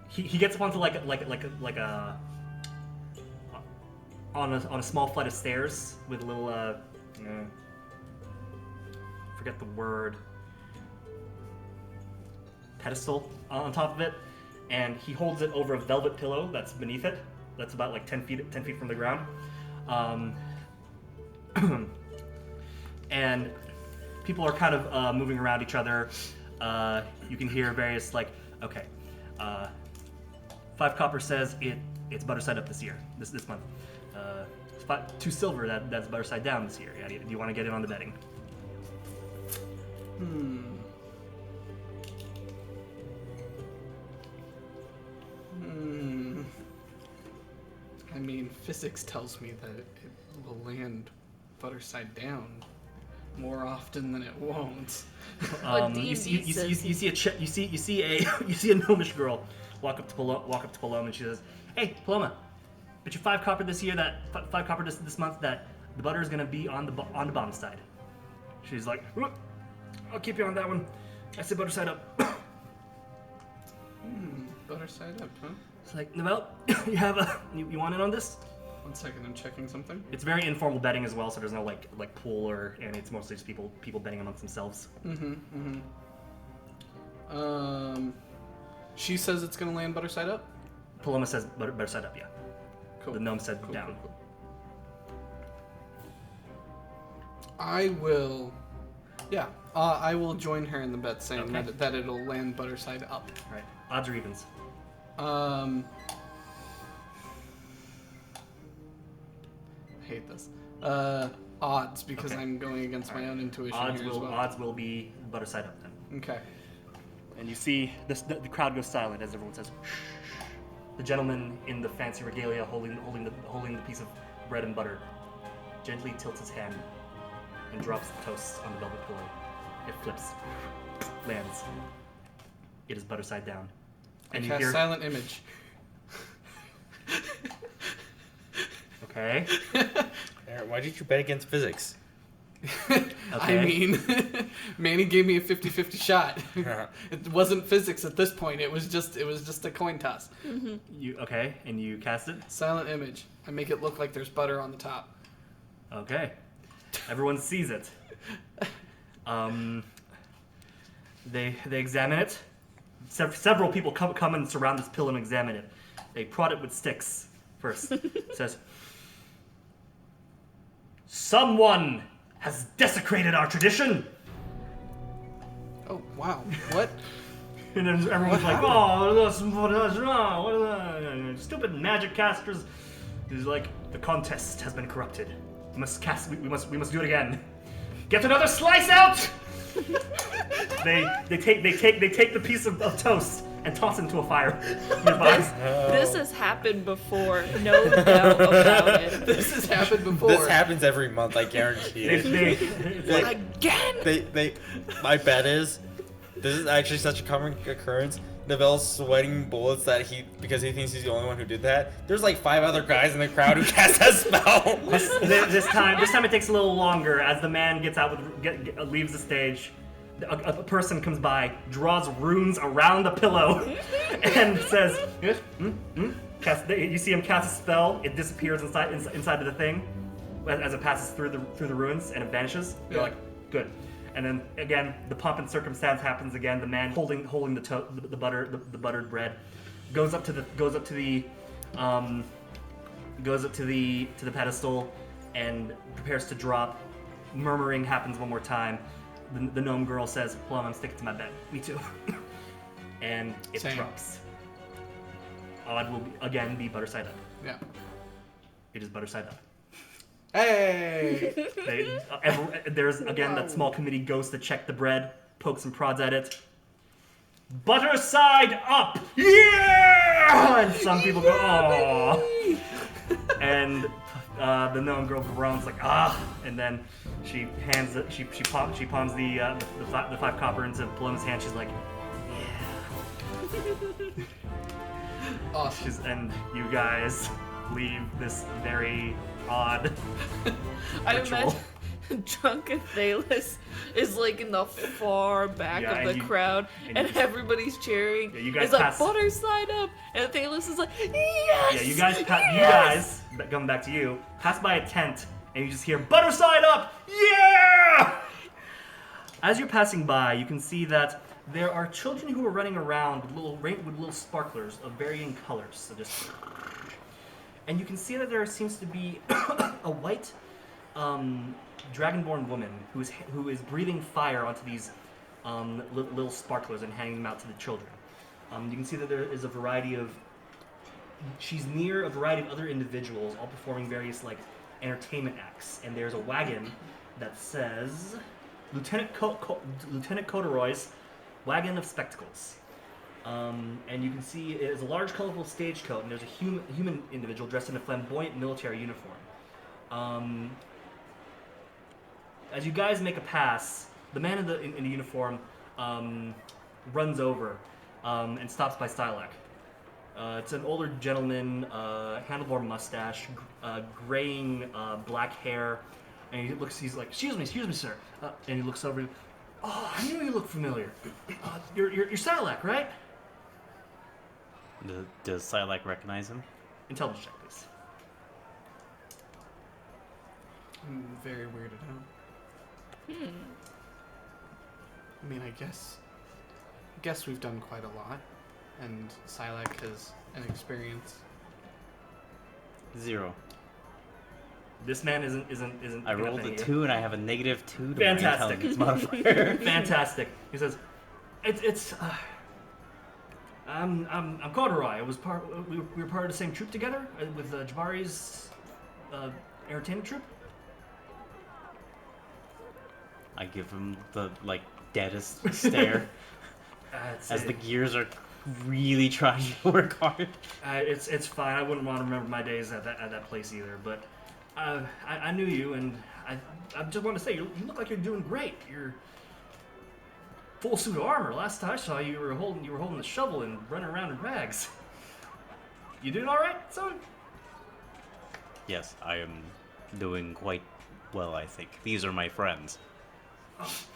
he gets up onto on a small flight of stairs with a little forget the word, pedestal on top of it, and he holds it over a velvet pillow that's beneath it. That's about like 10 feet from the ground, and people are kind of moving around each other. You can hear various okay, 5 copper says it's butter side up this month. 2 silver that's butter side down this year. Yeah, do you want to get in on the betting? I mean, physics tells me that it will land butter side down more often than it won't. You see a gnomish girl walk up to Paloma, and she says, "Hey, Paloma, bet you 5 copper this year that 5 copper this month that the butter is gonna be on the bottom side." She's like, "I'll keep you on that one. I said butter side up." Butter side up, huh? It's like, Noel, you want in on this? 1 second, I'm checking something. It's very informal betting as well, so there's no like pool and it's mostly just people betting amongst themselves. She says it's gonna land butter side up? Paloma says butter side up, yeah. Cool. The gnome said down. Cool. I will join her in the bet saying Okay. that it'll land butter side up. Right. Odds or evens? I hate this. Odds, because Okay. I'm going against my own intuition Odds here as well. Odds will be butter side up then. Okay. And you see the crowd goes silent as everyone says, "Shh." The gentleman in the fancy regalia holding the piece of bread and butter gently tilts his hand and drops the toast on the velvet pillow. It flips, lands. It is butter side down. And I you cast hear, silent image. okay. Aaron, why did you bet against physics? I mean, Manny gave me a 50-50 shot. It wasn't physics at this point. It was just a coin toss. And you cast it? Silent image. I make it look like there's butter on the top. Okay. Everyone sees it. They examine it. Several people come and surround this pillow and examine it. They prod it with sticks first. It says, "Someone has desecrated our tradition." Oh, wow. What? And then everyone's like, "Oh, that's what is that? Stupid magic casters." He's like, "The contest has been corrupted. We must do it again. Get another slice out." They take the piece of toast and toss it into a fire nearby. This has happened before, no doubt about it. This has happened before. This happens every month, I guarantee it. Again? My bet is, this is actually such a common occurrence. Neville's sweating bullets because he thinks he's the only one who did that. There's like 5 other guys in the crowd who cast that spell. This time it takes a little longer as the man gets out leaves the stage. A person comes by, draws runes around the pillow, and says, You see him cast a spell. It disappears inside of the thing as it passes through the runes and it vanishes. You're like, good. And then again, the pomp and circumstance happens again. The man holding the buttered bread goes up to the pedestal and prepares to drop. Murmuring happens one more time. The gnome girl says, "Plum, I'm sticking to my bed." Me too. And it Same. drops. Odd will again be butter side up. Yeah. It is butter side up. Hey! There's again that small committee goes to check the bread, pokes and prods at it. Butter side up! Yeah! And some people go, "Aww." And the gnome girl groans like, "Ah!" And then she hands it. She palms the 5 copper into Plum's hand. She's like, "Yeah." Awesome. And you guys leave this very odd I ritual. imagine drunk Athelas is like in the far back Yeah, of and the crowd, and you- everybody's cheering. Yeah, you guys it's like pass- butter side up, and Athelas is like, yes. Yeah, you guys, coming back to you, pass by a tent, and you just hear, "Butter side up! Yeah!" As you're passing by, you can see that there are children who are running around with little sparklers of varying colors. So just, and you can see that there seems to be a white Dragonborn woman who is breathing fire onto these little sparklers and handing them out to the children. You can see that there is a variety of. She's near a variety of other individuals, all performing various like entertainment acts. And there's a wagon that says Lieutenant Corduroy's Wagon of Spectacles. And you can see it is a large, colorful stagecoat, and there's a human individual dressed in a flamboyant military uniform. As you guys make a pass, the man in the uniform runs over and stops by Sylack. It's an older gentleman, handlebar mustache, graying black hair, and he's like, "Excuse me, sir." And he looks over. "Oh, I knew you looked familiar. You're Sylack, right?" Does Sylack recognize him? Intelligence check, please. I'm very weirded out. I mean, I guess we've done quite a lot, and Sylack has an experience. 0. This man isn't. I picking up rolled any a of you. 2 and I have a -2 to my Fantastic. intelligence modifier. Fantastic. He says, "It's. I'm Corduroy. We were part of the same troop together with Jabari's entertainment troupe." I give him the deadest stare as the gears are really trying to work hard. It's fine. I wouldn't want to remember my days at that place either. But I knew you, and I just want to say you look like you're doing great. You're full suit of armor. Last time I saw you, you were holding the shovel and running around in rags. You doing all right, son? Yes, I am doing quite well, I think. These are my friends.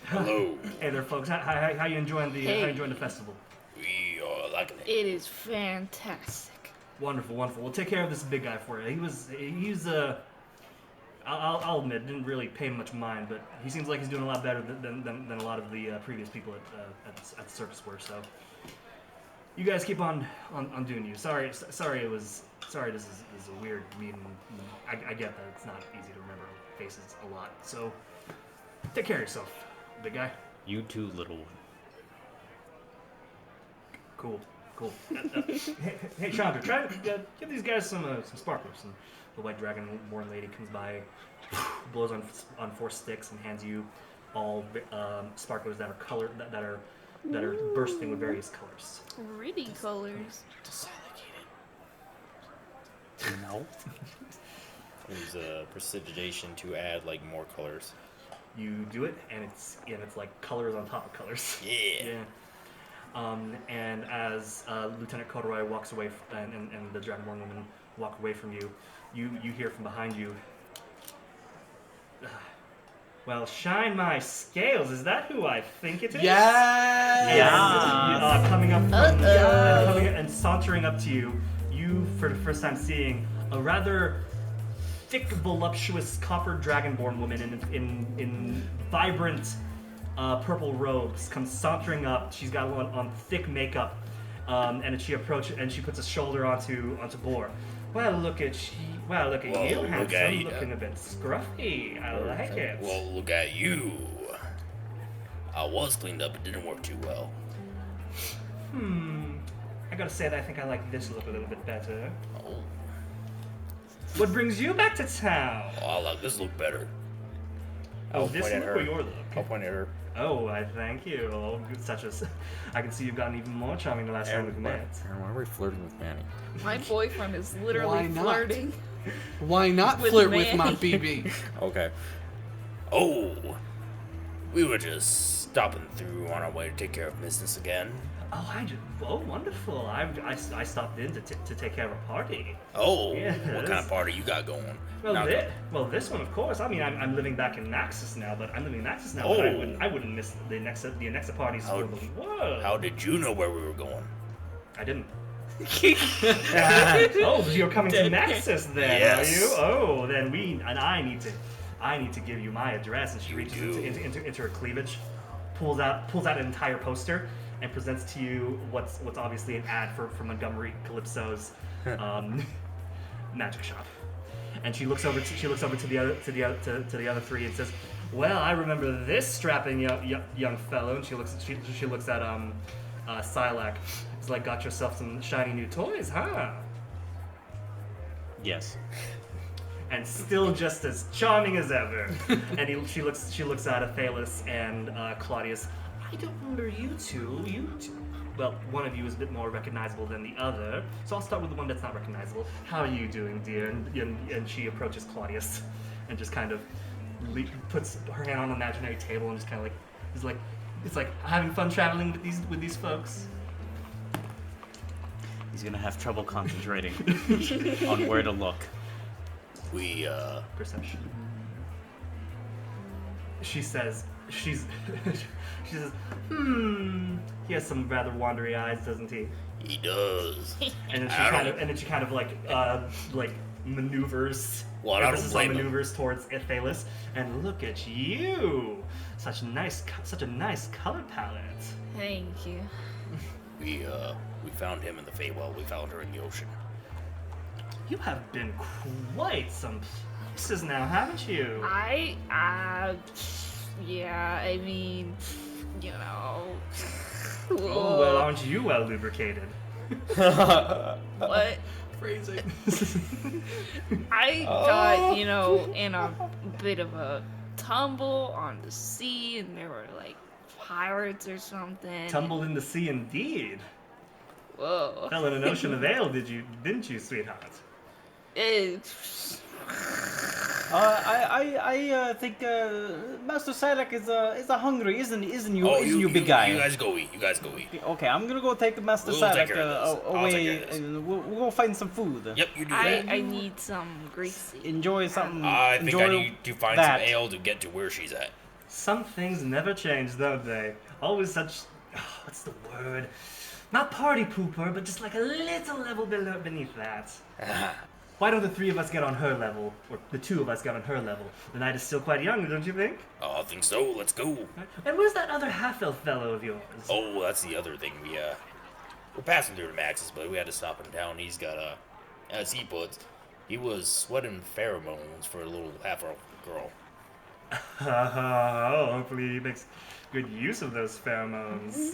Hello. Hey there, folks. How you enjoying the Hey. how you enjoying the festival? We are liking it. It is fantastic. Wonderful. We'll take care of this big guy for you. He's I'll admit, didn't really pay him much mind, but he seems like he's doing a lot better than a lot of the previous people at the circus were. So you guys keep on doing you. Sorry. This is a weird meeting. I get that it's not easy to remember faces a lot. So take care of yourself, big guy. You too, little one. Cool. Hey, Chandra, try to give these guys some sparklers. And the white dragonborn lady comes by, blows on 4 sticks, and hands you all sparklers that are bursting with various colors. Pretty colors. Does Sylack eat it? No. Use prestidigitation to add more colors. You do it, and it's like colors on top of colors. Yeah. And as Lieutenant Corduroy walks away and the Dragonborn woman walk away from you, you hear from behind you. Well, shine my scales. Is that who I think it is? Yes! Yeah. Coming up Uh-oh. and sauntering up to you, for the first time seeing a rather thick, voluptuous copper dragonborn woman in vibrant purple robes, comes sauntering up. She's got on thick makeup, and she approaches and she puts a shoulder onto Boar. Well, look at Whoa, you, look handsome, at you. looking a bit scruffy. I like it. Well, look at you. I was cleaned up, it didn't work too well. I gotta say that I think I like this look a little bit better. Oh, What brings you back to town? I like this look better. Oh, I'll this point at look her. or your look? I'll point at her. Oh, I thank you. Oh, I can see you've gotten even more charming the last time we've met. Aaron, why are we flirting with Manny? My boyfriend is Why literally not? flirting. Why not With flirt with my Manny. BB? Okay. Oh, we were just stopping through on our way to take care of business again. Oh, wonderful. I stopped in to take care of a party. Oh, Yes. what kind of party you got going? Well, Now- this one, of course. I mean, I'm living back in Naxos now, but I'm living in Naxos now. Oh. But I wouldn't miss the Onexa parties for the world. How did you know where we were going? I didn't. Oh, you're coming to Dead Naxos then, Yes. are you? Oh, then I need to give you my address. And she reaches do. into her cleavage, pulls out an entire poster, and presents to you what's obviously an ad for Montgomery Calypso's magic shop. And she looks over to the other three and says, "Well, I remember this strapping young fellow." And she looks at Sylack. It's like, got yourself some shiny new toys, huh? Yes. And still just as charming as ever. And she looks at Athelas and Claudius. I don't remember you two. Well, one of you is a bit more recognizable than the other, so I'll start with the one that's not recognizable. How are you doing, dear? And she approaches Claudius, and just kind of puts her hand on an imaginary table and just kind of it's like having fun traveling with these folks. He's gonna have trouble concentrating on where to look. We, Perception. She says, she says, he has some rather wandery eyes, doesn't he? he does. And then she kind of like maneuvers. Well, I don't emphasis on blame him. maneuvers towards Athelas. And look at you, such a nice color palette. Thank you. We found him in the Feywild. We found her in the ocean. You have been quite some places now, haven't you? Yeah, I mean, you know. Oh, well, aren't you well lubricated? What? Phrasing. I got, in a bit of a tumble on the sea, and there were like pirates or something. Tumbled in the sea, indeed. Whoa. Fell in an ocean of ale, didn't you, sweetheart? I think Master Sylack is a hungry, isn't you? Oh, isn't you, big guy? You guys go eat. Okay, I'm gonna go take Master We'll take Sylack care of this. I'll take away, care of this. and we'll go find some food. Yep, you do that. I need some greasy. Enjoy something. I think enjoy I need to find that. some ale to get to where she's at. Some things never change, don't they? Always such, what's the word? Not party pooper, but just like a little level beneath that. Why don't the three of us get on her level, or the two of us get on her level? The night is still quite young, don't you think? Oh, I think so. Let's go. And where's that other half-elf fellow of yours? Oh, that's the other thing. We're passing through to Max's, but we had to stop in town. He's got as he puts, he was sweating pheromones for a little half-elf girl. Oh, hopefully he makes good use of those pheromones.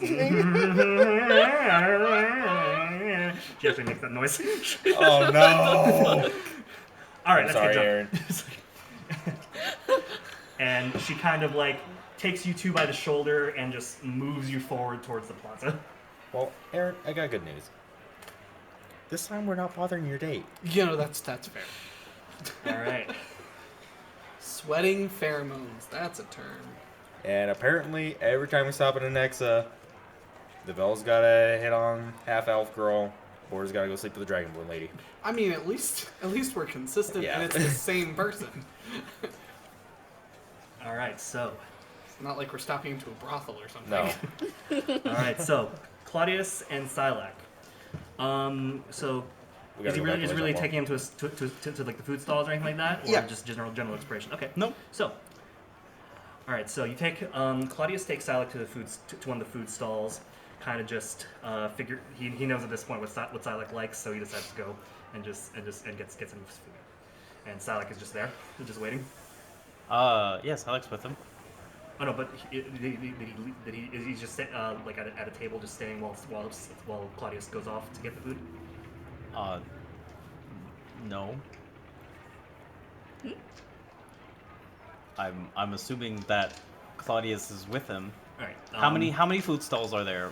She actually makes that noise. Oh no! All right, I'm let's sorry, get Aaron. And she kind of like takes you two by the shoulder and just moves you forward towards the plaza. Well, Aaron, I got good news. This time we're not bothering your date. That's fair. All right. Sweating pheromones. That's a term. And apparently, every time we stop at Onexa, the Vel's gotta hit on half-elf girl, Boar's gotta go sleep with the Dragonborn lady. I mean, at least we're consistent, Yeah. and it's the same person. All right. So. It's not like we're stopping into a brothel or something. No. All right. So Claudius and Sylack. So. We Is gotta he go really, back is to he really Lazarvosk. taking him to like the food stalls or anything like that, or Yeah. just general exploration? Okay. Nope. So, All right, so you take Claudius takes Sylack to the to one of the food stalls. Kind of just figure he knows at this point what Sylack likes, so he decides to go and gets him his food. And Sylack is just there, just waiting. Yes, Sylack's with him. Oh no, but he's just like at a table, just staying while Claudius goes off to get the food. No. I'm assuming that Claudius is with him. All right. How many food stalls are there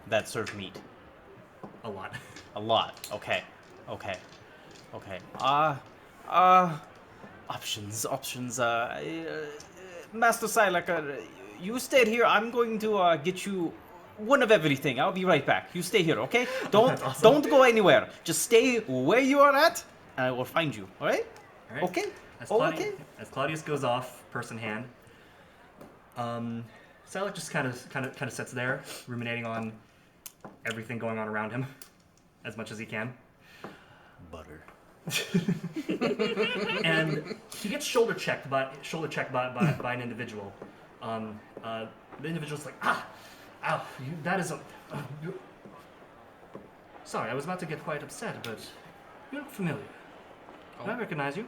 that serve meat? A lot. A lot. Okay. Options. Master Sylack, you stayed here. I'm going to get you one of everything. I'll be right back. You stay here, okay? Don't go anywhere. Just stay where you are at, and I will find you. All right? All right. Okay. Okay. As Claudius goes off, purse in hand, Sylack just kind of sits there, ruminating on everything going on around him, as much as he can. Butter. And he gets shoulder checked by an individual. The individual's like, ow, that is a. Sorry, I was about to get quite upset, but you look familiar. Do I recognize you?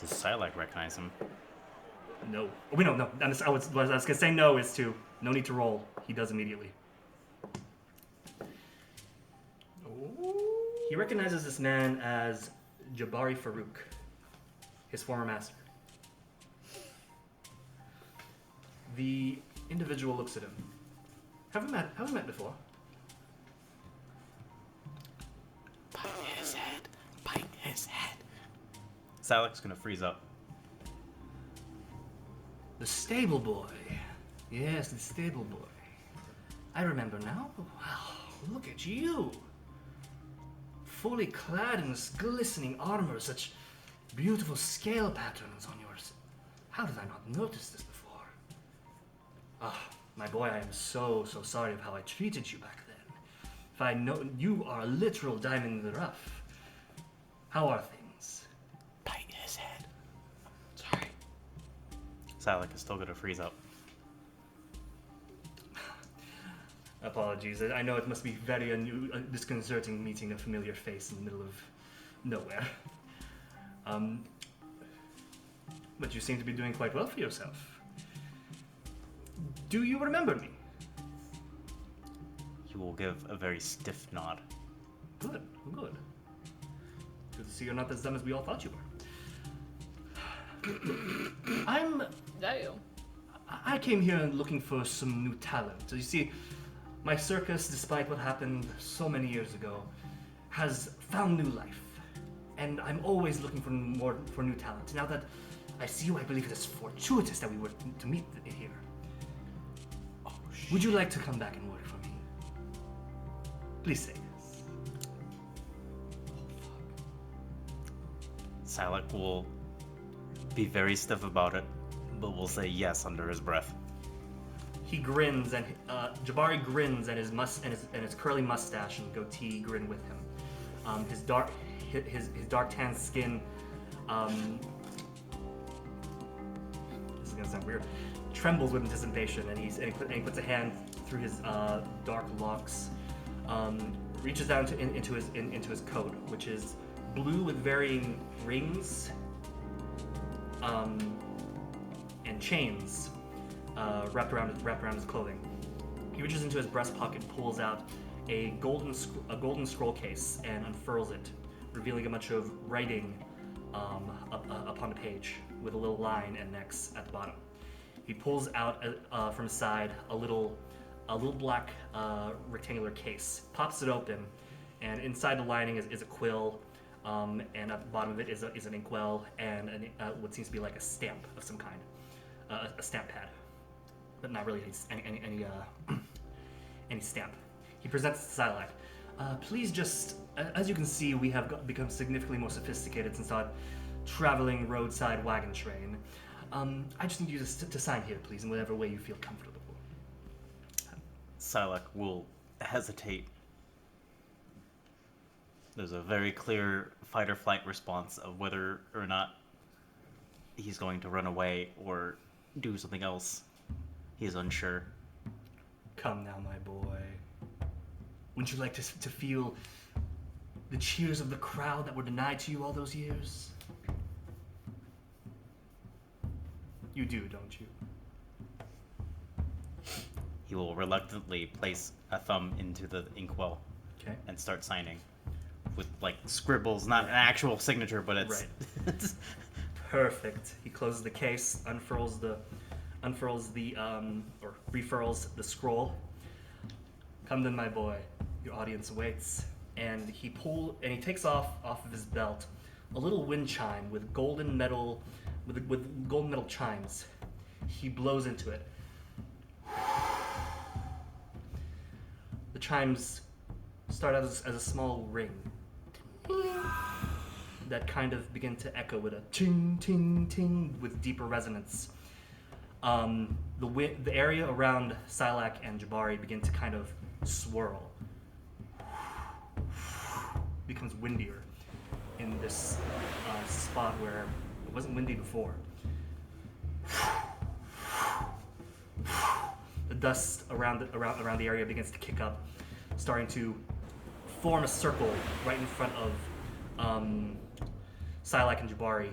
Does Sylack recognize him? No. No. I was gonna say no is to no need to roll. He does immediately. He recognizes this man as Jabari Farouk, his former master. The individual looks at him. Have we met before? Bite his head. Sylack's gonna freeze up. The stable boy. Yes, the stable boy. I remember now. Wow, look at you. Fully clad in this glistening armor, such beautiful scale patterns on yours. How did I not notice this before? My boy, I am so sorry of how I treated you back then. If I know you are a literal diamond in the rough. How are things? Bite his head. Sorry. Sylack is still gonna freeze up. Apologies. I know it must be very disconcerting meeting a familiar face in the middle of nowhere. But you seem to be doing quite well for yourself. Do you remember me? He will give a very stiff nod. Good. Good to see you're not as dumb as we all thought you were. I came here looking for some new talent. You see, my circus, despite what happened so many years ago, has found new life. And I'm always looking for new talent. Now that I see you, I believe it is fortuitous that we were to meet here. Oh, shit. Would you like to come back and work for me? Please say yes. Sylack will be very stiff about it, but will say yes under his breath. He grins, and Jabari grins, and his curly mustache and goatee grin with him. His dark tan skin. This is gonna sound weird. Trembles with anticipation, and he puts a hand through his dark locks. Reaches down into his coat, which is blue with varying rings. And chains. Wrapped around his clothing. He reaches into his breast pocket, pulls out a golden scroll case, and unfurls it, revealing a bunch of writing upon the page with a little line and X at the bottom. He pulls out from his side a little black rectangular case, pops it open, and inside the lining is a quill, and at the bottom of it is an inkwell and what seems to be like a stamp of some kind, a stamp pad. But not really any stamp. He presents it to Sylack. Please just, as you can see, we have become significantly more sophisticated since our traveling roadside wagon train. I just need you to sign here, please, in whatever way you feel comfortable. Sylack will hesitate. There's a very clear fight or flight response of whether or not he's going to run away or do something else. He is unsure. Come now, my boy. Wouldn't you like to feel the cheers of the crowd that were denied to you all those years? You do, don't you? He will reluctantly place a thumb into the inkwell Okay. and start signing with like scribbles, not an actual signature, but it's Right. Perfect. He closes the case, unfurls the or refurls the scroll. Come then, my boy. Your audience waits. And he takes off of his belt a little wind chime with golden metal chimes. He blows into it. The chimes start out as a small ring that kind of begin to echo with a ting, ting, ting with deeper resonance. The area around Sylack and Jabari begin to kind of swirl. Becomes windier in this spot where it wasn't windy before. The dust around the area begins to kick up, starting to form a circle right in front of Sylack and Jabari.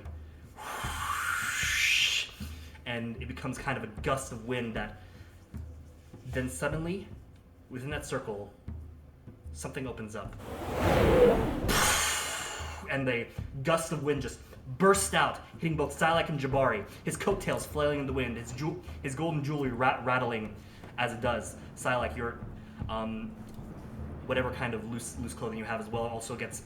And it becomes kind of a gust of wind that then suddenly, within that circle, something opens up. And the gust of wind just burst out, hitting both Sylack and Jabari, his coattails flailing in the wind, his golden jewelry rattling as it does. Sylack, your whatever kind of loose clothing you have as well also gets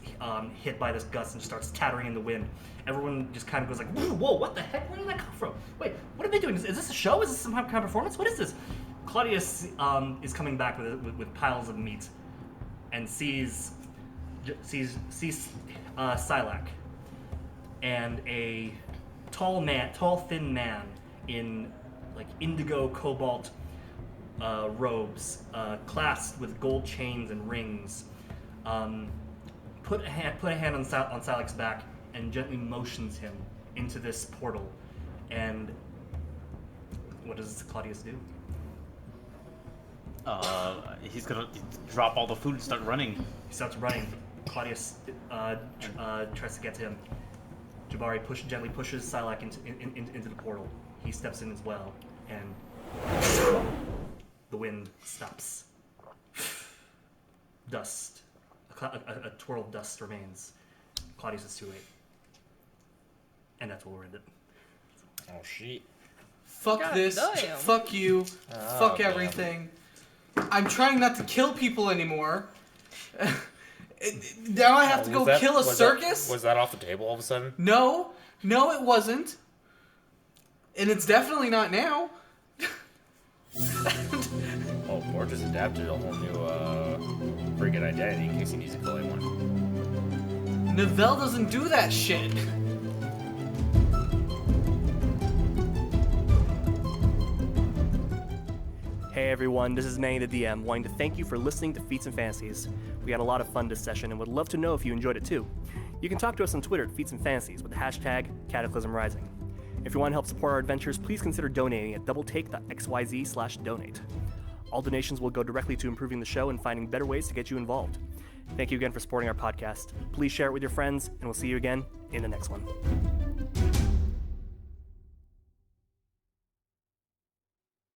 hit by this gust and starts tattering in the wind. Everyone just kind of goes like, whoa, what the heck? Where did that come from? Wait, what are they doing? Is this a show? Is this some kind of performance? What is this? Claudius is coming back with piles of meat and sees Sylack and a tall, thin man in like indigo cobalt robes, clasped with gold chains and rings, put a hand on Sylack's back and gently motions him into this portal. And what does Claudius do? He's gonna drop all the food and start running. He starts running. Claudius tries to get to him. Jabari gently pushes Sylack into the portal. He steps in as well, and the wind stops. Dust. A twirl of dust remains. Claudius is too late. And that's where we'll end it. Oh, shit. Fuck God this. damn. Fuck you. Fuck damn. everything. I'm trying not to kill people anymore. Now I have to go kill a circus? Was that off the table all of a sudden? No, it wasn't. And it's definitely not now. Oh, Bor just adapted a whole new freaking identity in case he needs to kill anyone. Novell doesn't do that shit. Hey everyone, this is Manny the DM, wanting to thank you for listening to Feats and Fantasies. We had a lot of fun this session and would love to know if you enjoyed it too. You can talk to us on Twitter at Feats and Fantasies with the hashtag Cataclysm Rising. If you want to help support our adventures, please consider donating at doubletake.xyz/donate. All donations will go directly to improving the show and finding better ways to get you involved. Thank you again for supporting our podcast. Please share it with your friends, and we'll see you again in the next one.